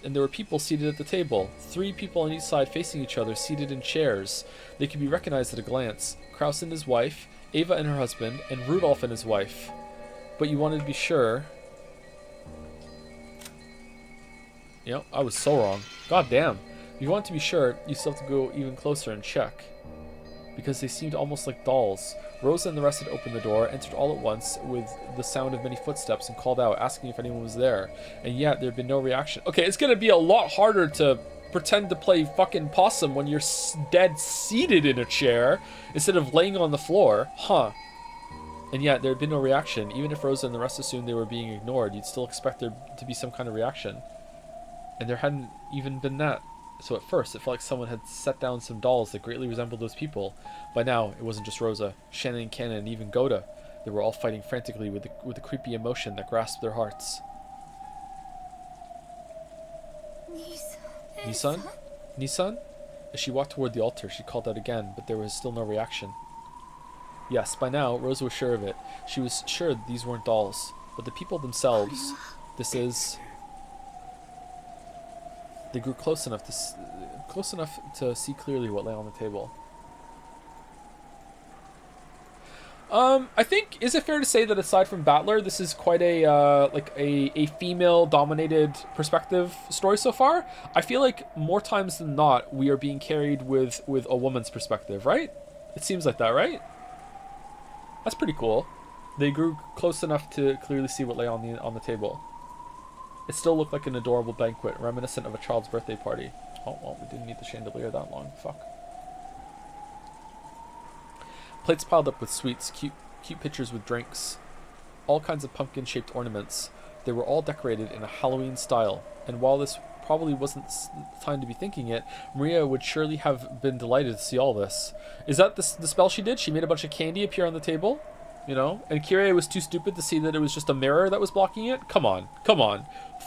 And there were people seated at the table. 3 people on each side facing each other, seated in chairs. They could be recognized at a glance. Kraus and his wife, Ava and her husband, and Rudolph and his wife. But you wanted to be sure... I was so wrong. God damn. If you want to be sure, you still have to go even closer and check. Because they seemed almost like dolls. Rosa and the rest had opened the door, entered all at once with the sound of many footsteps, and called out, asking if anyone was there. And yet, there had been no reaction. Okay, it's gonna be a lot harder to pretend to play fucking possum when you're dead seated in a chair, instead of laying on the floor. Huh. And yet, there had been no reaction. Even if Rosa and the rest assumed they were being ignored, you'd still expect there to be some kind of reaction. And there hadn't even been that. So at first, it felt like someone had set down some dolls that greatly resembled those people. By now, it wasn't just Rosa. Shannon and Cannon and even Goda. They were all fighting frantically with the creepy emotion that grasped their hearts. Nissan? Nissan? As she walked toward the altar, she called out again, but there was still no reaction. Yes, by now, Rosa was sure of it. She was sure that these weren't dolls. But the people themselves... This is... They grew close enough to see clearly what lay on the table. I think, is it fair to say that aside from Battler, this is quite a female-dominated perspective story so far? I feel like more times than not, we are being carried with a woman's perspective, right? It seems like that, right? That's pretty cool. They grew close enough to clearly see what lay on the table. It still looked like an adorable banquet, reminiscent of a child's birthday party. Oh, well, we didn't need the chandelier that long. Fuck. Plates piled up with sweets, cute pitchers with drinks, all kinds of pumpkin-shaped ornaments. They were all decorated in a Halloween style, and while this probably wasn't the time to be thinking it, Maria would surely have been delighted to see all this. Is that the spell she did? She made a bunch of candy appear on the table? And Kyrie was too stupid to see that it was just a mirror that was blocking it? Come on.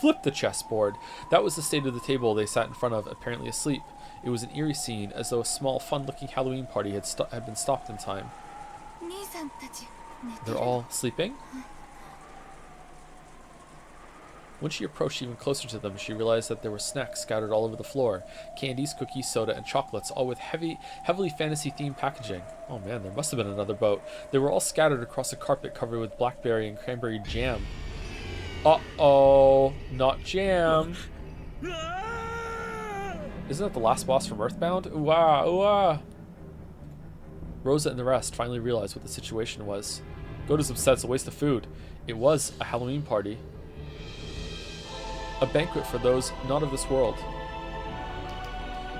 Flip the chessboard. That was the state of the table they sat in front of, apparently asleep. It was an eerie scene, as though a small, fun-looking Halloween party had been stopped in time. They're all sleeping? When she approached even closer to them, she realized that there were snacks scattered all over the floor. Candies, cookies, soda, and chocolates, all with heavily fantasy-themed packaging. Oh man, there must have been another boat. They were all scattered across a carpet covered with blackberry and cranberry jam. Uh-oh, not jam. Isn't that the last boss from Earthbound? Ooh-ah. Rosa and the rest finally realized what the situation was. Goda's upset, it's a waste of food. It was a Halloween party. A banquet for those not of this world.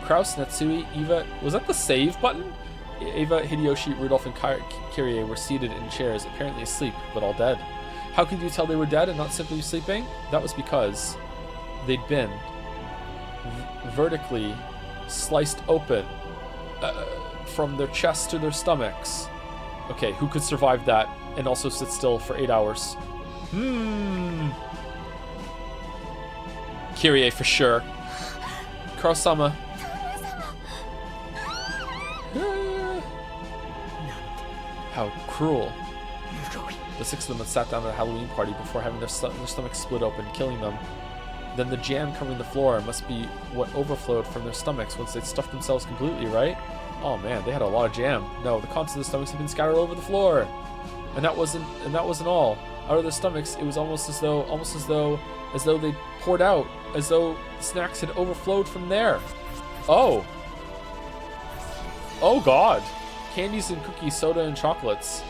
Kraus, Natsui, Eva... Was that the save button? Eva, Hideyoshi, Rudolph, and Kyrie were seated in chairs, apparently asleep, but all dead. How could you tell they were dead and not simply sleeping? That was because they'd been vertically sliced open from their chests to their stomachs. Okay, who could survive that and also sit still for 8 hours? Kyrie for sure. Kurosama. How cruel. The 6 of them had sat down at a Halloween party before having their stomachs split open, killing them. Then the jam covering the floor must be what overflowed from their stomachs once they'd stuffed themselves completely, right? Oh man, they had a lot of jam. No, the contents of the stomachs had been scattered all over the floor. And that wasn't all. Out of their stomachs, it was almost as though they poured out, as though snacks had overflowed from there. Oh. Oh god. Candies and cookies, soda and chocolates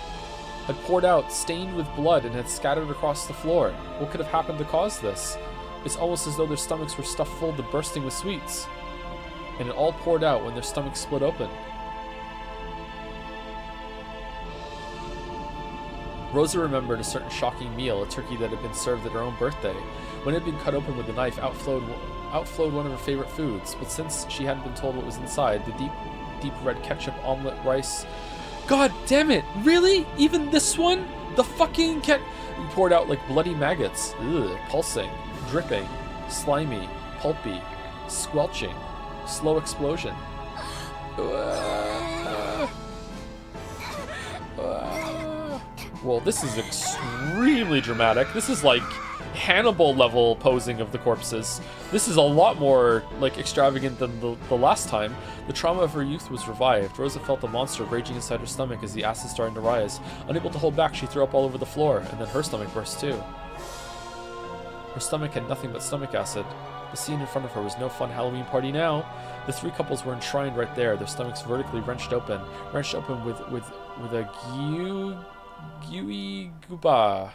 had poured out, stained with blood, and had scattered across the floor. What could have happened to cause this? It's almost as though their stomachs were stuffed full to bursting with sweets. And it all poured out when their stomachs split open. Rosa remembered a certain shocking meal, a turkey that had been served at her own birthday. When it had been cut open with a knife, outflowed one of her favorite foods. But since she hadn't been told what was inside, the deep red ketchup, omelet, rice... God damn it! Really? Even this one? The fucking poured out like bloody maggots. Ugh, pulsing, dripping, slimy, pulpy, squelching, slow explosion. Well, this is extremely dramatic. This is like Hannibal level posing of the corpses. This is a lot more like extravagant than the last time. The trauma of her youth was revived. Rosa felt the monster raging inside her stomach as the acid started to rise. Unable to hold back, she threw up all over the floor, and then her stomach burst too. Her stomach had nothing but stomach acid. The scene in front of her was no fun Halloween party now. The 3 couples were enshrined right there, their stomachs vertically wrenched open with a gooey gooba.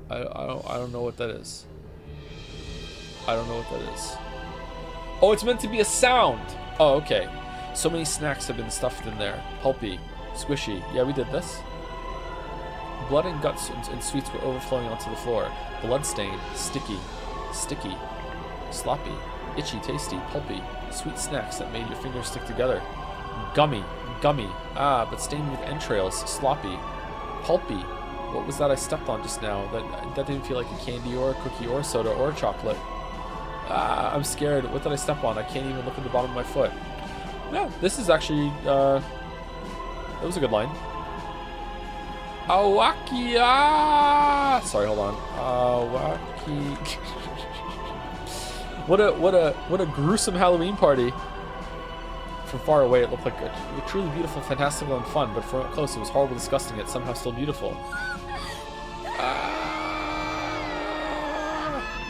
I don't know what that is. I don't know what that is. Oh, it's meant to be a sound. Oh, okay. So many snacks have been stuffed in there. Pulpy, squishy. Yeah, we did this. Blood and guts and sweets were overflowing onto the floor. Blood-stained, sticky, sloppy, itchy, tasty, pulpy, sweet snacks that made your fingers stick together. Gummy, but stained with entrails, sloppy, pulpy. What was that I stepped on just now? That didn't feel like a candy or a cookie or a soda or a chocolate. I'm scared. What did I step on? I can't even look at the bottom of my foot. Yeah, this is actually, that was a good line. Awakia! Sorry, hold on. Awaki. What a gruesome Halloween party. From far away, it looked like a truly beautiful, fantastical, and fun, but from up close, it was horrible, disgusting, yet somehow still beautiful.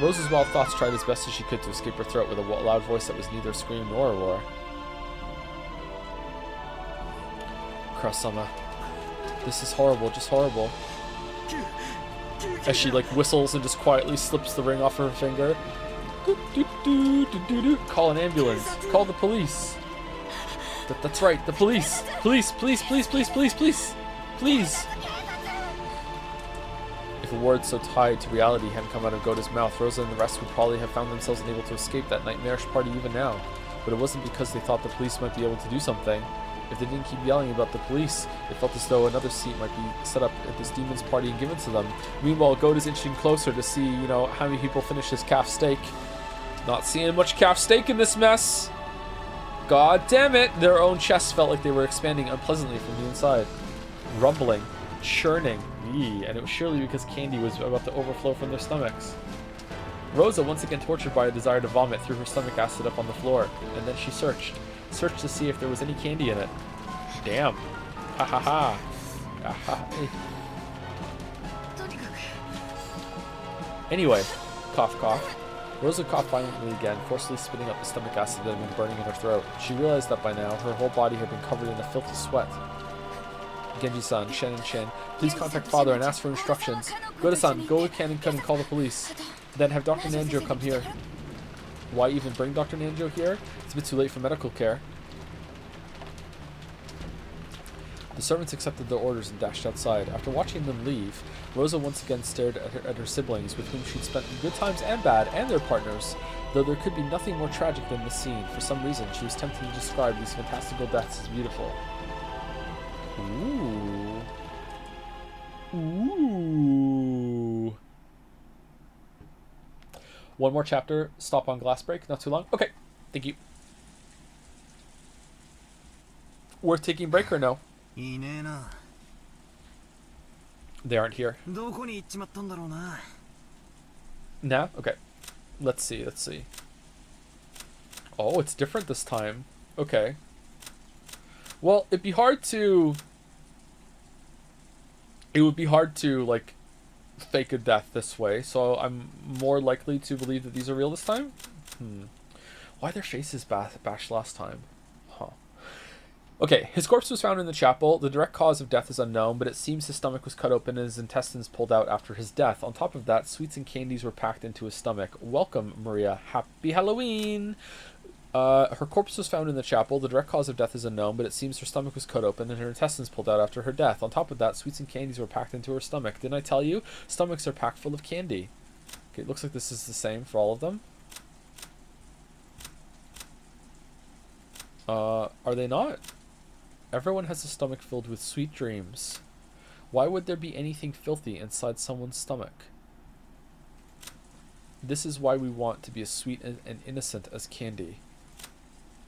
Rose's wild thoughts tried as best as she could to escape her throat with a loud voice that was neither a scream nor a roar. Kurosama. This is horrible, just horrible. As she like whistles and just quietly slips the ring off her finger. Call an ambulance. Call the police. That's right, the police. Police. If a word so tied to reality hadn't come out of Goda's mouth, Rosa and the rest would probably have found themselves unable to escape that nightmarish party even now. But it wasn't because they thought the police might be able to do something. If they didn't keep yelling about the police, it felt as though another seat might be set up at this demon's party and given to them. Meanwhile, Goda's inching closer to see, how many people finish his calf steak. Not seeing much calf steak in this mess. God damn it! Their own chests felt like they were expanding unpleasantly from the inside. Rumbling. Churning. And it was surely because candy was about to overflow from their stomachs. Rosa, once again tortured by a desire to vomit, threw her stomach acid up on the floor, and then she searched to see if there was any candy in it. Damn. Ha ha ha. Anyway, cough cough. Rosa coughed violently again, forcefully spitting up the stomach acid that had been burning in her throat. She realized that by now, her whole body had been covered in a filthy sweat. Genji-san, Shen and Shen, please contact father and ask for instructions. Goda-san, go with Ken-kun and call the police. Then have Dr. Nanjo come here. Why even bring Dr. Nanjo here? It's a bit too late for medical care. The servants accepted their orders and dashed outside. After watching them leave, Rosa once again stared at her siblings, with whom she'd spent good times and bad, and their partners. Though there could be nothing more tragic than this scene, for some reason she was tempted to describe these fantastical deaths as beautiful. Ooh. Ooh. One more chapter. Stop on glass break. Not too long. Okay. Thank you. Worth taking a break or no? They aren't here. Nah? Okay. Let's see. Oh, it's different this time. Okay. Well, it would be hard to, like, fake a death this way, so I'm more likely to believe that these are real this time? Why their faces bashed last time? Huh. Okay, his corpse was found in the chapel. The direct cause of death is unknown, but it seems his stomach was cut open and his intestines pulled out after his death. On top of that, sweets and candies were packed into his stomach. Welcome, Maria. Happy Halloween! Her corpse was found in the chapel. The direct cause of death is unknown, but it seems her stomach was cut open and her intestines pulled out after her death. On top of that, sweets and candies were packed into her stomach. Didn't I tell you? Stomachs are packed full of candy. Okay, it looks like this is the same for all of them. Are they not? Everyone has a stomach filled with sweet dreams. Why would there be anything filthy inside someone's stomach? This is why we want to be as sweet and innocent as candy.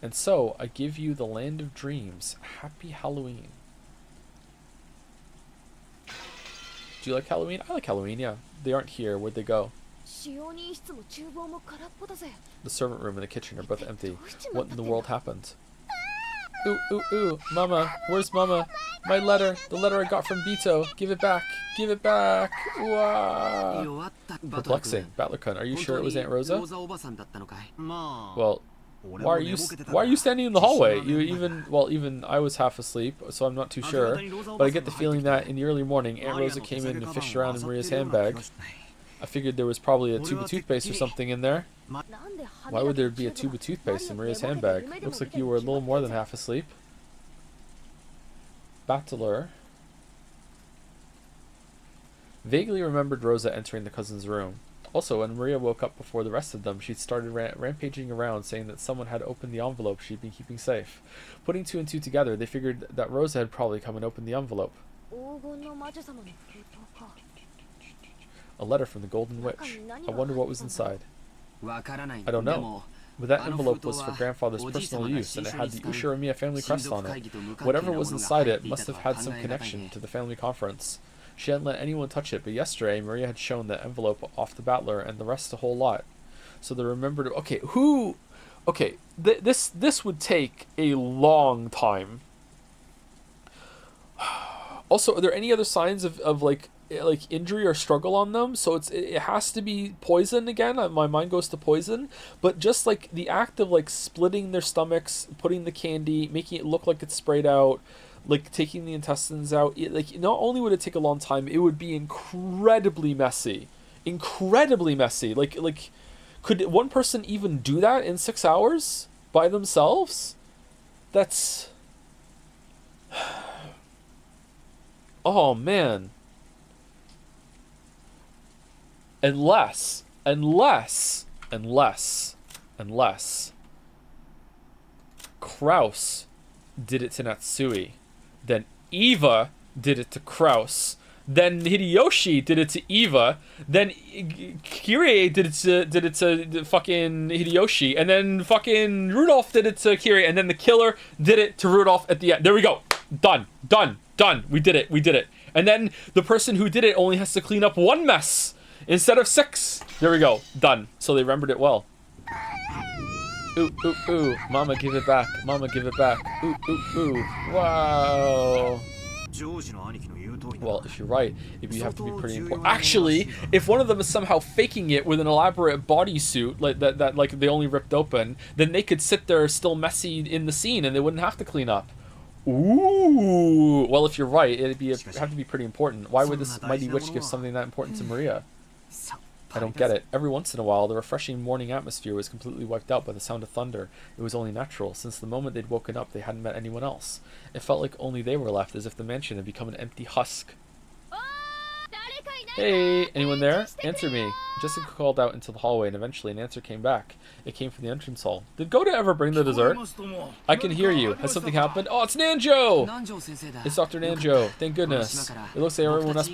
And so, I give you the land of dreams. Happy Halloween. Do you like Halloween? I like Halloween, yeah. They aren't here. Where'd they go? The servant room and the kitchen are both empty. What in the world happened? Ooh, ooh, ooh. Mama. Where's Mama? My letter. The letter I got from Bito. Give it back. Give it back. Wow. Perplexing. Battler-kun, are you sure it was Aunt Rosa? Well, why are you standing in the hallway? Even I was half asleep, so I'm not too sure. But I get the feeling that in the early morning, Aunt Rosa came in and fished around in Maria's handbag. I figured there was probably a tube of toothpaste or something in there. Why would there be a tube of toothpaste in Maria's handbag? Looks like you were a little more than half asleep. Battler vaguely remembered Rosa entering the cousin's room. Also, when Maria woke up before the rest of them, she'd started rampaging around, saying that someone had opened the envelope she'd been keeping safe. Putting two and two together, they figured that Rosa had probably come and opened the envelope. A letter from the Golden Witch. I wonder what was inside. I don't know. But that envelope was for grandfather's personal use, and it had the Ushiramiya family crest on it. Whatever was inside it must have had some connection to the family conference. She hadn't let anyone touch it, but yesterday Maria had shown the envelope off the Battler and the rest a whole lot. So they remembered. Okay, who? Okay, this would take a long time. Also, are there any other signs of like injury or struggle on them? So it has to be poison again. My mind goes to poison. But just like the act of like splitting their stomachs, putting the candy, making it look like it's sprayed out, like taking the intestines out, like not only would it take a long time, it would be incredibly messy. Like could one person even do that in 6 hours by themselves? That's oh man. Unless Kraus did it to Natsui, then Eva did it to Kraus, then Hideyoshi did it to Eva, then Kirie did it to fucking Hideyoshi, and then fucking Rudolph did it to Kirie, and then the killer did it to Rudolph at the end. There we go. Done. We did it. And then the person who did it only has to clean up one mess instead of 6. There we go. Done. So they remembered it well. Ooh, ooh, ooh. Mama, give it back. Mama, give it back. Ooh, ooh, ooh. Wow. Well, if you're right, if you have to be pretty important. Actually, if one of them is somehow faking it with an elaborate bodysuit like that like they only ripped open, then they could sit there still messy in the scene and they wouldn't have to clean up. Ooh. Well, if you're right, it'd have to be pretty important. Why would this mighty witch give something that important to Maria? I don't get it. Every once in a while, the refreshing morning atmosphere was completely wiped out by the sound of thunder. It was only natural. Since the moment they'd woken up, they hadn't met anyone else. It felt like only they were left, as if the mansion had become an empty husk. Hey, anyone there? Answer me. Jessica called out into the hallway, and eventually an answer came back. It came from the entrance hall. Did Goda ever bring the dessert? I can hear you. Has something happened? Oh, it's Nanjo! It's Dr. Nanjo. Thank goodness. It looks like everyone else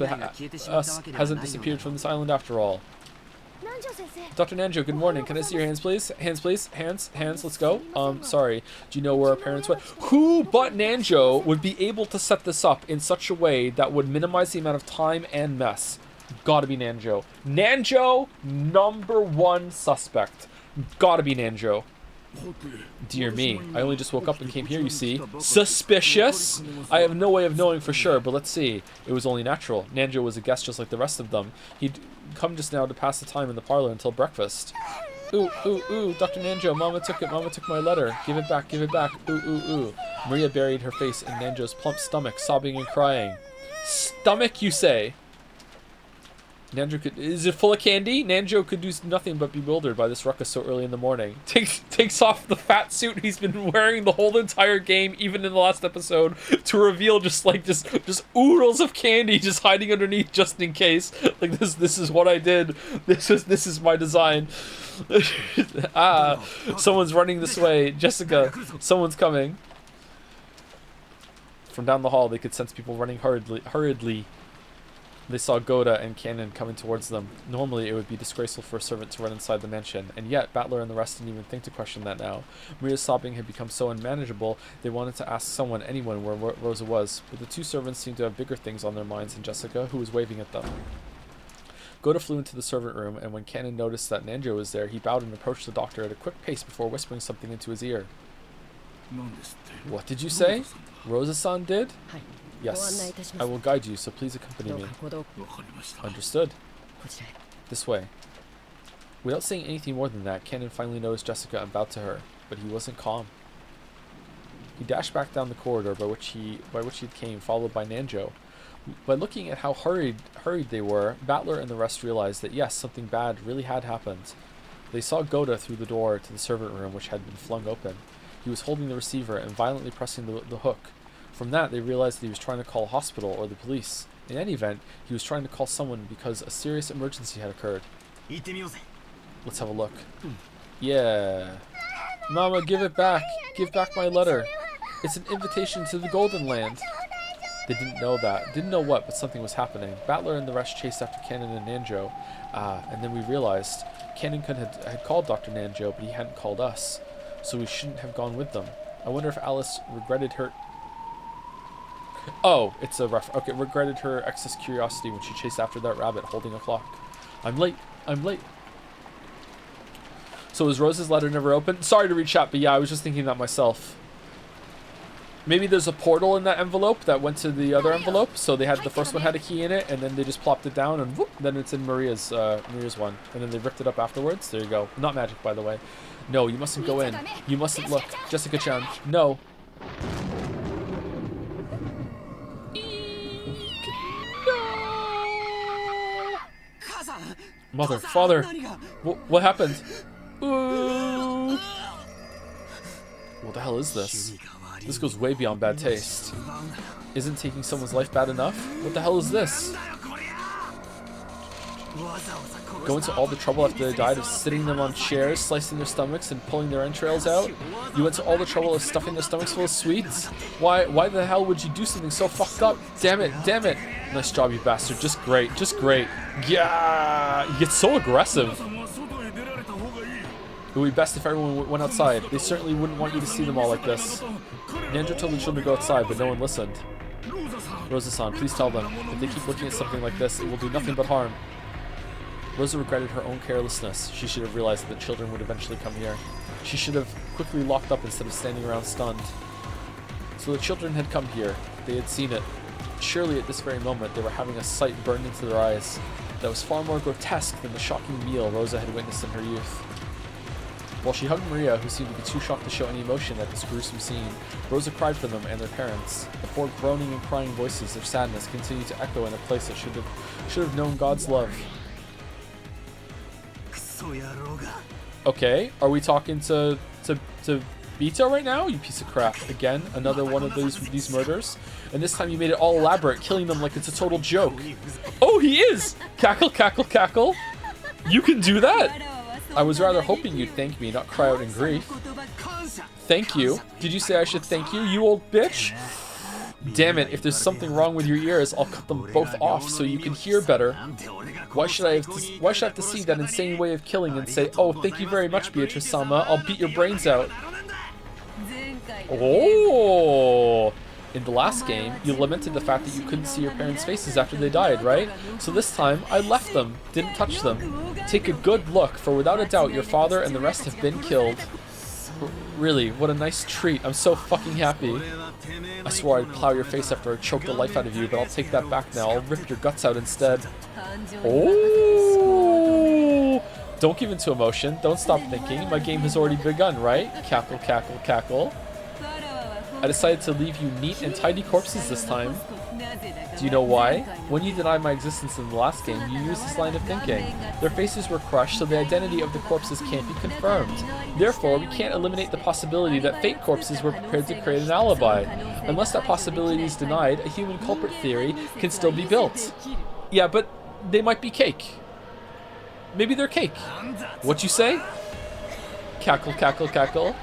hasn't disappeared from this island after all. Dr. Nanjo, good morning. Can I see your hands, please? Hands, please. Hands, let's go. Sorry. Do you know where our parents went? Who but Nanjo would be able to set this up in such a way that would minimize the amount of time and mess? Gotta be Nanjo. Nanjo, #1 suspect. Gotta be Nanjo. Dear me, I only just woke up and came here, you see. Suspicious? I have no way of knowing for sure, but let's see. It was only natural. Nanjo was a guest just like the rest of them. He'd come just now to pass the time in the parlor until breakfast. Ooh, Dr. Nanjo, Mama took it. Mama took my letter. Give it back. Ooh. Maria buried her face in Nanjo's plump stomach, sobbing and crying. Stomach, you say? Is it full of candy? Nanjo could do nothing but be bewildered by this ruckus so early in the morning. Takes off the fat suit he's been wearing the whole entire game, even in the last episode, to reveal just oodles of candy just hiding underneath just in case. Like this is what I did. This is my design. Someone's running this way. Jessica, someone's coming. From down the hall, they could sense people running hurriedly. They saw Goda and Cannon coming towards them. Normally, it would be disgraceful for a servant to run inside the mansion, and yet Battler and the rest didn't even think to question that now. Maria's sobbing had become so unmanageable, they wanted to ask anyone where Rosa was, but the two servants seemed to have bigger things on their minds than Jessica, who was waving at them. Goda flew into the servant room, and when Cannon noticed that Nanjo was there, he bowed and approached the doctor at a quick pace before whispering something into his ear. What did you say? Rosa-san did? Yes, I will guide you, so please accompany me. Understood. This way. Without saying anything more than that, Cannon finally noticed Jessica and bowed to her, but he wasn't calm. He dashed back down the corridor by which he came, followed by Nanjo. By looking at how hurried they were, Battler and the rest realized that yes, something bad really had happened. They saw Goda through the door to the servant room, which had been flung open. He was holding the receiver and violently pressing the hook. From that, they realized that he was trying to call a hospital or the police. In any event, he was trying to call someone because a serious emergency had occurred. Let's have a look. Yeah. Mama, give it back. Give back my letter. It's an invitation to the Golden Land. They didn't know that. Didn't know what, but something was happening. Battler and the rest chased after Cannon and Nanjo. And then we realized Cannon had called Dr. Nanjo, but he hadn't called us. So we shouldn't have gone with them. I wonder if Alice regretted her... Oh, it's a okay, regretted her excess curiosity when she chased after that rabbit holding a clock. I'm late. So was Rose's letter never opened? Sorry to read chat, but yeah, I was just thinking that myself. Maybe there's a portal in that envelope that went to the other envelope, so they had the first one had a key in it, and then they just plopped it down, and whoop, then it's in Maria's one, and then they ripped it up afterwards. There you go. Not magic, by the way. No, you mustn't go in. You mustn't look. Jessica-chan, no. Mother, father, what happened? Ooh. What the hell is this? This goes way beyond bad taste. Isn't taking someone's life bad enough? What the hell is this? Go into all the trouble after they died of sitting them on chairs, slicing their stomachs, and pulling their entrails out? You went to all the trouble of stuffing their stomachs full of sweets? Why the hell would you do something so fucked up? Damn it. Nice job, you bastard. Just great. Yeah! You get so aggressive. It would be best if everyone went outside. They certainly wouldn't want you to see them all like this. Nanjo told the children to go outside, but no one listened. Rosa-san, please tell them. If they keep looking at something like this, it will do nothing but harm. Rosa regretted her own carelessness. She should have realized that the children would eventually come here. She should have quickly locked up instead of standing around stunned. So the children had come here. They had seen it. surely at this very moment they were having a sight burned into their eyes that was far more grotesque than the shocking meal Rosa had witnessed in her youth. While she hugged Maria, who seemed to be too shocked to show any emotion at this gruesome scene, Rosa cried for them and their parents. The four groaning and crying voices of sadness continued to echo in a place that should have known God's love. Okay, are we talking to Bito right now? You piece of crap. Again, another one of these murders. And this time you made it all elaborate, killing them like it's a total joke. Oh, he is! Cackle, cackle, cackle. You can do that? I was rather hoping you'd thank me, not cry out in grief. Thank you? Did you say I should thank you, you old bitch? Damn it, if there's something wrong with your ears, I'll cut them both off so you can hear better. Why should I have to see that insane way of killing and say, oh, thank you very much, Beatrice-sama, I'll beat your brains out. Oh! In the last game, you lamented the fact that you couldn't see your parents' faces after they died, right? So this time, I left them, didn't touch them. Take a good look, for without a doubt, your father and the rest have been killed. Really, what a nice treat. I'm so fucking happy. I swore I'd plow your face after I choked the life out of you, but I'll take that back now. I'll rip your guts out instead. Oh! Don't give in to emotion. Don't stop thinking. My game has already begun, right? Cackle, cackle, cackle. I decided to leave you neat and tidy corpses this time. Do you know why? When you denied my existence in the last game, you used this line of thinking. Their faces were crushed, so the identity of the corpses can't be confirmed. Therefore, we can't eliminate the possibility that fake corpses were prepared to create an alibi. Unless that possibility is denied, a human culprit theory can still be built. Yeah, but they might be cake. Maybe they're cake. What you say? Cackle, cackle, cackle.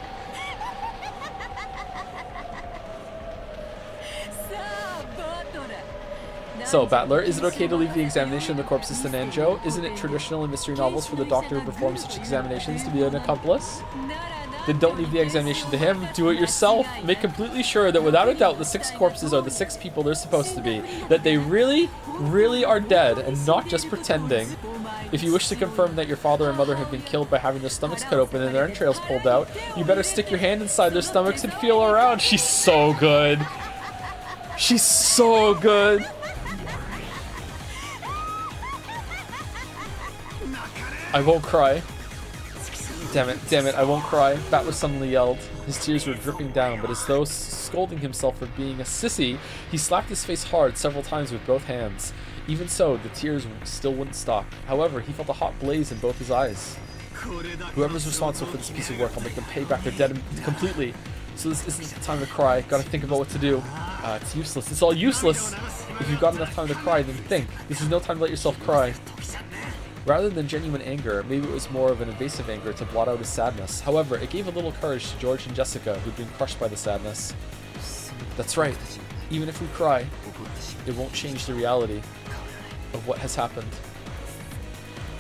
So, Battler, is it okay to leave the examination of the corpses to Nanjo? Isn't it traditional in mystery novels for the doctor who performs such examinations to be an accomplice? Then don't leave the examination to him. Do it yourself. Make completely sure that without a doubt the 6 corpses are the 6 people they're supposed to be. That they really, really are dead and not just pretending. If you wish to confirm that your father and mother have been killed by having their stomachs cut open and their entrails pulled out, you better stick your hand inside their stomachs and feel around. She's so good. She's so good. I won't cry. Damn it, I won't cry. Battler suddenly yelled. His tears were dripping down, but as though scolding himself for being a sissy, he slapped his face hard several times with both hands. Even so, the tears still wouldn't stop. However, he felt a hot blaze in both his eyes. Whoever's responsible for this piece of work, I'll make them pay back their debt completely. So this isn't the time to cry. Gotta think about what to do. It's useless. It's all useless. If you've got enough time to cry, then think. This is no time to let yourself cry. Rather than genuine anger, maybe it was more of an invasive anger to blot out his sadness. However, it gave a little courage to George and Jessica, who'd been crushed by the sadness. That's right. Even if we cry, it won't change the reality of what has happened.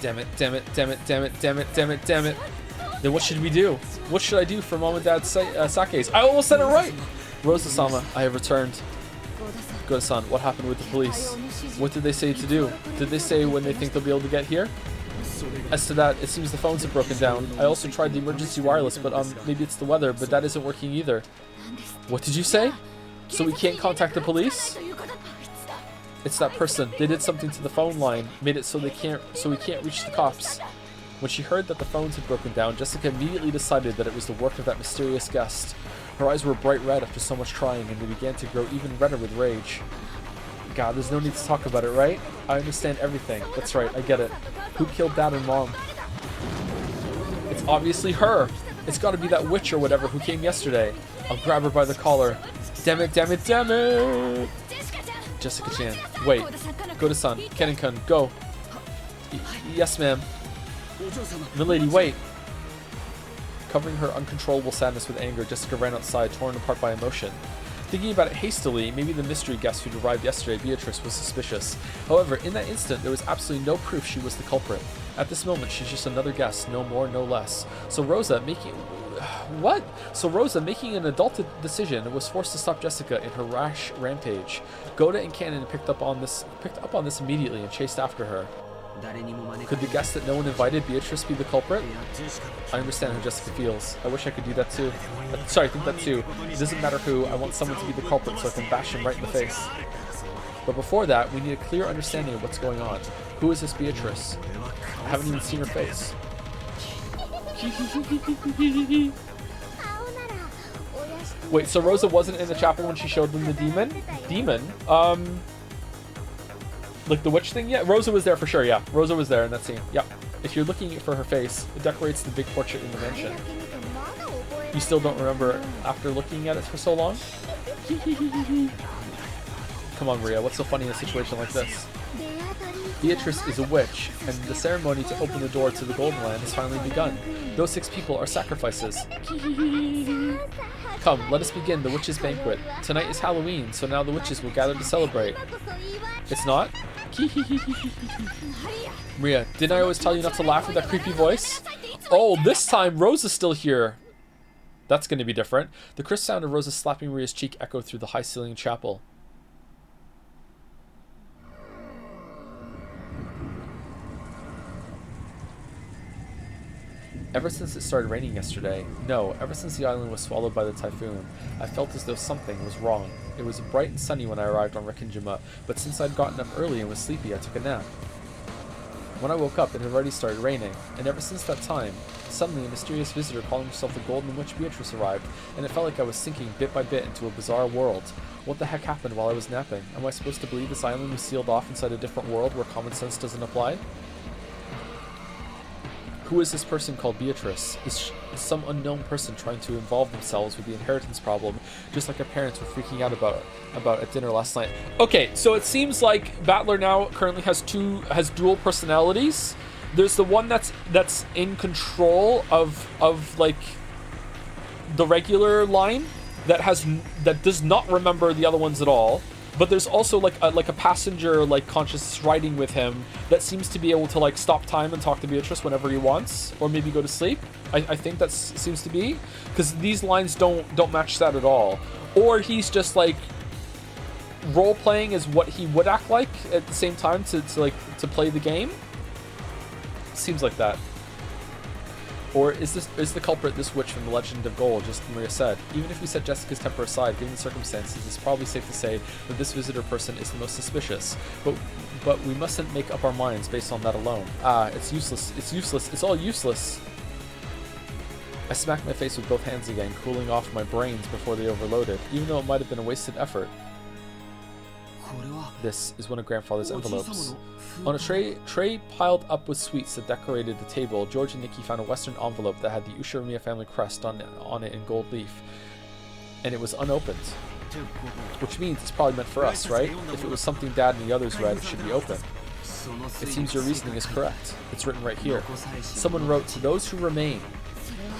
Damn it, damn it, damn it, damn it, damn it, damn it, damn it. Then what should we do? What should I do for Mom and Dad's sakes? I almost said it right! Rosa-sama, I have returned. Goda-san, what happened with the police? What did they say to do? Did they say when they think they'll be able to get here? As to that, it seems the phones have broken down. I also tried the emergency wireless, but maybe it's the weather, but that isn't working either. What did you say? So we can't contact the police? It's that person. They did something to the phone line, made it so we can't reach the cops. When she heard that the phones had broken down, Jessica immediately decided that it was the work of that mysterious guest. Her eyes were bright red after so much trying, and they began to grow even redder with rage. God, there's no need to talk about it, right? I understand everything. That's right, I get it. Who killed Dad and Mom? It's obviously her! It's gotta be that witch or whatever who came yesterday. I'll grab her by the collar. Damn it, damn it, damn it! Jessica-chan, wait. Goda-san, Kennen-kun, go. Yes, ma'am. Milady, wait. Covering her uncontrollable sadness with anger, Jessica ran outside, torn apart by emotion. Thinking about it hastily, maybe the mystery guest who'd arrived yesterday, Beatrice, was suspicious. However, in that instant, there was absolutely no proof she was the culprit. At this moment, she's just another guest, no more, no less. So Rosa, making an adult decision, was forced to stop Jessica in her rash rampage. Goda and Cannon picked up on this immediately and chased after her. Could the guest that no one invited, Beatrice, be the culprit? I understand how Jessica feels. I wish I could do that too. Sorry, I think that too. It doesn't matter who, I want someone to be the culprit so I can bash him right in the face. But before that, we need a clear understanding of what's going on. Who is this Beatrice? I haven't even seen her face. Wait, so Rosa wasn't in the chapel when she showed them the demon? Demon? Like the witch thing? Yeah, Rosa was there for sure, yeah. Rosa was there in that scene. Yep. If you're looking for her face, it decorates the big portrait in the mansion. You still don't remember after looking at it for so long? Come on, Maria, what's so funny in a situation like this? Beatrice is a witch, and the ceremony to open the door to the Golden Land has finally begun. Those 6 people are sacrifices. Come, let us begin the witches' banquet. Tonight is Halloween, so now the witches will gather to celebrate. It's not? Maria, didn't I always tell you not to laugh with that creepy voice? Oh, this time Rose is still here. That's going to be different. The crisp sound of Rosa slapping Maria's cheek echoed through the high-ceilinged chapel. Ever since it started raining yesterday, no, ever since the island was swallowed by the typhoon, I felt as though something was wrong. It was bright and sunny when I arrived on Rikinjima, but since I'd gotten up early and was sleepy, I took a nap. When I woke up, it had already started raining, and ever since that time, suddenly a mysterious visitor calling herself the Golden Witch Beatrice arrived, and it felt like I was sinking bit by bit into a bizarre world. What the heck happened while I was napping? Am I supposed to believe this island was sealed off inside a different world where common sense doesn't apply? Who is this person called Beatrice? Is some unknown person trying to involve themselves with the inheritance problem, just like our parents were freaking out about at dinner last night? Okay, so it seems like Battler now currently has dual personalities. There's the one that's in control of like the regular line that does not remember the other ones at all. But there's also like a passenger like conscious riding with him that seems to be able to like stop time and talk to Beatrice whenever he wants, or maybe go to sleep. I think that seems to be, because these lines don't match that at all. Or he's just like role playing as what he would act like at the same time to play the game. Seems like that. Or is the culprit this witch from the Legend of Gold, just Maria said? Even if we set Jessica's temper aside, given the circumstances, it's probably safe to say that this visitor person is the most suspicious. But we mustn't make up our minds based on that alone. It's useless. It's useless. It's all useless. I smacked my face with both hands again, cooling off my brains before they overloaded, even though it might have been a wasted effort. This is one of Grandfather's envelopes. On a tray piled up with sweets that decorated the table, George and Nikki found a Western envelope that had the Ushirimiya family crest on it in gold leaf. And it was unopened. Which means it's probably meant for us, right? If it was something Dad and the others read, it should be open. It seems your reasoning is correct. It's written right here. Someone wrote, "To those who remain."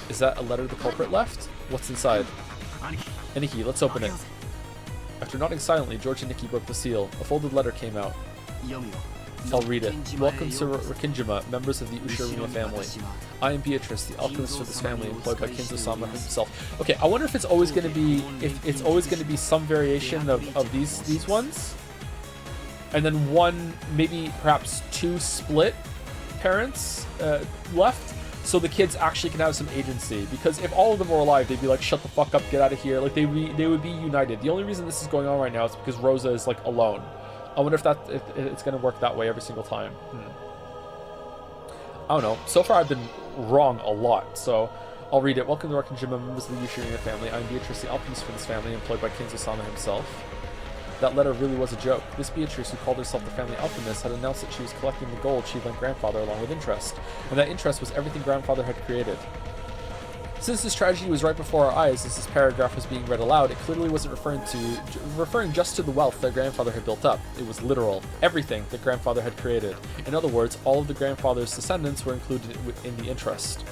Is that a letter the culprit left? What's inside? Nikki, let's open it. After nodding silently, George and Nikki broke the seal. A folded letter came out. I'll read it. Welcome to Rikinjima, members of the Ushirimiya family. I am Beatrice, the alchemist for this family, employed by Kinzo-sama himself. Okay, I wonder if it's always going to be some variation of these ones, and then one, maybe perhaps 2 split parents left, so the kids actually can have some agency. Because if all of them were alive, they'd be like, "Shut the fuck up, get out of here." Like they would be united. The only reason this is going on right now is because Rosa is like alone. I wonder if it's going to work that way every single time. I don't know. So far I've been wrong a lot, so I'll read it. Welcome to Rikinjima, members of the Ushirimiya family. I'm Beatrice, the alchemist for this family, employed by Kinzo-sama himself. That letter really was a joke. This Beatrice, who called herself the family alchemist, had announced that she was collecting the gold she lent Grandfather along with interest, and that interest was everything Grandfather had created. Since this tragedy was right before our eyes as this paragraph was being read aloud, it clearly wasn't referring just to the wealth that Grandfather had built up. It was literal. Everything that Grandfather had created. In other words, all of the Grandfather's descendants were included in the interest.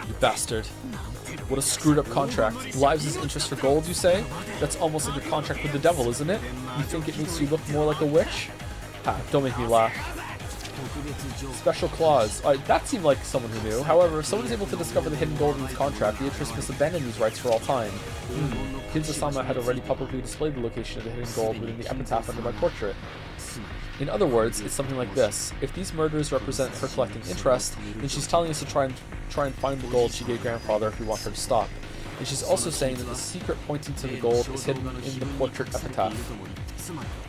You bastard. What a screwed up contract. Lives as interest for gold, you say? That's almost like a contract with the devil, isn't it? You think it makes you look more like a witch? Don't make me laugh. Special clause. That seemed like someone who knew. However, if someone is able to discover the hidden gold in this contract, Beatrice must abandon these rights for all time. Kinzo-sama had already publicly displayed the location of the hidden gold within the epitaph under my portrait. In other words, it's something like this. If these murders represent her collecting interest, then she's telling us to try and find the gold she gave Grandfather if we want her to stop. And she's also saying that the secret pointing to the gold is hidden in the portrait epitaph.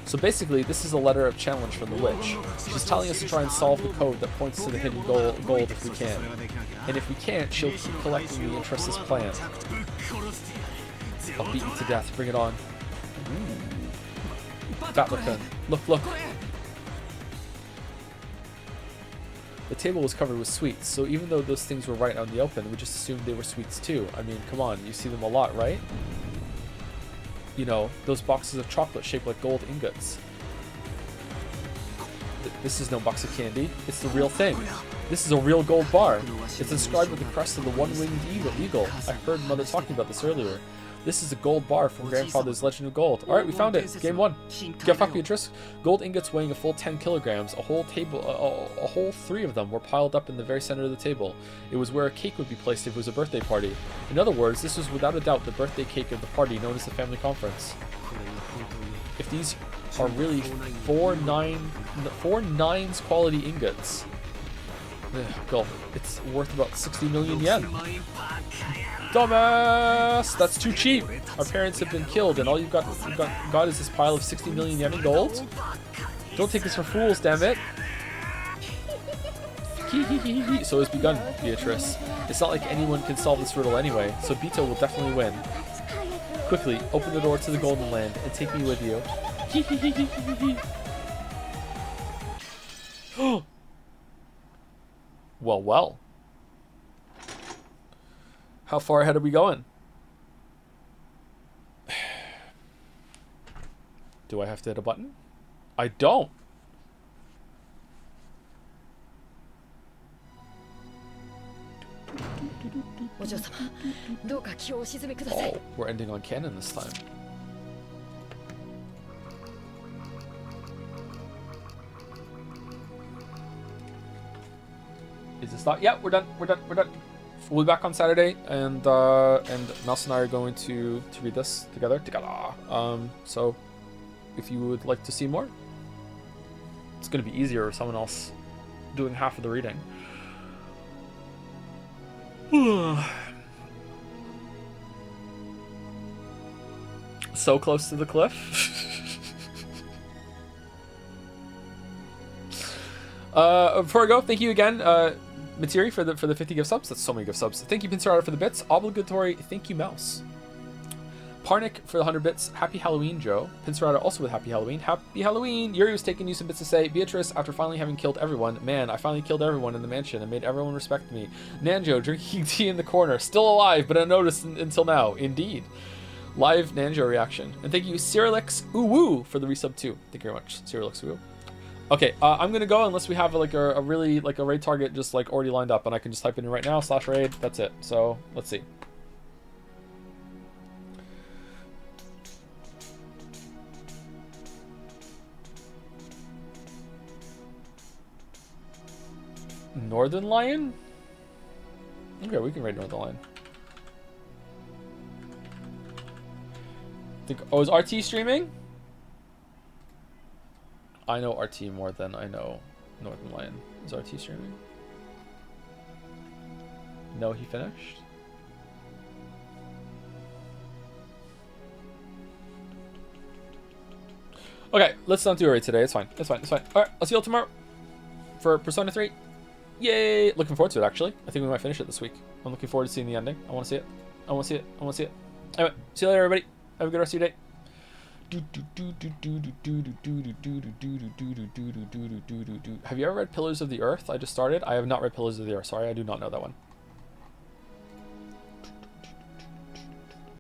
So basically, this is a letter of challenge from the witch. She's telling us to try and solve the code that points to the hidden gold if we can. And if we can't, she'll keep collecting the interest as planned. I'll beat you to death. Bring it on. Batlacon. Look, look. The table was covered with sweets, so even though those things were right out in the open, we just assumed they were sweets too. I mean, come on, you see them a lot, right? You know, those boxes of chocolate shaped like gold ingots. This is no box of candy, it's the real thing. This is a real gold bar. It's inscribed with the crest of the one-winged eagle. I heard Mother talking about this earlier. This is a gold bar from Grandfather's Legend of Gold. Alright, we found it. Game 1. Get fucked, Beatrice. Gold ingots weighing a full 10 kilograms. A whole 3 of them were piled up in the very center of the table. It was where a cake would be placed if it was a birthday party. In other words, this was without a doubt the birthday cake of the party known as the family conference. If these are really 4 nines quality ingots, God, it's worth about 60 million yen. Dumbass! That's too cheap. Our parents have been killed, and all you've got is this pile of 60 million yen in gold. Don't take us for fools, damn it. So it's begun, Beatrice. It's not like anyone can solve this riddle anyway, so Bito will definitely win. Quickly, open the door to the Golden Land and take me with you. Well, well. How far ahead are we going? Do I have to hit a button? I don't. Oh, we're ending on canon this time. Is this not? Yeah, we're done. We're done. We're done. We'll be back on Saturday, and Mouse and I are going to read this together. So if you would like to see more, it's going to be easier with someone else doing half of the reading. So close to the cliff. Before I go, thank you again, Materi, for the 50 gift subs. That's so many gift subs. Thank you, Pinsarada, for the bits. Obligatory thank you, Mouse. Parnik for the 100 bits. Happy Halloween, Joe. Pinsarada also with Happy Halloween. Happy Halloween! Yuri was taking you some bits to say. Beatrice, after finally having killed everyone, man, I finally killed everyone in the mansion and made everyone respect me. Nanjo, drinking tea in the corner. Still alive, but unnoticed until now. Indeed. Live Nanjo reaction. And thank you, Cyrilix Uwu, for the resub too. Thank you very much, Cyrilix Uwu. Okay, I'm gonna go unless we have like a really like a raid target just like already lined up, and I can just type it in right now /raid. That's it. So let's see. Northern Lion? Okay, we can raid Northern Lion. Oh, is RT streaming? I know RT more than I know Northern Lion. Is RT streaming? No, he finished? Okay, let's not do a raid today. It's fine. It's fine. It's fine. Alright, I'll see you all tomorrow for Persona 3. Yay! Looking forward to it, actually. I think we might finish it this week. I'm looking forward to seeing the ending. I want to see it. I want to see it. I want to see it. Anyway, see you later, everybody. Have a good rest of your day. Have you ever read Pillars of the Earth? I just started. I have not read Pillars of the Earth. Sorry, I do not know that one.